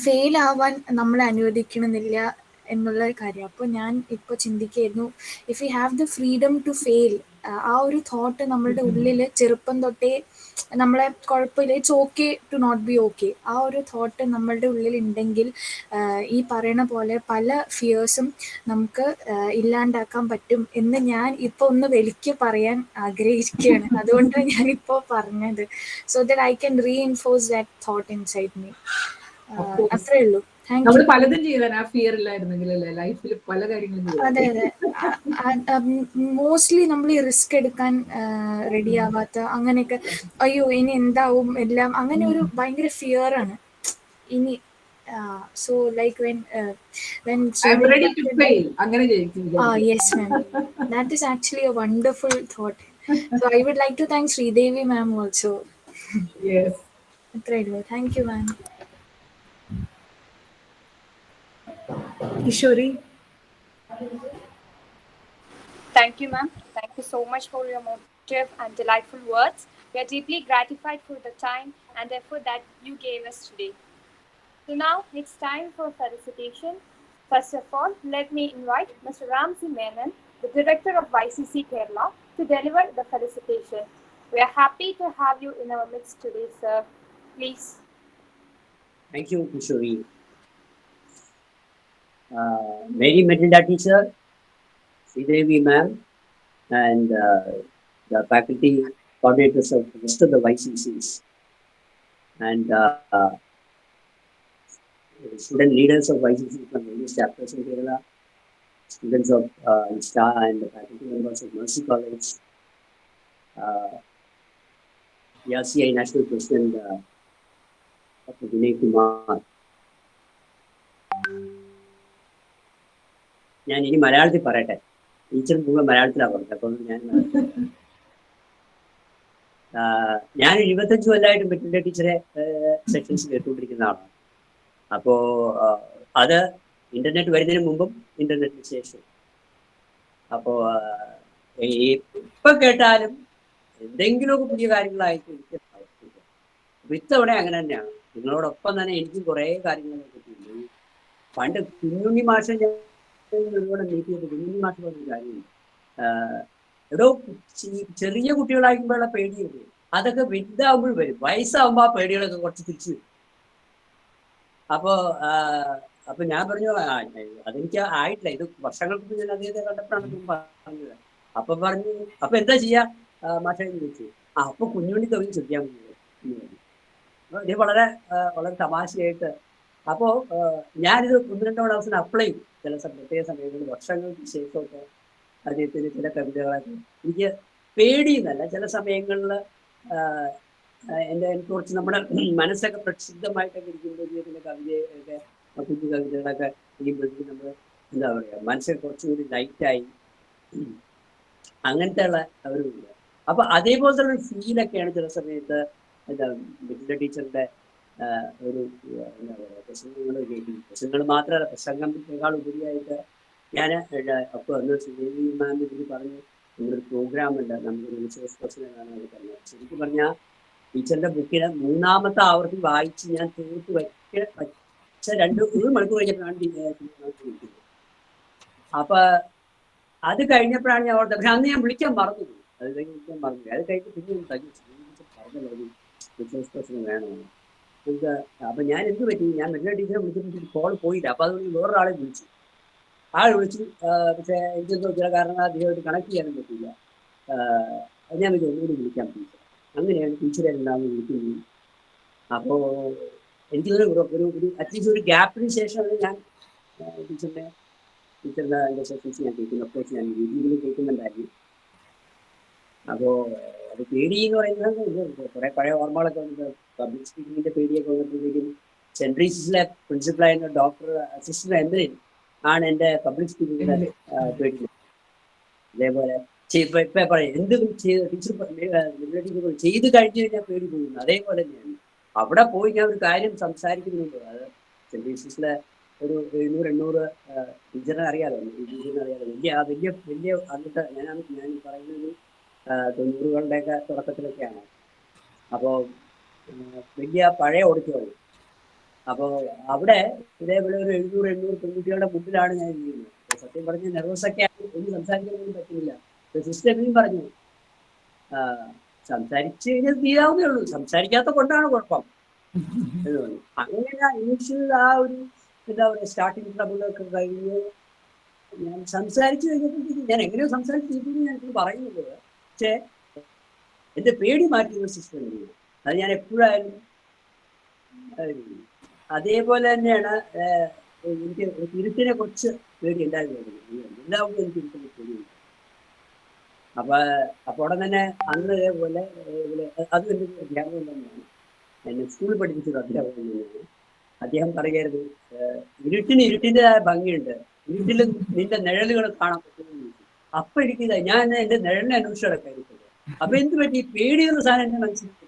ഫെയിൽ ആവാൻ നമ്മളെ അനുവദിക്കണമെന്നില്ല എന്നുള്ള കാര്യം. അപ്പോൾ ഞാൻ ഇപ്പോൾ ചിന്തിക്കുകയായിരുന്നു, if you have the freedom to fail, ആ ഒരു തോട്ട് നമ്മളുടെ ഉള്ളിൽ ചെറുപ്പം തൊട്ടേ നമ്മളെ കുഴപ്പമില്ല, it's okay to not be okay, ആ ഒരു തോട്ട് നമ്മളുടെ ഉള്ളിൽ ഉണ്ടെങ്കിൽ ഈ പറയണ പോലെ പല ഫിയേഴ്സും നമുക്ക് ഇല്ലാണ്ടാക്കാൻ പറ്റും എന്ന് ഞാൻ ഇപ്പോൾ ഒന്ന് വെളിക്ക് പറയാൻ ആഗ്രഹിക്കുകയാണ്. അതുകൊണ്ടാണ് ഞാനിപ്പോൾ പറഞ്ഞത്, so that I can reinforce that thought inside me. അത്രേ ഉള്ളൂ. നമ്മൾ പലതും ചെയ്താൽ ആ ഫിയർ ഇല്ലായിരുന്നെങ്കിൽ അല്ലേ ലൈഫിൽ പല കാര്യങ്ങളും. അതെ, മോസ്റ്റ്ലി നമ്മൾ ഈ റിസ്ക് എടുക്കാൻ റെഡി ആവാത്ത, അങ്ങനെയൊക്കെ അയ്യോ ഇനി എന്താവും എല്ലാം, അങ്ങനെ ഒരു ഭയങ്കര ഫിയർ ആണ് ഇനി. So like when yes ma'am, that is actually a wonderful thought. So I would like to thank Sridevi ma'am also. Yes. Thank you ma'am. Kishori. Thank you, ma'am. Thank you so much for your motive and delightful words. We are deeply gratified for the time and effort that you gave us today. So now it's time for felicitation. First of all, let me invite Mr. Ramsey Menon, the Director of YCC Kerala, to deliver the felicitation. We are happy to have you in our midst today, sir. Please. Thank you, Kishori. Mary Matilda teacher, Sridevi ma'am, and the faculty coordinators of the rest of the YCCs, and student leaders of YCC from various chapters in Kerala, students of INSTA and the faculty members of Mercy College, YCI National President Dr. Vinay Kumar. ഞാൻ ഇനി മലയാളത്തിൽ പറയട്ടെ. Teacher മുഴുവൻ മലയാളത്തിലാണ് പറഞ്ഞത്. അപ്പം ഞാൻ 25 കൊല്ലമായിട്ട് മെറ്റിൽഡ ടീച്ചറെ സെക്ഷൻസ് കേട്ടുകൊണ്ടിരിക്കുന്ന ആളാണ്. അപ്പോൾ അത് ഇന്റർനെറ്റ് വരുന്നതിന് മുമ്പും ഇന്റർനെറ്റിന് ശേഷവും. അപ്പോൾ ഇപ്പൊ കേട്ടാലും എന്തെങ്കിലുമൊക്കെ പുതിയ കാര്യങ്ങളായിട്ട് എനിക്ക് അപ്പൊ ഇത്തവണ അങ്ങനെ തന്നെയാണ്. നിങ്ങളോടൊപ്പം തന്നെ എനിക്കും കുറേ കാര്യങ്ങളൊക്കെ കിട്ടിയിട്ടുണ്ട്. പണ്ട് കുഞ്ഞുണ്ണി മാഷ ഒരുപാട് മീറ്റ് ചെയ്ത് കുഞ്ഞുണ്ണി മാഷ പറഞ്ഞൊരു കാര്യമുണ്ട്. എടോ ചെറിയ കുട്ടികളായിരിക്കുമ്പോഴുള്ള പേടിയുണ്ട്, അതൊക്കെ വലുതാവുമ്പോൾ വരും. വയസ്സാവുമ്പോൾ ആ പേടികളൊക്കെ കുറച്ച് തിരിച്ചു വരും. അപ്പൊ ഞാൻ പറഞ്ഞു അതെനിക്ക് ആയിട്ടില്ല, ഇത് വർഷങ്ങൾക്ക് മുന്നേ ഞാൻ അദ്ദേഹത്തെ കണ്ടപ്പോഴാണ് പറഞ്ഞത്. അപ്പൊ പറഞ്ഞു അപ്പൊ എന്താ ചെയ്യാ മാഷെ ചോദിച്ചു. അപ്പൊ കുഞ്ഞുണ്ണി തുടങ്ങി ശ്രദ്ധിക്കാൻ ഇത് വളരെ വളരെ തമാശയായിട്ട്. അപ്പോ ഞാനിത് 1-2 ദിവസം അപ്ലൈ ചെയ്യും. ചില പ്രത്യേക സമയങ്ങളിൽ വർഷങ്ങൾക്ക് ശേഷമൊക്കെ അദ്ദേഹത്തിന് ചില കവിതകളൊക്കെ എനിക്ക് പേടിയെന്നല്ല, ചില സമയങ്ങളിൽ എനിക്ക് കുറച്ച് നമ്മുടെ മനസ്സൊക്കെ പ്രക്ഷുബ്ധമായിട്ടൊക്കെ ഇരിക്കുമ്പോൾ ജീവിതത്തിലെ കവിതയൊക്കെ കുഞ്ഞു കവിതകളൊക്കെ ചെയ്യുമ്പോഴത്തേക്കും നമ്മൾ എന്താ പറയുക മനസ്സൊക്കെ കുറച്ചുകൂടി ലൈറ്റായി അങ്ങനത്തെ ഉള്ള ഒരു ഇത്. അപ്പൊ അതേപോലത്തെ ഒരു ഫീലൊക്കെയാണ് ചില സമയത്ത് എന്താ മെറ്റിൽഡ ടീച്ചറിന്റെ ഒരു എന്താ പറയുക പ്രസംഗങ്ങൾ കേൾക്കും. പ്രസംഗങ്ങൾ മാത്രമല്ല, പ്രസംഗത്തെക്കാൾ ഉപരിയായിട്ട് ഞാൻ അപ്പോൾ അന്ന് ശ്രീദേവി മാം എനിക്ക് പറഞ്ഞു, നിങ്ങളൊരു പ്രോഗ്രാം ഉണ്ട്, നമുക്കൊരു റിസോഴ്സ് പേഴ്സണെ വേണമെന്ന് പറഞ്ഞു. ശരിക്കും പറഞ്ഞാൽ ടീച്ചറിന്റെ ബുക്കിന് 3ാമത്തെ ആവർത്തി വായിച്ച് ഞാൻ തീർത്ത് വച്ച 1 മണിക്കൂർ കഴിഞ്ഞപ്പോഴാണ് വിളിക്കുന്നത്. അപ്പൊ അത് കഴിഞ്ഞപ്പോഴാണ് ഞാൻ ഓർത്തത്. പക്ഷെ അന്ന് ഞാൻ വിളിക്കാൻ മറന്നു. അത് കഴിഞ്ഞ് വിളിക്കാൻ മറന്നു. അത് കഴിഞ്ഞ് പിന്നെ പറഞ്ഞല്ലോ റിസോഴ്സ് പേഴ്സൺ വേണമെന്ന്. നമുക്ക് അപ്പൊ ഞാൻ എന്ത് പറ്റി, ഞാൻ മെഡിക്കൽ ടീച്ചറെ വിളിച്ചിട്ട് കോൾ പോയില്ല. അപ്പൊ അതുകൊണ്ട് വേറൊരാളെ വിളിച്ചു. വിളിച്ചു. പക്ഷെ എനിക്കെന്തോ ചില കാരണം അദ്ദേഹമായിട്ട് കണക്ട് ചെയ്യാനും പറ്റില്ല. ഞാൻ ഒന്നുകൂടി വിളിക്കാം ടീച്ചർ. അങ്ങനെയാണ് ടീച്ചറെ ഉണ്ടാകുന്ന വിളിക്കുന്നത്. അപ്പോൾ എനിക്കൊരു അറ്റ്ലീസ്റ്റ് ഒരു ഗ്യാപ്പിന് ശേഷമാണ് ഞാൻ ടീച്ചറിന്റെ എൻ്റെ സെഷൻസ് ഞാൻ കേൾക്കുന്നു. ഓഫ് കോഴ്സ് ഞാൻ യൂട്യൂബിൽ കേൾക്കുന്നുണ്ടായിരുന്നു. അപ്പോൾ അത് പേടി എന്ന് പറയുന്നത് കുറെ പഴയ ഓർമ്മകളൊക്കെ വന്നിട്ട് പബ്ലിക് സ്പീക്കിങ്ങിന്റെ പേടിയൊക്കെ വന്നപ്പോഴത്തേക്കും സെന്റ് ട്രീസസിലെ പ്രിൻസിപ്പളായിരുന്ന ഡോക്ടർ അസിസ്റ്റന്റ് എംബ്രിൻ ആണ് എൻ്റെ പബ്ലിക് സ്പീക്കിങ്ങിന്റെ പേടി. അതേപോലെ ഇപ്പൊ പറയാം, എന്ത് ടീച്ചർ ചെയ്ത് കഴിഞ്ഞു കഴിഞ്ഞാൽ പേടി പോകുന്നു. അതേപോലെ തന്നെയാണ് അവിടെ പോയി ഞാൻ ഒരു കാര്യം സംസാരിക്കുന്നുണ്ട്. അത് സെന്റ് ട്രീസസിലെ ഒരു 700-800 ടീച്ചറിനെ അറിയാലോ, വലിയ അന്നത്തെ ഞാൻ പറയുന്നത് 90കളുടെയൊക്കെ തുടക്കത്തിലൊക്കെയാണ്. അപ്പോൾ വലിയ പഴയ ഓഡിറ്റോറിയം. അപ്പോൾ അവിടെ ഇതേപോലെ ഒരു 700-800 പെൺകുട്ടികളുടെ മുമ്പിലാണ് ഞാൻ ചെയ്യുന്നത്. സത്യം പറഞ്ഞ നെർവസൊക്കെ ഒന്നും സംസാരിക്കാനൊന്നും പറ്റുന്നില്ല. സിസ്റ്റം പറഞ്ഞു, സംസാരിച്ചു കഴിഞ്ഞാൽ തീരാവുന്നേ ഉള്ളൂ, സംസാരിക്കാത്ത കൊണ്ടാണ് കുഴപ്പം എന്ന് പറഞ്ഞു. അങ്ങനെ ഇനീഷ്യൽ ആ ഒരു എന്താ പറയുക സ്റ്റാർട്ടിങ് ട്രബിളൊക്കെ കഴിഞ്ഞ് ഞാൻ സംസാരിച്ചു കഴിഞ്ഞപ്പോഴത്തേക്കും ഞാൻ എങ്ങനെയോ സംസാരിച്ചു ഞാൻ പറയുന്നത്. പക്ഷേ എൻ്റെ പേടി മാറ്റിയ സിസ്റ്റം അത് ഞാൻ എപ്പോഴായാലും. അതേപോലെ തന്നെയാണ് എനിക്ക് ഇരുട്ടിനെ കുറച്ച് പേടി ഉണ്ടായിരുന്നു. എല്ലാവർക്കും എനിക്ക് ഇരുട്ടിനെ പേടിയുണ്ട്. അപ്പൊ ഉടൻ തന്നെ അന്ന് ഇതേപോലെ അത് എൻ്റെ അധ്യാപകൻ തന്നെയാണ്, എന്നെ സ്കൂളിൽ പഠിപ്പിച്ചത് അധ്യാപകൻ തന്നെയാണ്. അദ്ദേഹം പറയുകയായിരുന്നു, ഇരുട്ടിൻ്റെതായ ഭംഗിയുണ്ട്, ഇരുട്ടിൽ നിന്റെ നിഴലുകൾ കാണാൻ പറ്റുന്നു. അപ്പൊ എനിക്കിതാ ഞാൻ എന്റെ നിഴലിനെ അന്വേഷിച്ച് നടക്കായിരിക്കും. അപ്പൊ എന്ത് പറ്റി, പേടിയുള്ള സാധനം എന്നെ മനസ്സിലാക്കി.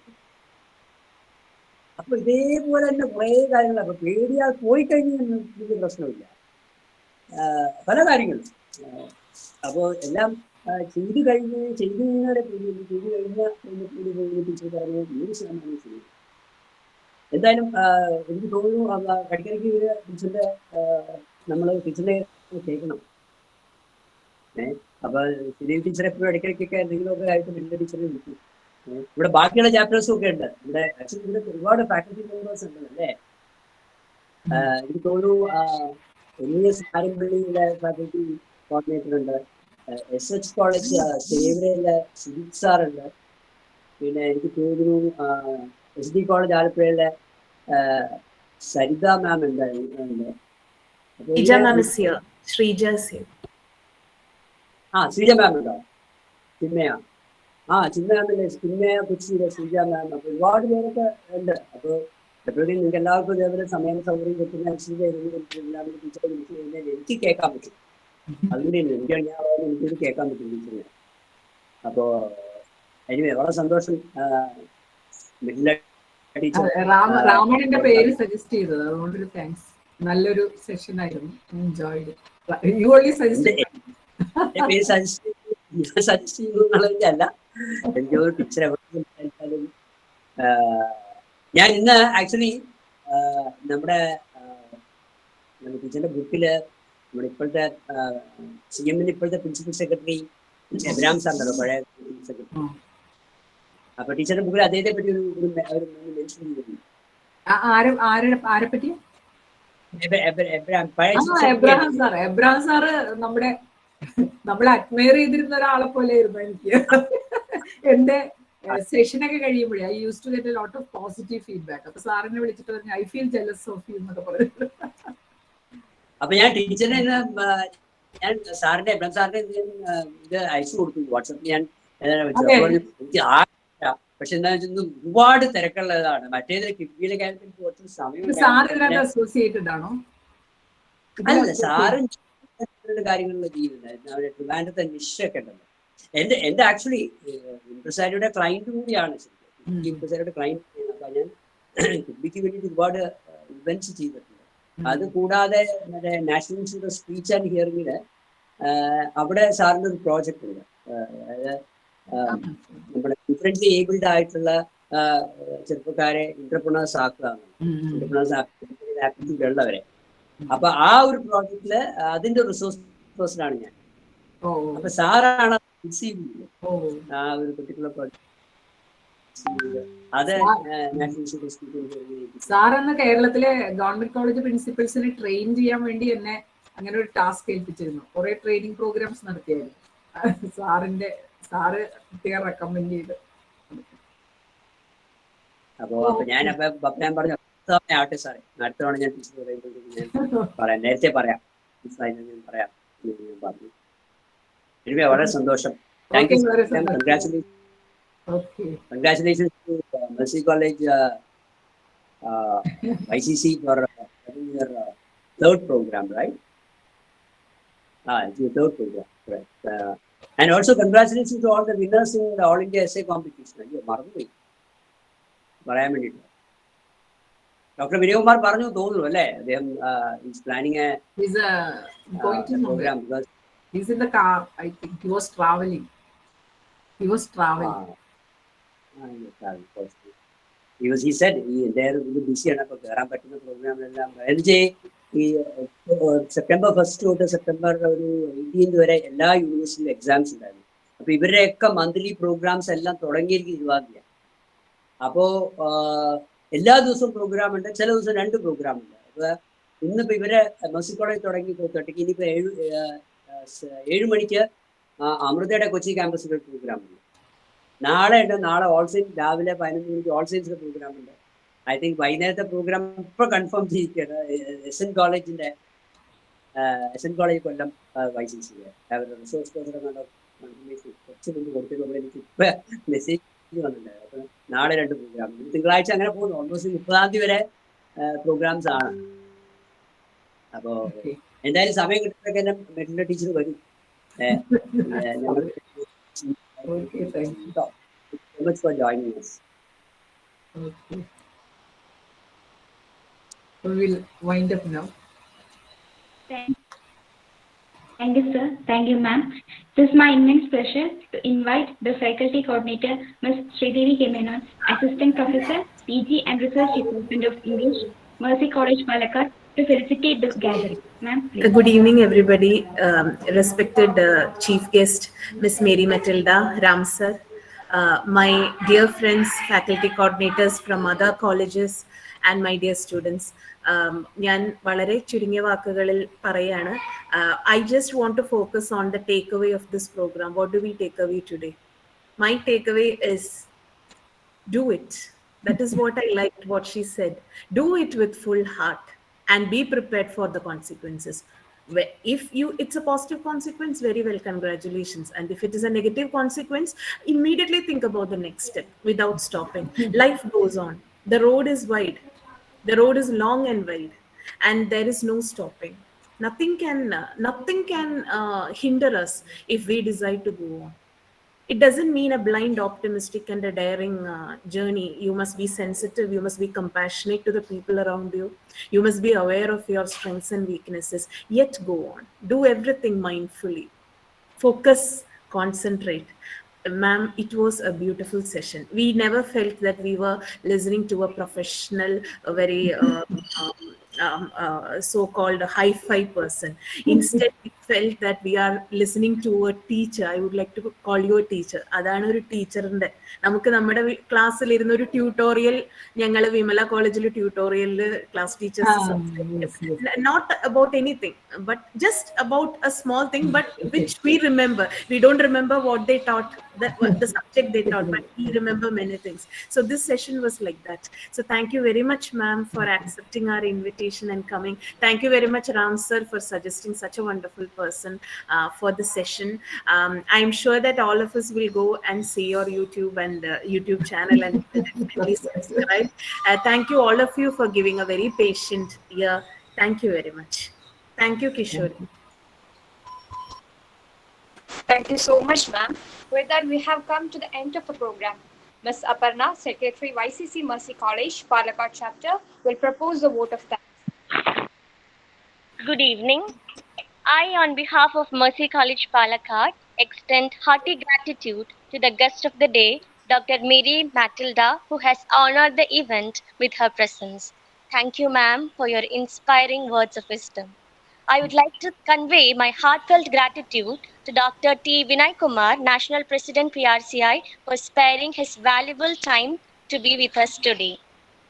അപ്പൊ ഇതേപോലെ തന്നെ കുറെ കാര്യങ്ങൾ. അപ്പൊ പേടിയാൽ പോയി കഴിഞ്ഞാൽ വലിയ പ്രശ്നമില്ല, പല കാര്യങ്ങളും. അപ്പോ എല്ലാം ചെയ്തു കഴിഞ്ഞവരെ പേടിയുണ്ട്, ചെയ്തു കഴിഞ്ഞാൽ പേടി പോയി ടീച്ചർ പറഞ്ഞു 100% ശരി. എന്തായാലും എനിക്ക് തോന്നുന്നു ഇടയ്ക്കിടയ്ക്ക് ടീച്ചറിന്റെ നമ്മൾ ടീച്ചറിനെ കേൾക്കണം. അപ്പൊ ശരി, ടീച്ചർ എപ്പോഴും ഇടയ്ക്കിടയ്ക്കൊക്കെ എന്തെങ്കിലുമൊക്കെ ആയിട്ട് വലിയ ടീച്ചറെ വിളിക്കും. ഇവിടെ ബാക്കിയുള്ള ചാപ്റ്റേഴ്സും ഒക്കെ ഉണ്ട്. ഇവിടെ ആക്ച്വലി ഇവിടെ ഒരുപാട് ഫാക്കൽറ്റി മെമ്പേഴ്സ് ഉണ്ട് അല്ലേ. എനിക്ക് തോന്നുന്നു NES ആരംഭള്ളിയിലെ ഫാക്കൽറ്റി കോർഡിനേറ്റർ ഉണ്ട്, SH കോളേജ് സേവരയിലെ സുജിത് സാറുണ്ട്, പിന്നെ എനിക്ക് തോന്നുന്നു SD കോളേജ് ആലപ്പുഴയിലെ സരിത മാം ഉണ്ടായിരുന്നു. ശ്രീജ മാം ഉണ്ടോ? ചിന്മയ ചിന്മയാമില്ലേ, ചിന്മയ കൊച്ചിയിലെ ശ്രീജ മാം. അപ്പൊ ഒരുപാട് പേരൊക്കെ ഉണ്ട്. അപ്പൊ എപ്പോഴും നിങ്ങൾക്ക് എല്ലാവർക്കും ഇതേപോലെ സമയം സൗകര്യം കിട്ടുന്ന ടീച്ചറെ വിളിച്ചു കഴിഞ്ഞാൽ എനിക്ക് കേൾക്കാൻ പറ്റും. അതുകൊണ്ട് എനിക്കത് കേൾക്കാൻ പറ്റും ടീച്ചറിനെ. അപ്പോ എനിവേ വളരെ സന്തോഷം. രാമണിന്റെ പേര് സജസ്റ്റ് ചെയ്തത്, അതുകൊണ്ടൊരു താങ്ക്സ്. നല്ലൊരു സെഷൻ ആയിരുന്നു, എൻജോയ്ഡ്. യു ഓൺലി സജസ്റ്റ് ചെയ്യുന്നതല്ല, എനിക്ക് ടീച്ചർ എവിടെ സംസാരിച്ചാലും. ഞാൻ ഇന്ന് ആക്ച്വലി നമ്മുടെ ടീച്ചറിന്റെ ബുക്കില് നമ്മുടെ ഇപ്പോഴത്തെ CMന്റെ ഇപ്പോഴത്തെ പ്രിൻസിപ്പൽ സെക്രട്ടറി എബ്രാം സാറിന്റെ പഴയ സെക്രട്ടറി. അപ്പൊ ടീച്ചറിന്റെ ബുക്കിൽ അദ്ദേഹത്തെ പറ്റി ഒരു മെൻഷൻ ചെയ്തിട്ടുണ്ട്. ആരെ പറ്റി? എബ്രഹാം സാറ് നമ്മളെ അഡ്മയർ ചെയ്തിരുന്ന ഒരാളെ പോലെ ആയിരുന്നു എനിക്ക്. എന്റെ സെഷനൊക്കെ കഴിയുമ്പോഴേ I use to get a lot of positive feedback. അപ്പൊ സാറിനെ വിളിച്ചിട്ട് പറഞ്ഞു I feel jealous of you എന്നൊക്കെ പറഞ്ഞു. അപ്പൊ ഞാൻ ടീച്ചറിനെ ഞാൻ സാറിന്റെ എബ്രഹാം സാറിന്റെ ഇത് അയച്ചു കൊടുത്തു വാട്സാപ്പിൽ. ഞാൻ പക്ഷെ എന്താ വെച്ചാൽ ഒരുപാട് തിരക്കുള്ളതാണ്. മറ്റേത് കിഫ്ബിയിലെ കാര്യത്തിൽ കുറച്ച് സമയം. അല്ല, സാറും കാര്യങ്ങളിലൊക്കെ ചെയ്യുന്നുണ്ട്. ട്രിവാൻഡ്രത്തെ നിഷൊക്കെ ഉണ്ടല്ലോ. എന്റെ ആക്ച്വലി ഇംപ്രസാരിയുടെ ക്ലയന്റ് കൂടിയാണ്. ഇംപ്രസാരിയുടെ ക്ലയന്റ്. അപ്പൊ ഞാൻ കുട്ടിക്ക് വേണ്ടിയിട്ട് ഒരുപാട് ഇവന്റ്സ് ചെയ്തിട്ടുണ്ട്. അത് കൂടാതെ മറ്റേ national institute of speech and ഹിയറിംഗില് അവിടെ സാറിൻ്റെ ഒരു പ്രോജക്റ്റ് ഉണ്ട്. അതായത് നമ്മുടെ ഡിഫറെന്റ്ലി ഏബിൾഡ് ആയിട്ടുള്ള ചെറുപ്പക്കാരെ എന്റർപ്രണേഴ്സ് ആക്കുക, എന്റർപ്രണേഴ്സ് ആക്ടിവിറ്റി ഉള്ളവരെ. അപ്പൊ ആ ഒരു പ്രോജക്റ്റില് അതിന്റെ റിസോഴ്സ് പേഴ്സണാണ് ഞാൻ. അപ്പൊ സാറാണ് റിസീവ് ചെയ്തത് ആ ഒരു പെർട്ടിക്കുലർ പ്രോജക്ട്. അത് national institute of speech. Sir എന്ന കേരളത്തിലെ ഗവൺമെന്റ് കോളേജ് പ്രിൻസിപ്പൽസിനെ ട്രെയിൻ ചെയ്യാൻ വേണ്ടി എന്നെ അങ്ങനെ ഒരു ടാസ്ക് ഏൽപ്പിച്ചിരുന്നു. കുറെ ട്രെയിനിങ് പ്രോഗ്രാംസ് നടത്തിയായിരുന്നു. സാറ് പ്രത്യേകം റെക്കമെൻഡ് ചെയ്ത്. അപ്പൊ ഞാൻ പറഞ്ഞു ആവട്ടെ സാറേ, അടുത്ത തവണ ഞാൻ ടീച്ചർ പറയുമ്പോഴത്തേക്ക് ഞാൻ പറയാം, നേരത്തെ പറയാം, ഞാൻ പറയാം ഞാൻ പറഞ്ഞു. എനിക്ക് വളരെ സന്തോഷം. Thank you. Congratulations to Mercy College ICC for your third program, right? It's your third program, correct. And also congratulations to all the winners in the All India Essay competition. മറന്നുപോയി പറയാൻ വേണ്ടിയിട്ട്. ഡോക്ടർ വിനയകുമാർ പറഞ്ഞു തോന്നുന്നു അല്ലേ, അദ്ദേഹം is planning a program because he's in the car. I think he was traveling. He said they're busy enough കയറാൻ പറ്റുന്ന പ്രോഗ്രാമിലെല്ലാം. ഈ സെപ്റ്റംബർ 1 തൊട്ട് സെപ്റ്റംബർ 18 വരെ എല്ലാ യൂണിവേഴ്സിറ്റിയിലും എക്സാംസ് ഉണ്ടായിരുന്നു. അപ്പൊ ഇവരുടെയൊക്കെ മന്ത്ലി പ്രോഗ്രാംസ് എല്ലാം തുടങ്ങിയിരിക്കും 20 തീയതി. അപ്പോ എല്ലാ ദിവസവും പ്രോഗ്രാം ഉണ്ട്, ചില ദിവസം 2 പ്രോഗ്രാം ഉണ്ട്. അപ്പൊ ഇന്നിപ്പോ ഇവരെ മെഴ്സി കോളേജ് തുടങ്ങി 4:30. ഇനിയിപ്പോ 7 മണിക്ക് അമൃതയുടെ കൊച്ചി ക്യാമ്പസിൽ ഒരു പ്രോഗ്രാം ഉണ്ട്. നാളെ ഓൾ സയൻസ് രാവിലെ 11 മണിക്ക് ഓൾ സയൻസിന്റെ പ്രോഗ്രാം ഉണ്ട്. ഐ തിങ്ക് വൈകുന്നേരത്തെ പ്രോഗ്രാം ഇപ്പൊ കൺഫേം ചെയ്യിക്കുകയാണ്. എസ് എൻ കോളേജ് കൊല്ലം YCC അവരുടെ റിസോഴ്സ് പേഴ്സണെ കണ്ട കൺഫർമേഷൻ കുറച്ച് മുമ്പ് കൊടുത്തപ്പോൾ എനിക്ക് ഇപ്പൊ മെസ്സേജ് വന്നിട്ടുണ്ടായിരുന്നു. അപ്പൊ നാളെ 2 പ്രോഗ്രാം, തിങ്കളാഴ്ച അങ്ങനെ പോകുന്നു. ഓൾമോസ്റ്റ് 30 തീയതി വരെ പ്രോഗ്രാംസ് ആണ്. അപ്പോ എന്തായാലും സമയം കിട്ടുമ്പോഴൊക്കെ എന്നെ മെഡിക്കൽ ടീച്ചർ വരും. Okay, thank you so much for joining us. Okay. We will wind up now. Thank you, sir. Thank you, ma'am. It is my immense pleasure to invite the faculty coordinator, Ms. Sridevi K. Menon, Assistant Professor, PG and Research Department of English, Mercy College, Palakkad, to felicitate this gathering. Ma'am, please. Good evening, everybody. Respected Chief Guest, Ms. Mary Matilda, Ram sir, my dear friends, faculty coordinators from other colleges, and my dear students. ഞാൻ വളരെ ചുരുങ്ങിയ വാക്കുകളിൽ പറയാണ്. I just want to focus on the takeaway of this program. What do we take away today? My takeaway is do it. That is what I liked what she said. Do it with full heart and be prepared for the consequences. If it's a positive consequence, very well, congratulations. And if it is a negative consequence, immediately think about the next step without stopping. Life goes on. The road is wide. The road is long and wide, and there is no stopping. Nothing can hinder us if we decide to go on. It doesn't mean a blind, optimistic and a daring journey. You must be sensitive. You must be compassionate to the people around you. You must be aware of your strengths and weaknesses. Yet go on. Do everything mindfully. Focus, concentrate. Ma'am, it was a beautiful session. We never felt that we were listening to a professional, a very so-called hi-fi person. Instead, we felt that we are listening to a teacher. I would like to call you a teacher. അതാണ് ഒരു ടീച്ചറിന്റെ നമുക്ക് നമ്മുടെ ക്ലാസ്സിൽ ഇരുന്ന ഒരു tutorial, ഞങ്ങൾ വിമല കോളേജിൽ ട്യൂട്ടോറിയലിൽ class teachers not about anything but just about a small thing, but which we remember. We don't remember what they taught, the subject they taught, but we remember many things. So this session was like that. So thank you very much, ma'am, for accepting our invitation and coming. Thank you very much, Ram sir, for suggesting such a wonderful person for the session. I'm sure that all of us will go and see your YouTube and YouTube channel and definitely subscribe. Thank you all of you for giving a very patient ear. Thank you very much. Thank you, Kishori. Thank you so much, ma'am. With that, we have come to the end of the program. Ms. Aparna, Secretary YCC Mercy College, Palakkad chapter, will propose the vote of thanks. Good evening. I, on behalf of Mercy College Palakkad, extend hearty gratitude to the guest of the day, Dr. Mary Matilda, who has honored the event with her presence. Thank you, ma'am, for your inspiring words of wisdom. I would like to convey my heartfelt gratitude to Dr. T. Vinay Kumar, National President PRCI, for sparing his valuable time to be with us today.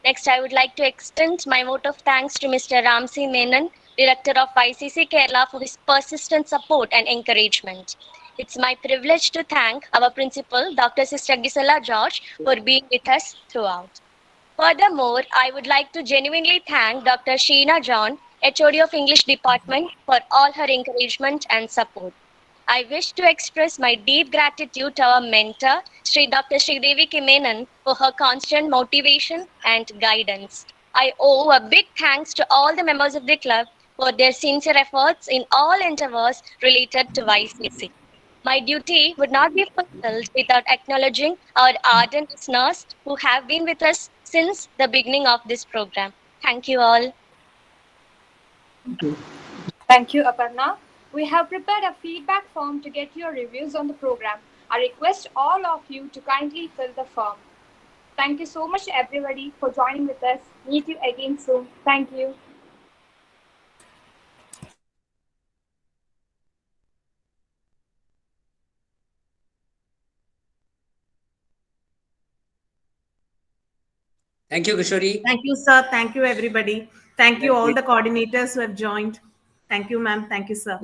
Next, I would like to extend my vote of thanks to Mr. Ramsi Menon, Director of ICC Kerala, for his persistent support and encouragement. It's my privilege to thank our principal, Dr. Sister Gisela George, for being with us throughout. Furthermore, I would like to genuinely thank Dr. Sheena John, HOD of English Department, for all her encouragement and support. I wish to express my deep gratitude to our mentor, Dr. Sridevi Kimenan, for her constant motivation and guidance. I owe a big thanks to all the members of the club for their sincere efforts in all endeavors related to YCC. My duty would not be fulfilled without acknowledging our ardent listeners who have been with us since the beginning of this program. Thank you all. Thank you, Aparna. We have prepared a feedback form to get your reviews on the program. I request all of you to kindly fill the form. Thank you so much, everybody, for joining with us. Meet you again soon. Thank you. Thank you, Kishori. Thank you, sir. Thank you, everybody. Thank you, all the coordinators who have joined. Thank you, ma'am. Thank you, sir.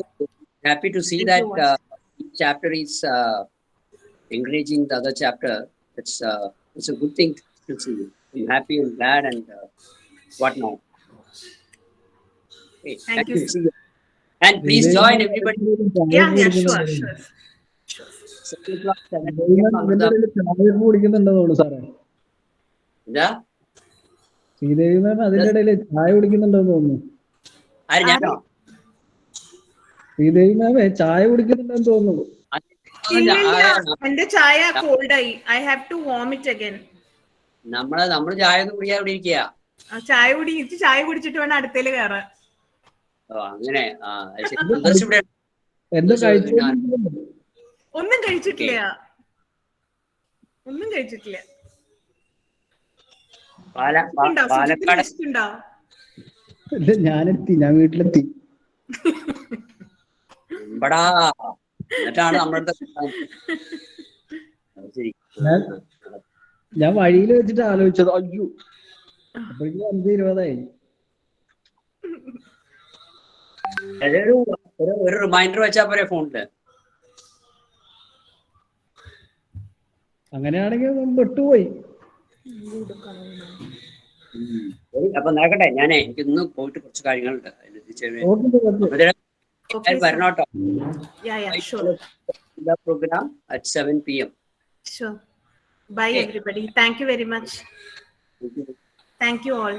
Happy to see Thank you, that each chapter is encouraging the other chapter. It's a good thing to see. I'm happy and glad and whatnot. Okay, Thank you, sir. See you. And please join everybody. Yeah, sure. 7 o'clock, 7 കുടിക്കുന്നുണ്ടെന്ന് തോന്നുന്നു സാറേ. ശ്രീദേവി മാം അതിന്റെ ഇടയിൽ ചായ കുടിക്കുന്നുണ്ടെന്ന് തോന്നുന്നു. ഞാനോ? ശ്രീദേവി മാമേ ചായ കുടിക്കുന്നുണ്ടെന്ന് തോന്നുന്നു. എന്റെ ചായ കോൾഡായി. I have to vomit again. നമ്മള് ചായ ഒന്നും കുടിക്കാതെ ഇവിടെ ഇരിക്കുക. ചായ കുടിച്ചിട്ട് വേണം അടുത്തേല് കയറാൻ. അങ്ങനെ എന്താ കഴിച്ചു? ഒന്നും കഴിച്ചിട്ടില്ല. ഞാനെത്തി, ഞാൻ വീട്ടിലെത്തി. എന്നിട്ടാണ് നമ്മുടെ ഞാൻ വഴിയിൽ വെച്ചിട്ട് ആലോചിച്ചത്, അയ്യോ അപ്പോഴേക്കും 5:20 ഒരു റിമൈൻഡർ വെച്ചാ പോരെ ഫോണില്. അങ്ങനെയാണെങ്കിൽ വിട്ടുപോയി. അപ്പൊ നടക്കട്ടെ, ഞാനേ എനിക്ക് ഇന്ന് പോയിട്ട് കുറച്ച് കാര്യങ്ങളുണ്ട്. വരണോട്ടോ. Program at 7 PM. Sure. Bye, everybody. Thank you very much. Thank you all.